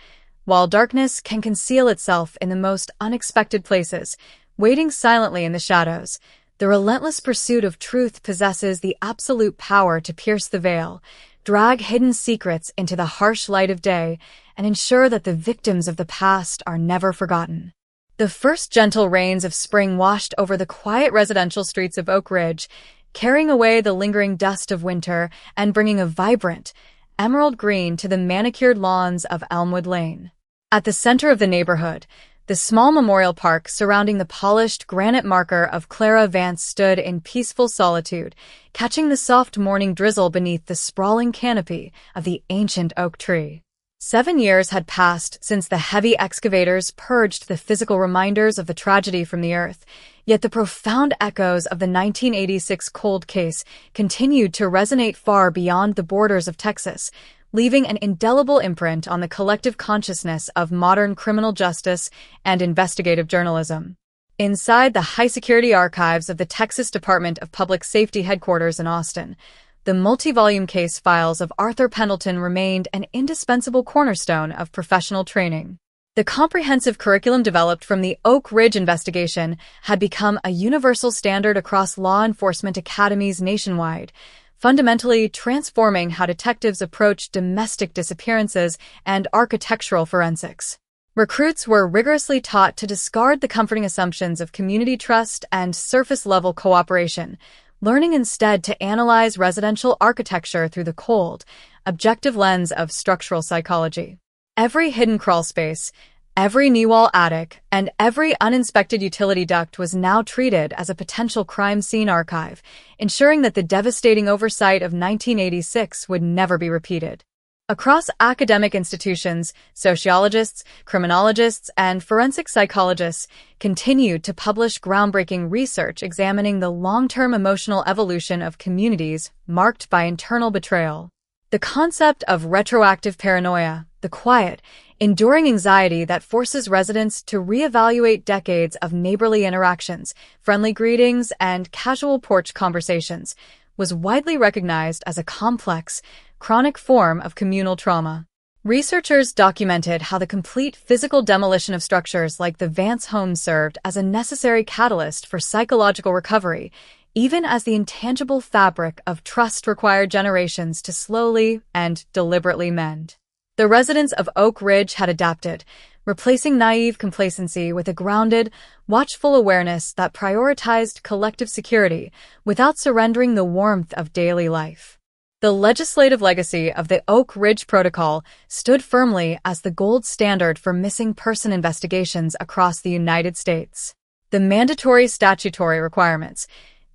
While darkness can conceal itself in the most unexpected places, waiting silently in the shadows, The relentless pursuit of truth possesses the absolute power to pierce the veil, drag hidden secrets into the harsh light of day, and ensure that the victims of the past are never forgotten. The first gentle rains of spring washed over the quiet residential streets of Oak Ridge, carrying away the lingering dust of winter and bringing a vibrant, emerald green to the manicured lawns of Elmwood Lane. At the center of the neighborhood, the small memorial park surrounding the polished granite marker of Clara Vance stood in peaceful solitude, catching the soft morning drizzle beneath the sprawling canopy of the ancient oak tree. 7 years had passed since the heavy excavators purged the physical reminders of the tragedy from the earth, yet the profound echoes of the 1986 cold case continued to resonate far beyond the borders of Texas, leaving an indelible imprint on the collective consciousness of modern criminal justice and investigative journalism. Inside the high-security archives of the Texas Department of Public Safety headquarters in Austin, the multi-volume case files of Arthur Pendleton remained an indispensable cornerstone of professional training. The comprehensive curriculum developed from the Oak Ridge investigation had become a universal standard across law enforcement academies nationwide, fundamentally transforming how detectives approach domestic disappearances and architectural forensics. Recruits were rigorously taught to discard the comforting assumptions of community trust and surface-level cooperation, learning instead to analyze residential architecture through the cold, objective lens of structural psychology. Every hidden crawlspace, every knee-wall attic, and every uninspected utility duct was now treated as a potential crime scene archive, ensuring that the devastating oversight of 1986 would never be repeated. Across academic institutions, sociologists, criminologists, and forensic psychologists continued to publish groundbreaking research examining the long-term emotional evolution of communities marked by internal betrayal. The concept of retroactive paranoia, the quiet, enduring anxiety that forces residents to reevaluate decades of neighborly interactions, friendly greetings, and casual porch conversations, was widely recognized as a complex, chronic form of communal trauma. Researchers documented how the complete physical demolition of structures like the Vance home served as a necessary catalyst for psychological recovery, even as the intangible fabric of trust required generations to slowly and deliberately mend. The residents of Oak Ridge had adapted, replacing naive complacency with a grounded, watchful awareness that prioritized collective security without surrendering the warmth of daily life. The legislative legacy of the Oak Ridge Protocol stood firmly as the gold standard for missing person investigations across the United States. The mandatory statutory requirements,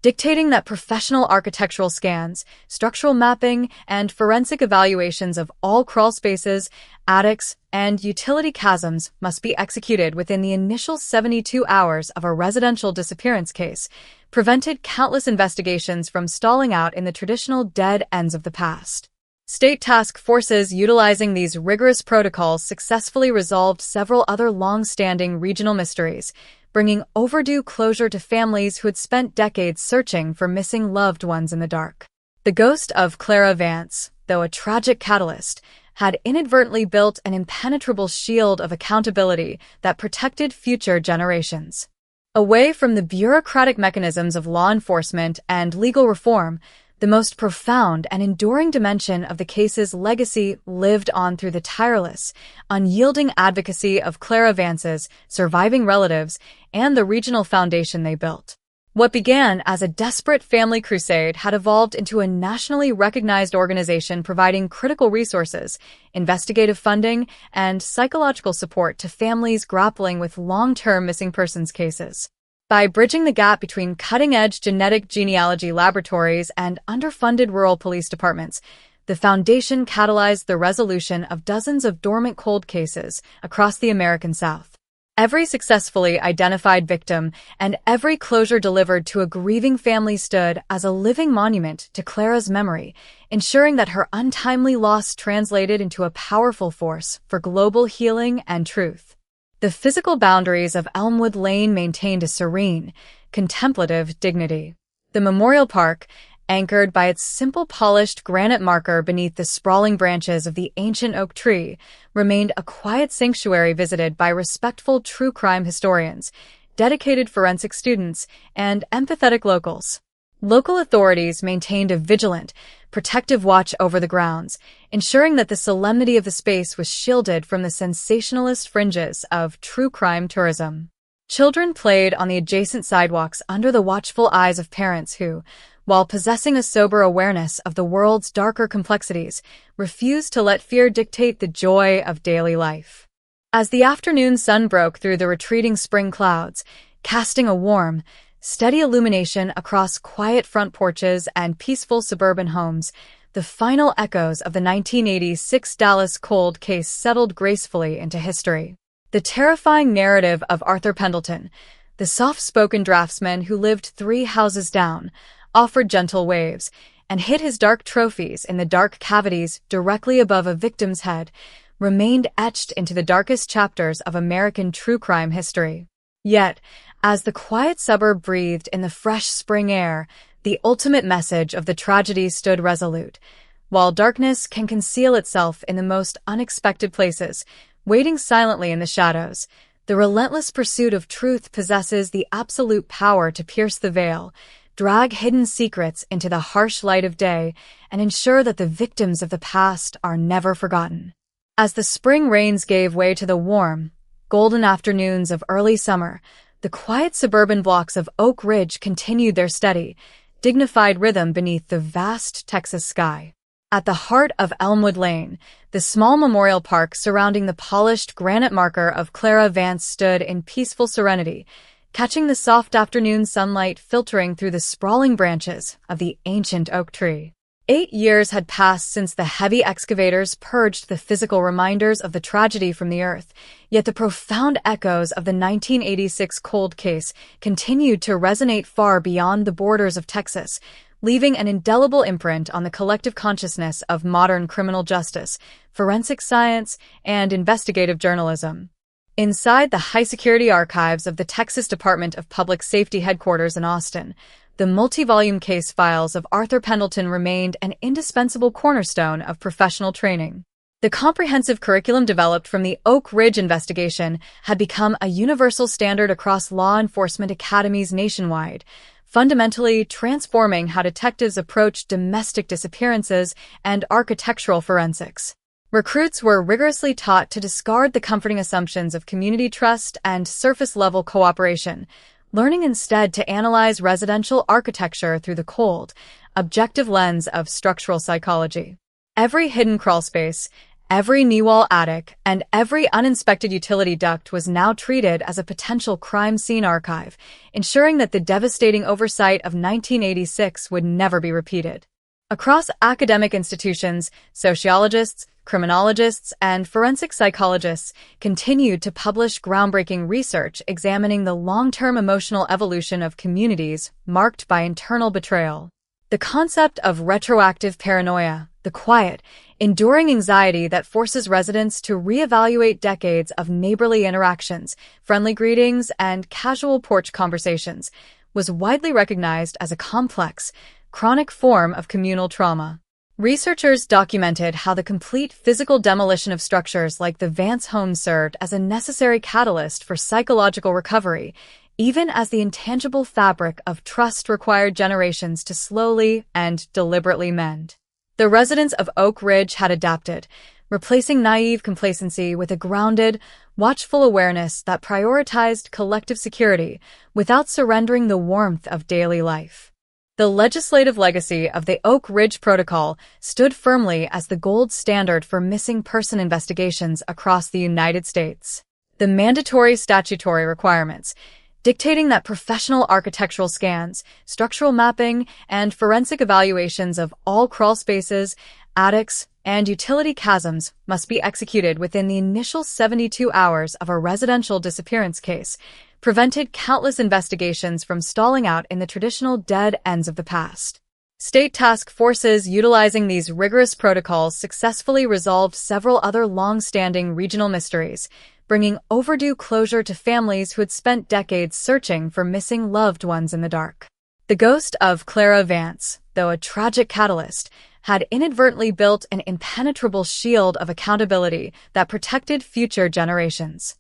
dictating that professional architectural scans, structural mapping, and forensic evaluations of all crawl spaces, attics, and utility chasms must be executed within the initial 72 hours of a residential disappearance case, prevented countless investigations from stalling out in the traditional dead ends of the past. State task forces utilizing these rigorous protocols successfully resolved several other long-standing regional mysteries, bringing overdue closure to families who had spent decades searching for missing loved ones in the dark. The ghost of Clara Vance, though a tragic catalyst, had inadvertently built an impenetrable shield of accountability that protected future generations. Away from the bureaucratic mechanisms of law enforcement and legal reform, the most profound and enduring dimension of the case's legacy lived on through the tireless, unyielding advocacy of Clara Vance's surviving relatives and the regional foundation they built. What began as a desperate family crusade had evolved into a nationally recognized organization providing critical resources, investigative funding, and psychological support to families grappling with long-term missing persons cases. By bridging the gap between cutting-edge genetic genealogy laboratories and underfunded rural police departments, the Foundation catalyzed the resolution of dozens of dormant cold cases across the American South. Every successfully identified victim and every closure delivered to a grieving family stood as a living monument to Clara's memory, ensuring that her untimely loss translated into a powerful force for global healing and truth. The physical boundaries of Elmwood Lane maintained a serene, contemplative dignity. The memorial park, anchored by its simple polished granite marker beneath the sprawling branches of the ancient oak tree, remained a quiet sanctuary visited by respectful true crime historians, dedicated forensic students, and empathetic locals. Local authorities maintained a vigilant, protective watch over the grounds, ensuring that the solemnity of the space was shielded from the sensationalist fringes of true crime tourism. Children played on the adjacent sidewalks under the watchful eyes of parents who, while possessing a sober awareness of the world's darker complexities, refused to let fear dictate the joy of daily life. As the afternoon sun broke through the retreating spring clouds, casting a warm, steady illumination across quiet front porches and peaceful suburban homes, the final echoes of the 1986 Dallas cold case settled gracefully into history. The terrifying narrative of Arthur Pendleton, the soft-spoken draftsman who lived 3 houses down, offered gentle waves, and hid his dark trophies in the dark cavities directly above a victim's head, remained etched into the darkest chapters of American true crime history. Yet, as the quiet suburb breathed in the fresh spring air, the ultimate message of the tragedy stood resolute. While darkness can conceal itself in the most unexpected places, waiting silently in the shadows, the relentless pursuit of truth possesses the absolute power to pierce the veil, drag hidden secrets into the harsh light of day, and ensure that the victims of the past are never forgotten. As the spring rains gave way to the warm, golden afternoons of early summer, the quiet suburban blocks of Oak Ridge continued their steady, dignified rhythm beneath the vast Texas sky. At the heart of Elmwood Lane, the small memorial park surrounding the polished granite marker of Clara Vance stood in peaceful serenity, catching the soft afternoon sunlight filtering through the sprawling branches of the ancient oak tree. 8 years had passed since the heavy excavators purged the physical reminders of the tragedy from the earth, yet the profound echoes of the 1986 cold case continued to resonate far beyond the borders of Texas, leaving an indelible imprint on the collective consciousness of modern criminal justice, forensic science, and investigative journalism. Inside the high-security archives of the Texas Department of Public Safety headquarters in Austin, the multi-volume case files of Arthur Pendleton remained an indispensable cornerstone of professional training. The comprehensive curriculum developed from the Oak Ridge investigation had become a universal standard across law enforcement academies nationwide, fundamentally transforming how detectives approach domestic disappearances and architectural forensics. Recruits were rigorously taught to discard the comforting assumptions of community trust and surface-level cooperation, learning instead to analyze residential architecture through the cold, objective lens of structural psychology. Every hidden crawlspace, every knee wall attic, and every uninspected utility duct was now treated as a potential crime scene archive, ensuring that the devastating oversight of 1986 would never be repeated. Across academic institutions, sociologists, criminologists, and forensic psychologists continued to publish groundbreaking research examining the long-term emotional evolution of communities marked by internal betrayal. The concept of retroactive paranoia, the quiet, enduring anxiety that forces residents to reevaluate decades of neighborly interactions, friendly greetings, and casual porch conversations, was widely recognized as a complex, chronic form of communal trauma. Researchers documented how the complete physical demolition of structures like the Vance home served as a necessary catalyst for psychological recovery, even as the intangible fabric of trust required generations to slowly and deliberately mend. The residents of Oak Ridge had adapted, replacing naive complacency with a grounded, watchful awareness that prioritized collective security without surrendering the warmth of daily life. The legislative legacy of the Oak Ridge Protocol stood firmly as the gold standard for missing person investigations across the United States. The mandatory statutory requirements, dictating that professional architectural scans, structural mapping, and forensic evaluations of all crawl spaces, attics, and utility chasms must be executed within the initial 72 hours of a residential disappearance case, prevented countless investigations from stalling out in the traditional dead ends of the past. State task forces utilizing these rigorous protocols successfully resolved several other long-standing regional mysteries, bringing overdue closure to families who had spent decades searching for missing loved ones in the dark. The ghost of Clara Vance, though a tragic catalyst, had inadvertently built an impenetrable shield of accountability that protected future generations.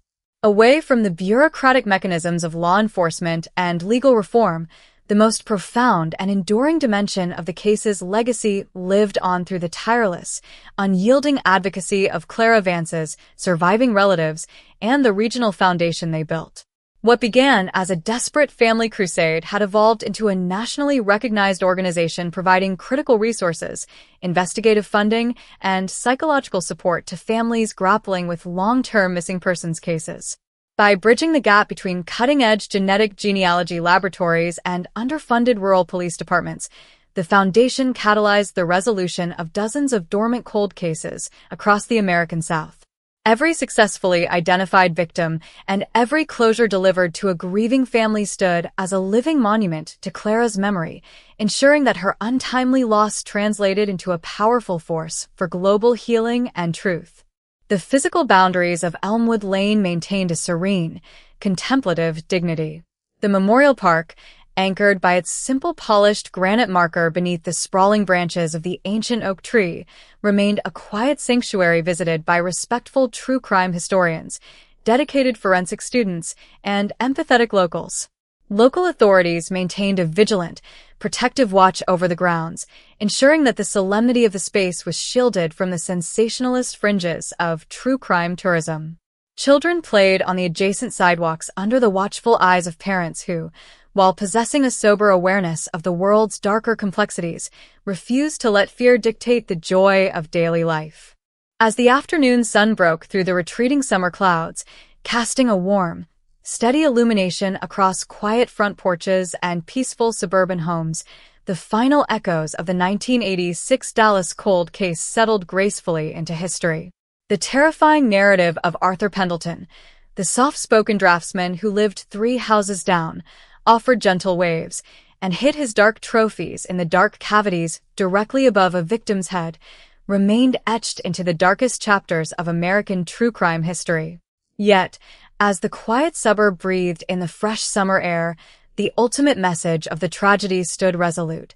Away from the bureaucratic mechanisms of law enforcement and legal reform, the most profound and enduring dimension of the case's legacy lived on through the tireless, unyielding advocacy of Clara Vance's surviving relatives and the regional foundation they built. What began as a desperate family crusade had evolved into a nationally recognized organization providing critical resources, investigative funding, and psychological support to families grappling with long-term missing persons cases. By bridging the gap between cutting-edge genetic genealogy laboratories and underfunded rural police departments, the Foundation catalyzed the resolution of dozens of dormant cold cases across the American South. Every successfully identified victim and every closure delivered to a grieving family stood as a living monument to Clara's memory, ensuring that her untimely loss translated into a powerful force for global healing and truth. The physical boundaries of Elmwood Lane maintained a serene, contemplative dignity. The Memorial Park, anchored by its simple polished granite marker beneath the sprawling branches of the ancient oak tree, remained a quiet sanctuary visited by respectful true crime historians, dedicated forensic students, and empathetic locals. Local authorities maintained a vigilant, protective watch over the grounds, ensuring that the solemnity of the space was shielded from the sensationalist fringes of true crime tourism. Children played on the adjacent sidewalks under the watchful eyes of parents who, while possessing a sober awareness of the world's darker complexities, refused to let fear dictate the joy of daily life. As the afternoon sun broke through the retreating summer clouds, casting a warm, steady illumination across quiet front porches and peaceful suburban homes, the final echoes of the 1986 Dallas cold case settled gracefully into history. The terrifying narrative of Arthur Pendleton, the soft-spoken draftsman who lived 3 houses down, offered gentle waves, and hid his dark trophies in the dark cavities directly above a victim's head, remained etched into the darkest chapters of American true crime history. Yet, as the quiet suburb breathed in the fresh summer air, the ultimate message of the tragedy stood resolute.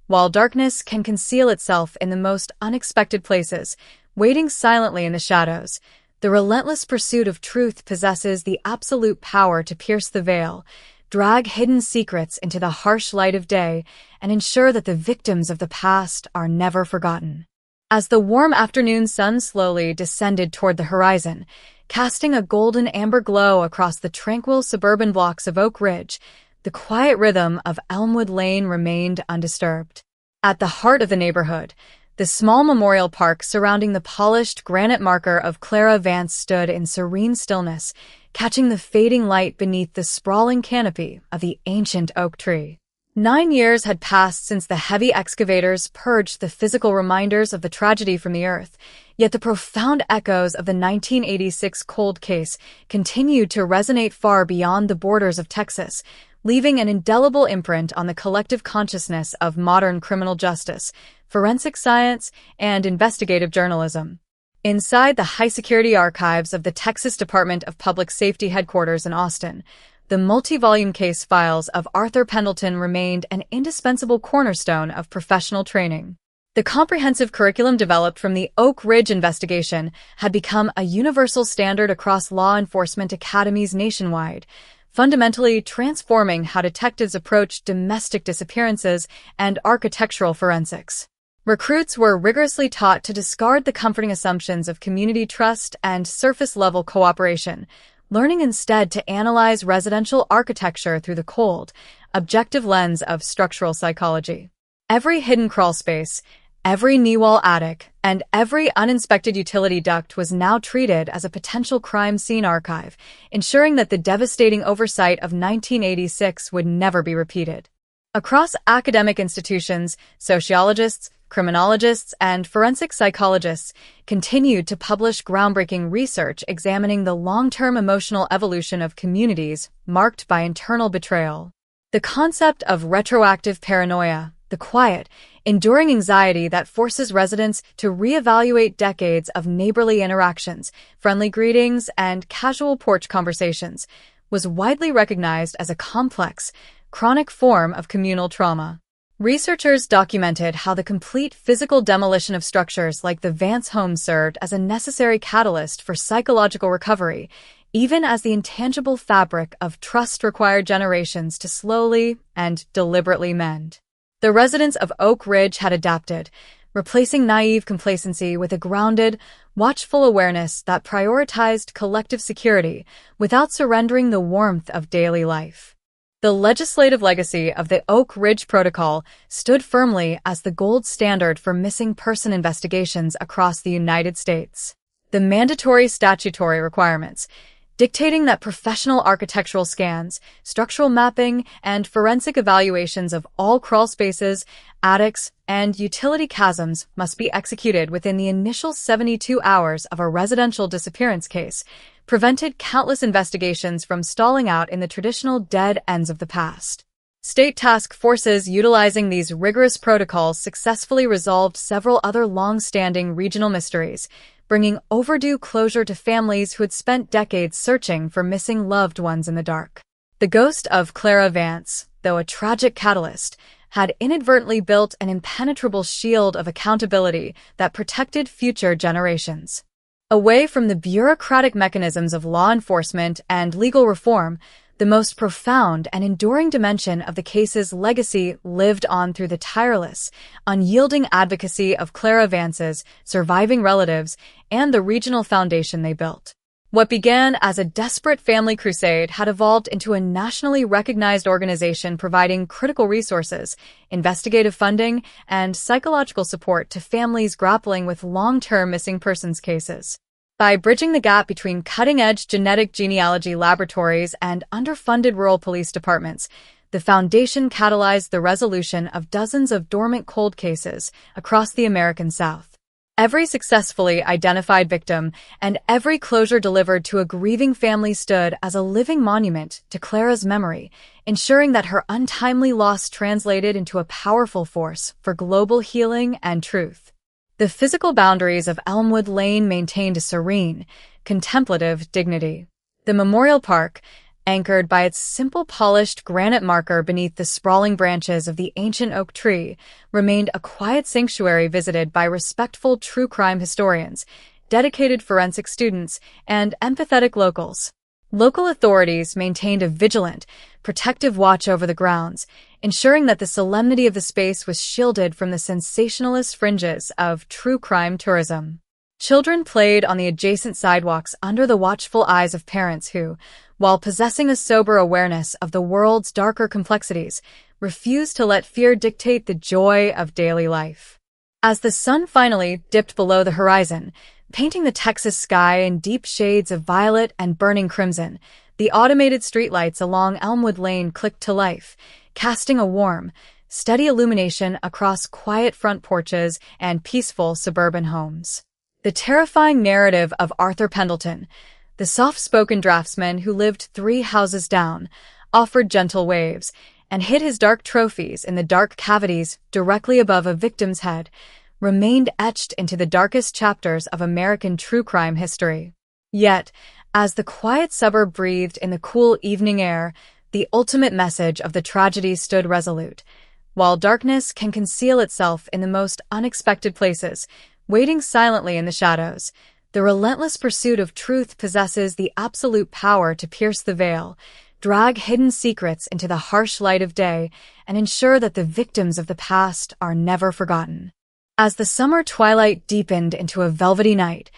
While darkness can conceal itself in the most unexpected places, waiting silently in the shadows, the relentless pursuit of truth possesses the absolute power to pierce the veil, drag hidden secrets into the harsh light of day, and ensure that the victims of the past are never forgotten. As the warm afternoon sun slowly descended toward the horizon, casting a golden amber glow across the tranquil suburban blocks of Oak Ridge, the quiet rhythm of Elmwood Lane remained undisturbed. At the heart of the neighborhood, the small memorial park surrounding the polished granite marker of Clara Vance stood in serene stillness, catching the fading light beneath the sprawling canopy of the ancient oak tree. 9 years had passed since the heavy excavators purged the physical reminders of the tragedy from the earth, yet the profound echoes of the 1986 cold case continued to resonate far beyond the borders of Texas, leaving an indelible imprint on the collective consciousness of modern criminal justice, forensic science, and investigative journalism. Inside the high-security archives of the Texas Department of Public Safety headquarters in Austin, the multi-volume case files of Arthur Pendleton remained an indispensable cornerstone of professional training. The comprehensive curriculum developed from the Oak Ridge investigation had become a universal standard across law enforcement academies nationwide, fundamentally transforming how detectives approach domestic disappearances and architectural forensics. Recruits were rigorously taught to discard the comforting assumptions of community trust and surface-level cooperation, learning instead to analyze residential architecture through the cold, objective lens of structural psychology. Every hidden crawlspace, every knee-wall attic, and every uninspected utility duct was now treated as a potential crime scene archive, ensuring that the devastating oversight of 1986 would never be repeated. Across academic institutions, sociologists, criminologists, and forensic psychologists continued to publish groundbreaking research examining the long-term emotional evolution of communities marked by internal betrayal. The concept of retroactive paranoia, the quiet, enduring anxiety that forces residents to reevaluate decades of neighborly interactions, friendly greetings, and casual porch conversations, was widely recognized as a complex, chronic form of communal trauma. Researchers documented how the complete physical demolition of structures like the Vance home served as a necessary catalyst for psychological recovery, even as the intangible fabric of trust required generations to slowly and deliberately mend. The residents of Oak Ridge had adapted, replacing naive complacency with a grounded, watchful awareness that prioritized collective security without surrendering the warmth of daily life. The legislative legacy of the Oak Ridge Protocol stood firmly as the gold standard for missing person investigations across the United States. The mandatory statutory requirements, dictating that professional architectural scans, structural mapping, and forensic evaluations of all crawl spaces, attics, and utility chasms must be executed within the initial 72 hours of a residential disappearance case, prevented countless investigations from stalling out in the traditional dead ends of the past. State task forces utilizing these rigorous protocols successfully resolved several other long-standing regional mysteries, bringing overdue closure to families who had spent decades searching for missing loved ones in the dark. The ghost of Clara Vance, though a tragic catalyst, had inadvertently built an impenetrable shield of accountability that protected future generations. Away from the bureaucratic mechanisms of law enforcement and legal reform, the most profound and enduring dimension of the case's legacy lived on through the tireless, unyielding advocacy of Clara Vance's surviving relatives and the regional foundation they built. What began as a desperate family crusade had evolved into a nationally recognized organization providing critical resources, investigative funding, and psychological support to families grappling with long-term missing persons cases. By bridging the gap between cutting-edge genetic genealogy laboratories and underfunded rural police departments, the Foundation catalyzed the resolution of dozens of dormant cold cases across the American South. Every successfully identified victim and every closure delivered to a grieving family stood as a living monument to Clara's memory, ensuring that her untimely loss translated into a powerful force for global healing and truth. The physical boundaries of Elmwood Lane maintained a serene, contemplative dignity. The Memorial Park, anchored by its simple polished granite marker beneath the sprawling branches of the ancient oak tree, remained a quiet sanctuary visited by respectful true crime historians, dedicated forensic students, and empathetic locals. Local authorities maintained a vigilant, protective watch over the grounds, ensuring that the solemnity of the space was shielded from the sensationalist fringes of true crime tourism. Children played on the adjacent sidewalks under the watchful eyes of parents who, while possessing a sober awareness of the world's darker complexities, refused to let fear dictate the joy of daily life. As the sun finally dipped below the horizon, painting the Texas sky in deep shades of violet and burning crimson, the automated streetlights along Elmwood Lane clicked to life, casting a warm, steady illumination across quiet front porches and peaceful suburban homes. The terrifying narrative of Arthur Pendleton, the soft-spoken draftsman who lived 3 houses down, offered gentle waves, and hid his dark trophies in the dark cavities directly above a victim's head, remained etched into the darkest chapters of American true crime history. Yet, as the quiet suburb breathed in the cool evening air, the ultimate message of the tragedy stood resolute. While darkness can conceal itself in the most unexpected places, waiting silently in the shadows, the relentless pursuit of truth possesses the absolute power to pierce the veil, drag hidden secrets into the harsh light of day, and ensure that the victims of the past are never forgotten. As the summer twilight deepened into a velvety night,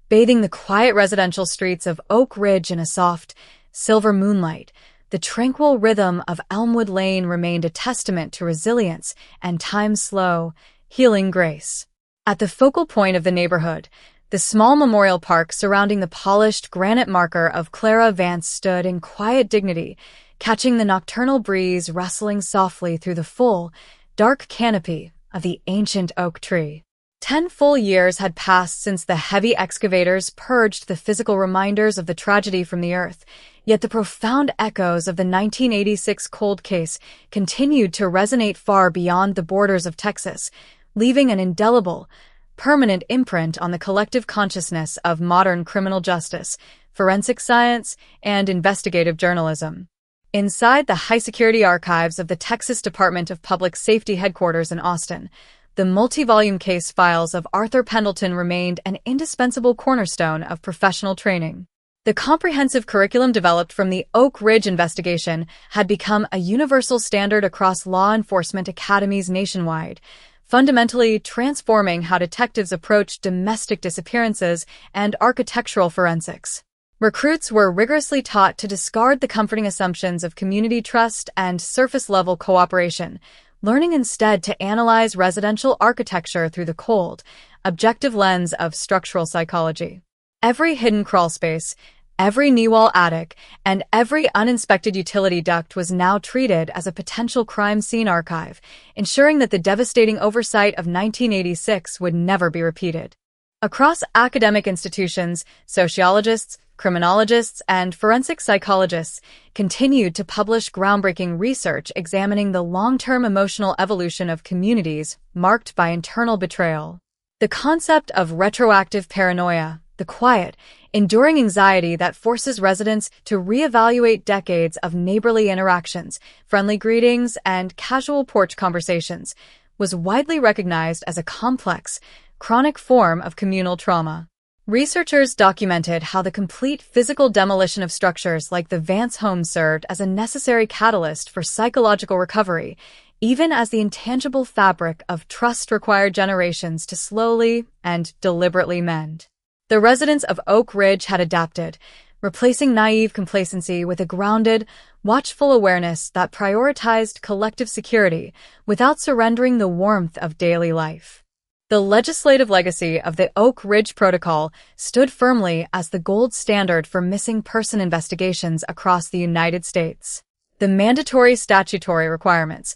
bathing the quiet residential streets of Oak Ridge in a soft, silver moonlight, the tranquil rhythm of Elmwood Lane remained a testament to resilience and time's slow, healing grace. At the focal point of the neighborhood, the small memorial park surrounding the polished granite marker of Clara Vance stood in quiet dignity, catching the nocturnal breeze rustling softly through the full, dark canopy of the ancient oak tree. 10 full years had passed since the heavy excavators purged the physical reminders of the tragedy from the earth, yet the profound echoes of the 1986 cold case continued to resonate far beyond the borders of Texas, leaving an indelible, permanent imprint on the collective consciousness of modern criminal justice, forensic science, and investigative journalism. Inside the high-security archives of the Texas Department of Public Safety headquarters in Austin, the multi-volume case files of Arthur Pendleton remained an indispensable cornerstone of professional training. The comprehensive curriculum developed from the Oak Ridge investigation had become a universal standard across law enforcement academies nationwide, fundamentally transforming how detectives approach domestic disappearances and architectural forensics. Recruits were rigorously taught to discard the comforting assumptions of community trust and surface-level cooperation, learning instead to analyze residential architecture through the cold, objective lens of structural psychology. Every hidden crawlspace, every knee-wall attic, and every uninspected utility duct was now treated as a potential crime scene archive, ensuring that the devastating oversight of 1986 would never be repeated. Across academic institutions, sociologists, criminologists, and forensic psychologists continued to publish groundbreaking research examining the long-term emotional evolution of communities marked by internal betrayal. The concept of retroactive paranoia, the quiet, enduring anxiety that forces residents to reevaluate decades of neighborly interactions, friendly greetings, and casual porch conversations, was widely recognized as a complex, chronic form of communal trauma. Researchers documented how the complete physical demolition of structures like the Vance home served as a necessary catalyst for psychological recovery, even as the intangible fabric of trust required generations to slowly and deliberately mend. The residents of Oak Ridge had adapted, replacing naive complacency with a grounded, watchful awareness that prioritized collective security without surrendering the warmth of daily life. The legislative legacy of the Oak Ridge Protocol stood firmly as the gold standard for missing person investigations across the United States. The mandatory statutory requirements,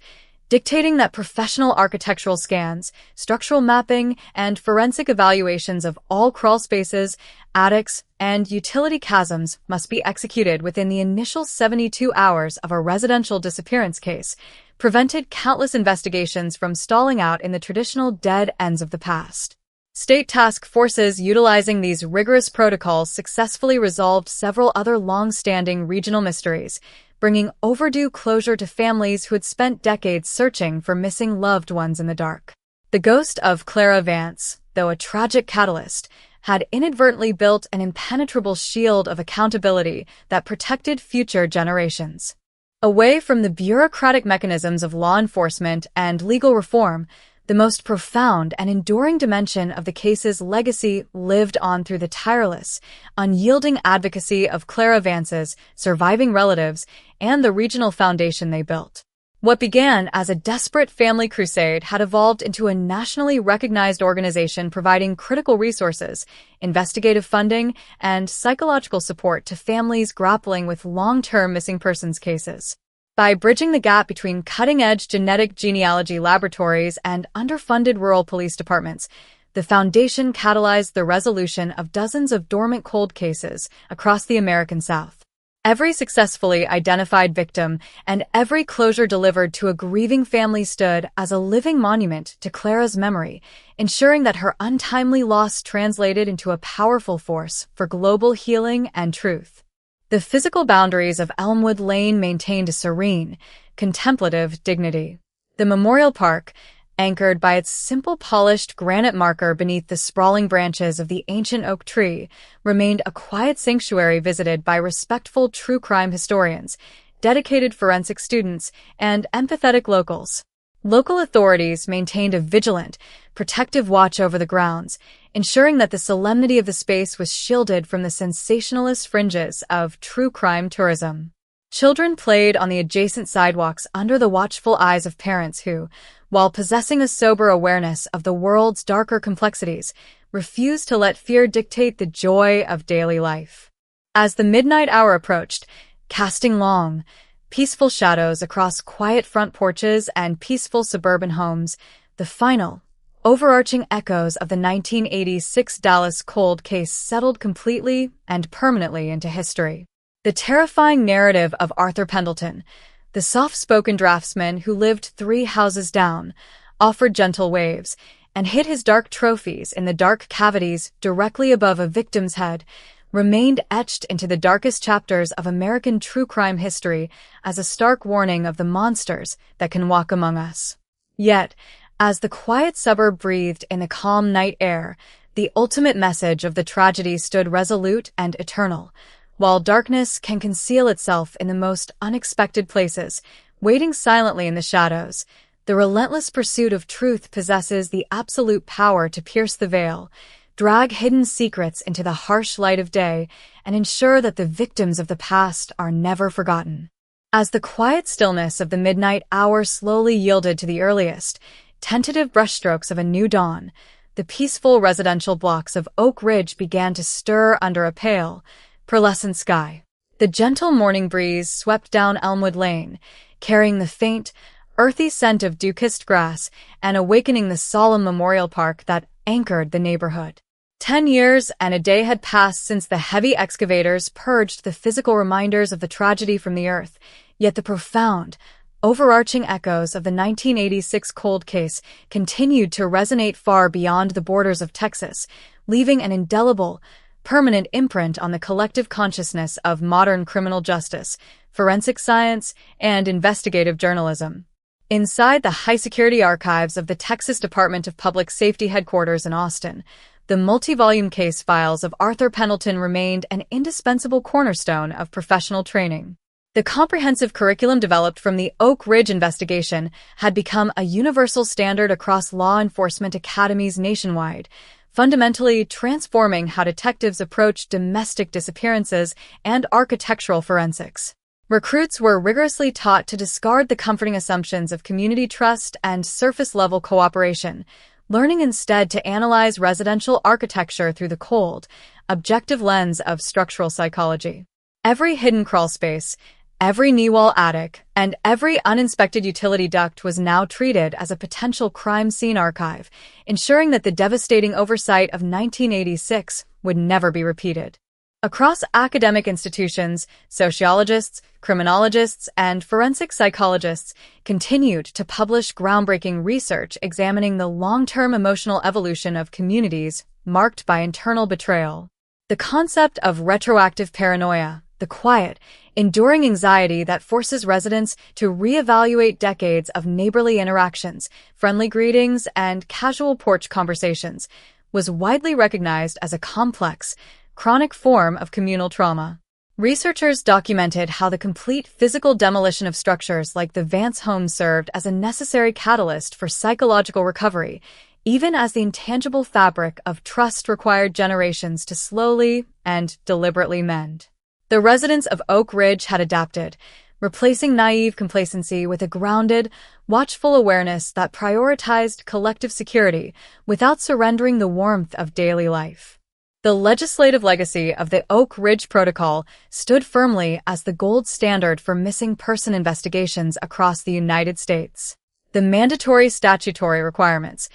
dictating that professional architectural scans, structural mapping, and forensic evaluations of all crawl spaces, attics, and utility chasms must be executed within the initial 72 hours of a residential disappearance case, prevented countless investigations from stalling out in the traditional dead ends of the past. State task forces utilizing these rigorous protocols successfully resolved several other long-standing regional mysteries, bringing overdue closure to families who had spent decades searching for missing loved ones in the dark. The ghost of Clara Vance, though a tragic catalyst, had inadvertently built an impenetrable shield of accountability that protected future generations. Away from the bureaucratic mechanisms of law enforcement and legal reform, the most profound and enduring dimension of the case's legacy lived on through the tireless, unyielding advocacy of Clara Vance's surviving relatives and the regional foundation they built. What began as a desperate family crusade had evolved into a nationally recognized organization providing critical resources, investigative funding, and psychological support to families grappling with long-term missing persons cases. By bridging the gap between cutting-edge genetic genealogy laboratories and underfunded rural police departments, the foundation catalyzed the resolution of dozens of dormant cold cases across the American South. Every successfully identified victim and every closure delivered to a grieving family stood as a living monument to Clara's memory, ensuring that her untimely loss translated into a powerful force for global healing and truth. The physical boundaries of Elmwood Lane maintained a serene, contemplative dignity. The Memorial Park, anchored by its simple polished granite marker beneath the sprawling branches of the ancient oak tree, remained a quiet sanctuary visited by respectful true crime historians, dedicated forensic students, and empathetic locals. Local authorities maintained a vigilant, protective watch over the grounds, ensuring that the solemnity of the space was shielded from the sensationalist fringes of true crime tourism. Children played on the adjacent sidewalks under the watchful eyes of parents who, while possessing a sober awareness of the world's darker complexities, refused to let fear dictate the joy of daily life. As the midnight hour approached, casting long, peaceful shadows across quiet front porches and peaceful suburban homes, the final, overarching echoes of the 1986 Dallas cold case settled completely and permanently into history. The terrifying narrative of Arthur Pendleton, the soft-spoken draftsman who lived 3 houses down, offered gentle waves, and hid his dark trophies in the dark cavities directly above a victim's head, remained etched into the darkest chapters of American true crime history as a stark warning of the monsters that can walk among us. Yet, as the quiet suburb breathed in the calm night air, the ultimate message of the tragedy stood resolute and eternal, while darkness can conceal itself in the most unexpected places, waiting silently in the shadows. The relentless pursuit of truth possesses the absolute power to pierce the veil, drag hidden secrets into the harsh light of day, and ensure that the victims of the past are never forgotten. As the quiet stillness of the midnight hour slowly yielded to the earliest, tentative brushstrokes of a new dawn, the peaceful residential blocks of Oak Ridge began to stir under a pale, pearlescent sky. The gentle morning breeze swept down Elmwood Lane, carrying the faint, earthy scent of dew-kissed grass and awakening the solemn memorial park that anchored the neighborhood. 10 years and a day had passed since the heavy excavators purged the physical reminders of the tragedy from the earth, yet the profound, overarching echoes of the 1986 cold case continued to resonate far beyond the borders of Texas, leaving an indelible, permanent imprint on the collective consciousness of modern criminal justice, forensic science, and investigative journalism. Inside the high-security archives of the Texas Department of Public Safety headquarters in Austin, the multi-volume case files of Arthur Pendleton remained an indispensable cornerstone of professional training. The comprehensive curriculum developed from the Oak Ridge investigation had become a universal standard across law enforcement academies nationwide, fundamentally transforming how detectives approach domestic disappearances and architectural forensics. Recruits were rigorously taught to discard the comforting assumptions of community trust and surface-level cooperation, learning instead to analyze residential architecture through the cold, objective lens of structural psychology. Every hidden crawlspace, every knee-wall attic, and every uninspected utility duct was now treated as a potential crime scene archive, ensuring that the devastating oversight of 1986 would never be repeated. Across academic institutions, sociologists, criminologists, and forensic psychologists continued to publish groundbreaking research examining the long-term emotional evolution of communities marked by internal betrayal. The concept of retroactive paranoia, the quiet, enduring anxiety that forces residents to reevaluate decades of neighborly interactions, friendly greetings, and casual porch conversations, was widely recognized as a complex, chronic form of communal trauma. Researchers documented how the complete physical demolition of structures like the Vance home served as a necessary catalyst for psychological recovery, even as the intangible fabric of trust required generations to slowly and deliberately mend. The residents of Oak Ridge had adapted, replacing naive complacency with a grounded, watchful awareness that prioritized collective security without surrendering the warmth of daily life. The legislative legacy of the Oak Ridge Protocol stood firmly as the gold standard for missing person investigations across the United States. The mandatory statutory requirements,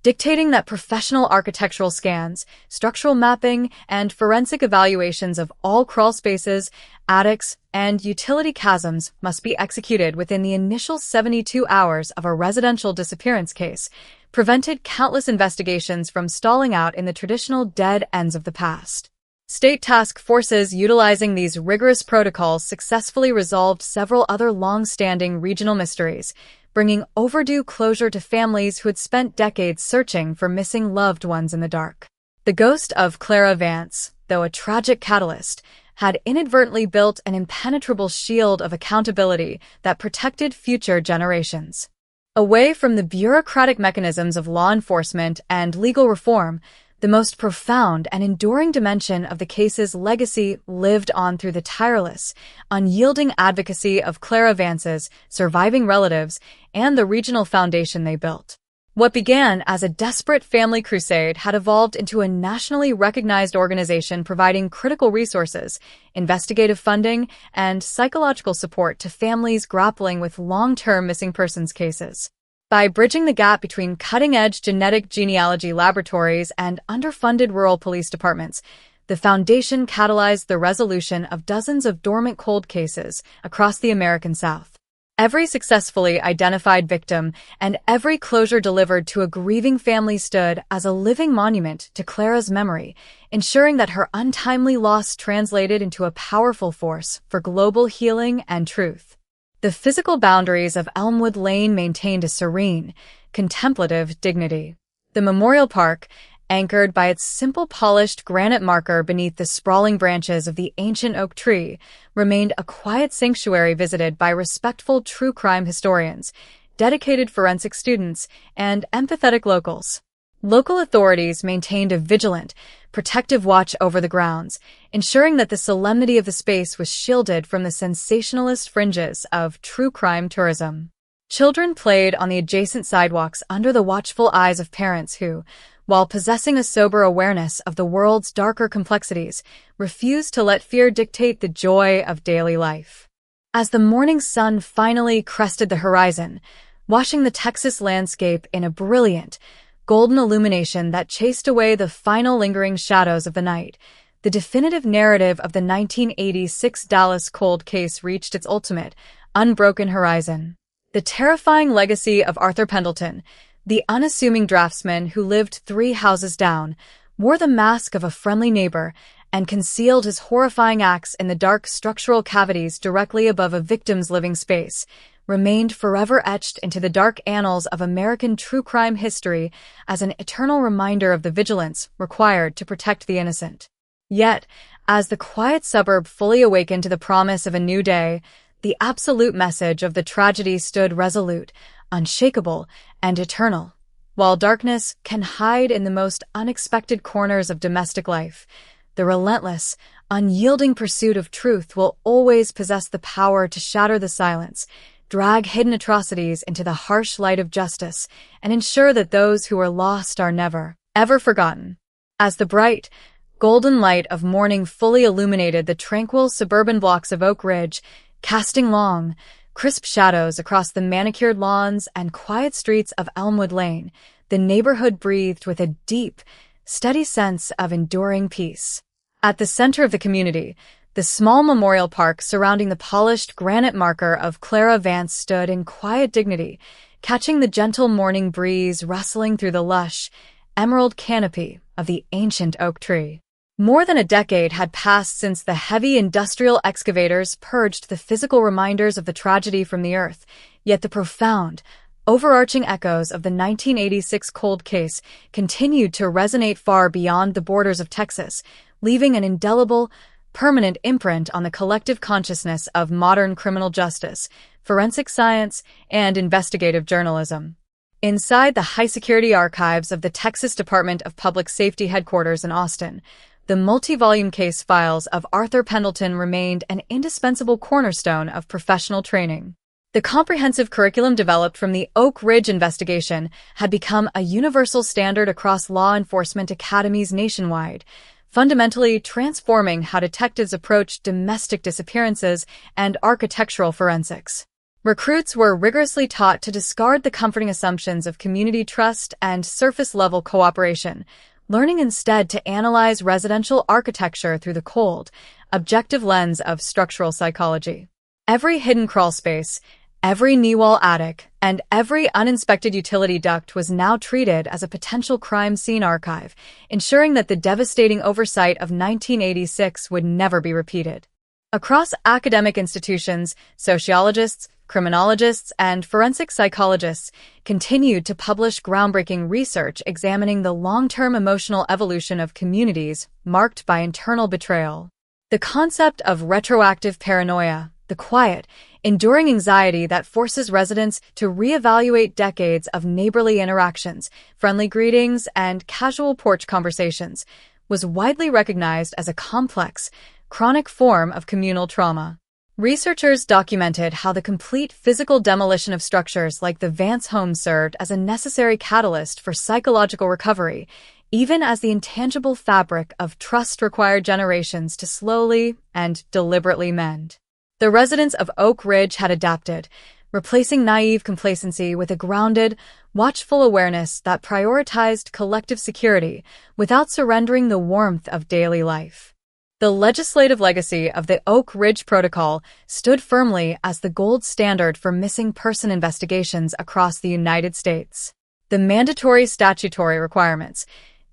dictating that professional architectural scans, structural mapping, and forensic evaluations of all crawl spaces, attics, and utility chasms must be executed within the initial 72 hours of a residential disappearance case, prevented countless investigations from stalling out in the traditional dead ends of the past. State task forces utilizing these rigorous protocols successfully resolved several other long-standing regional mysteries, bringing overdue closure to families who had spent decades searching for missing loved ones in the dark. The ghost of Clara Vance, though a tragic catalyst, had inadvertently built an impenetrable shield of accountability that protected future generations. Away from the bureaucratic mechanisms of law enforcement and legal reform, the most profound and enduring dimension of the case's legacy lived on through the tireless, unyielding advocacy of Clara Vance's surviving relatives and the regional foundation they built. What began as a desperate family crusade had evolved into a nationally recognized organization providing critical resources, investigative funding, and psychological support to families grappling with long-term missing persons cases. By bridging the gap between cutting-edge genetic genealogy laboratories and underfunded rural police departments, the foundation catalyzed the resolution of dozens of dormant cold cases across the American South. Every successfully identified victim and every closure delivered to a grieving family stood as a living monument to Clara's memory, ensuring that her untimely loss translated into a powerful force for global healing and truth. The physical boundaries of Elmwood Lane maintained a serene, contemplative dignity. The memorial park, anchored by its simple polished granite marker beneath the sprawling branches of the ancient oak tree, remained a quiet sanctuary visited by respectful true crime historians, dedicated forensic students, and empathetic locals. Local authorities maintained a vigilant, protective watch over the grounds, ensuring that the solemnity of the space was shielded from the sensationalist fringes of true crime tourism. Children played on the adjacent sidewalks under the watchful eyes of parents who, while possessing a sober awareness of the world's darker complexities, refused to let fear dictate the joy of daily life. As the morning sun finally crested the horizon, washing the Texas landscape in a brilliant, golden illumination that chased away the final lingering shadows of the night, the definitive narrative of the 1986 Dallas cold case reached its ultimate, unbroken horizon. The terrifying legacy of Arthur Pendleton, the unassuming draftsman who lived 3 houses down, wore the mask of a friendly neighbor and concealed his horrifying acts in the dark structural cavities directly above a victim's living space, remained forever etched into the dark annals of American true crime history as an eternal reminder of the vigilance required to protect the innocent. Yet, as the quiet suburb fully awakened to the promise of a new day, the absolute message of the tragedy stood resolute, unshakable, and eternal. While darkness can hide in the most unexpected corners of domestic life, the relentless, unyielding pursuit of truth will always possess the power to shatter the silence, drag hidden atrocities into the harsh light of justice, and ensure that those who are lost are never, ever forgotten. As the bright, golden light of morning fully illuminated the tranquil suburban blocks of Oak Ridge, casting long, crisp shadows across the manicured lawns and quiet streets of Elmwood Lane, the neighborhood breathed with a deep, steady sense of enduring peace. At the center of the community, the small memorial park surrounding the polished granite marker of Clara Vance stood in quiet dignity, catching the gentle morning breeze rustling through the lush, emerald canopy of the ancient oak tree. More than a decade had passed since the heavy industrial excavators purged the physical reminders of the tragedy from the earth, yet the profound, overarching echoes of the 1986 cold case continued to resonate far beyond the borders of Texas, leaving an indelible, permanent imprint on the collective consciousness of modern criminal justice, forensic science, and investigative journalism. Inside the high-security archives of the Texas Department of Public Safety headquarters in Austin, the multi-volume case files of Arthur Pendleton remained an indispensable cornerstone of professional training. The comprehensive curriculum developed from the Oak Ridge investigation had become a universal standard across law enforcement academies nationwide, fundamentally transforming how detectives approach domestic disappearances and architectural forensics. Recruits were rigorously taught to discard the comforting assumptions of community trust and surface-level cooperation, learning instead to analyze residential architecture through the cold, objective lens of structural psychology. Every hidden crawlspace, every knee-wall attic, and every uninspected utility duct was now treated as a potential crime scene archive, ensuring that the devastating oversight of 1986 would never be repeated. Across academic institutions, sociologists, criminologists, and forensic psychologists continued to publish groundbreaking research examining the long-term emotional evolution of communities marked by internal betrayal. The concept of retroactive paranoia, the quiet, enduring anxiety that forces residents to reevaluate decades of neighborly interactions, friendly greetings, and casual porch conversations, was widely recognized as a complex, chronic form of communal trauma. Researchers documented how the complete physical demolition of structures like the Vance home served as a necessary catalyst for psychological recovery, even as the intangible fabric of trust required generations to slowly and deliberately mend. The residents of Oak Ridge had adapted, replacing naive complacency with a grounded, watchful awareness that prioritized collective security without surrendering the warmth of daily life. The legislative legacy of the Oak Ridge Protocol stood firmly as the gold standard for missing person investigations across the United States. The mandatory statutory requirements,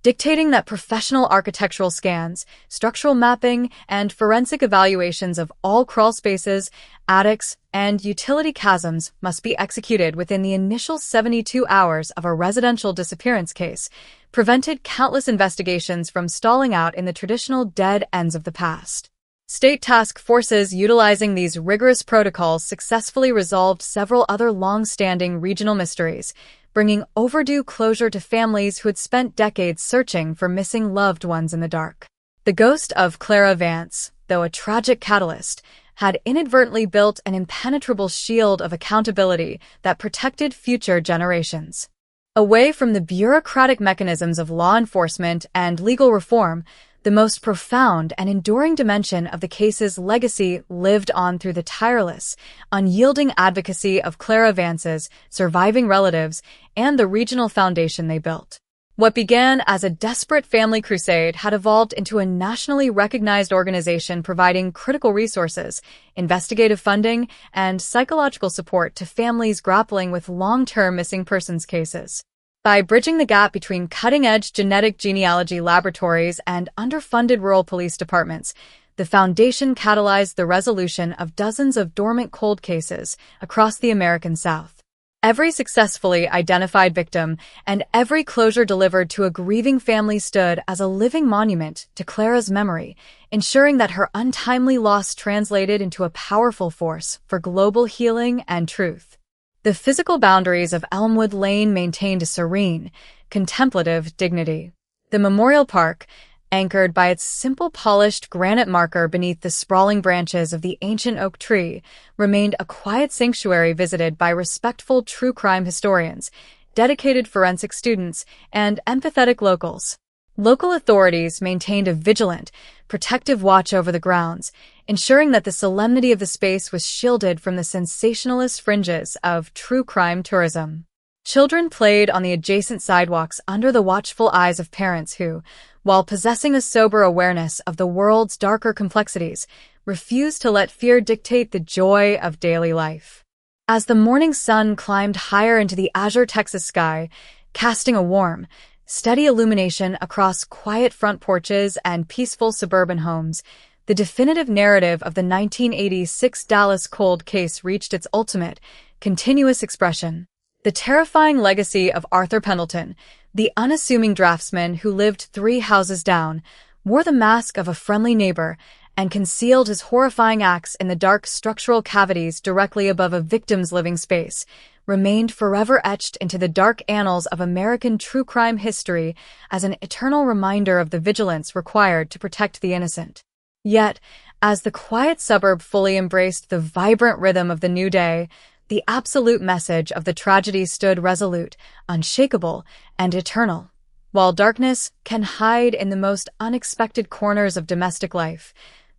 dictating that professional architectural scans, structural mapping, and forensic evaluations of all crawl spaces, attics, and utility chasms must be executed within the initial 72 hours of a residential disappearance case, prevented countless investigations from stalling out in the traditional dead ends of the past. State task forces utilizing these rigorous protocols successfully resolved several other long-standing regional mysteries, bringing overdue closure to families who had spent decades searching for missing loved ones in the dark. The ghost of Clara Vance, though a tragic catalyst, had inadvertently built an impenetrable shield of accountability that protected future generations. Away from the bureaucratic mechanisms of law enforcement and legal reform, the most profound and enduring dimension of the case's legacy lived on through the tireless, unyielding advocacy of Clara Vance's surviving relatives and the regional foundation they built. What began as a desperate family crusade had evolved into a nationally recognized organization providing critical resources, investigative funding, and psychological support to families grappling with long-term missing persons cases. By bridging the gap between cutting-edge genetic genealogy laboratories and underfunded rural police departments, the Foundation catalyzed the resolution of dozens of dormant cold cases across the American South. Every successfully identified victim and every closure delivered to a grieving family stood as a living monument to Clara's memory, ensuring that her untimely loss translated into a powerful force for global healing and truth. The physical boundaries of Elmwood Lane maintained a serene, contemplative dignity. The Memorial Park, anchored by its simple polished granite marker beneath the sprawling branches of the ancient oak tree, remained a quiet sanctuary visited by respectful true crime historians, dedicated forensic students, and empathetic locals. Local authorities maintained a vigilant, protective watch over the grounds, ensuring that the solemnity of the space was shielded from the sensationalist fringes of true crime tourism. Children played on the adjacent sidewalks under the watchful eyes of parents who, while possessing a sober awareness of the world's darker complexities, refused to let fear dictate the joy of daily life. As the morning sun climbed higher into the azure Texas sky, casting a warm, steady illumination across quiet front porches and peaceful suburban homes, the definitive narrative of the 1986 Dallas cold case reached its ultimate, continuous expression. The terrifying legacy of Arthur Pendleton, the unassuming draftsman who lived 3 houses down, wore the mask of a friendly neighbor and concealed his horrifying acts in the dark structural cavities directly above a victim's living space, remained forever etched into the dark annals of American true crime history as an eternal reminder of the vigilance required to protect the innocent. Yet, as the quiet suburb fully embraced the vibrant rhythm of the new day, the absolute message of the tragedy stood resolute, unshakable, and eternal. While darkness can hide in the most unexpected corners of domestic life,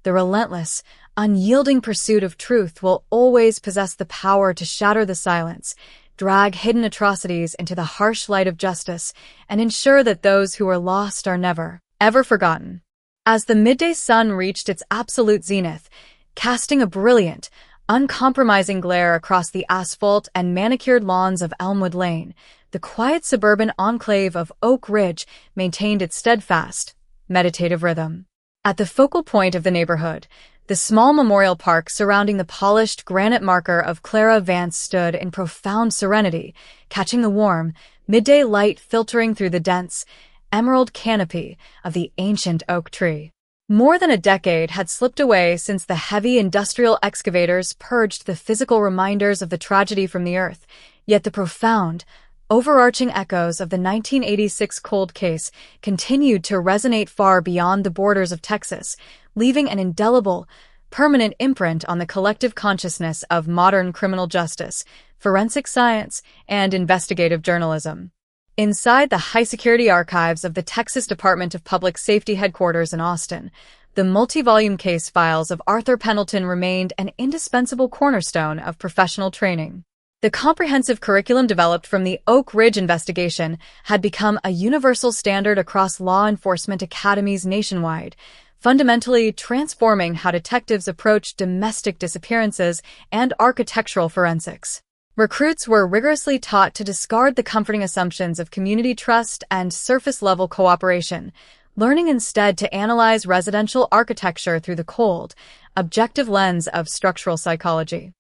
the relentless, unyielding pursuit of truth will always possess the power to shatter the silence, drag hidden atrocities into the harsh light of justice, and ensure that those who are lost are never, ever forgotten. As the midday sun reached its absolute zenith, casting a brilliant, uncompromising glare across the asphalt and manicured lawns of Elmwood Lane, the quiet suburban enclave of Oak Ridge maintained its steadfast, meditative rhythm. At the focal point of the neighborhood, the small memorial park surrounding the polished granite marker of Clara Vance stood in profound serenity, catching the warm, midday light filtering through the dense, emerald canopy of the ancient oak tree. More than a decade had slipped away since the heavy industrial excavators purged the physical reminders of the tragedy from the earth, yet the profound, overarching echoes of the 1986 cold case continued to resonate far beyond the borders of Texas, leaving an indelible, permanent imprint on the collective consciousness of modern criminal justice, forensic science, and investigative journalism. Inside the high-security archives of the Texas Department of Public Safety headquarters in Austin, the multi-volume case files of Arthur Pendleton remained an indispensable cornerstone of professional training. The comprehensive curriculum developed from the Oak Ridge investigation had become a universal standard across law enforcement academies nationwide, fundamentally transforming how detectives approach domestic disappearances and architectural forensics. Recruits were rigorously taught to discard the comforting assumptions of community trust and surface-level cooperation, learning instead to analyze residential architecture through the cold, objective lens of structural psychology.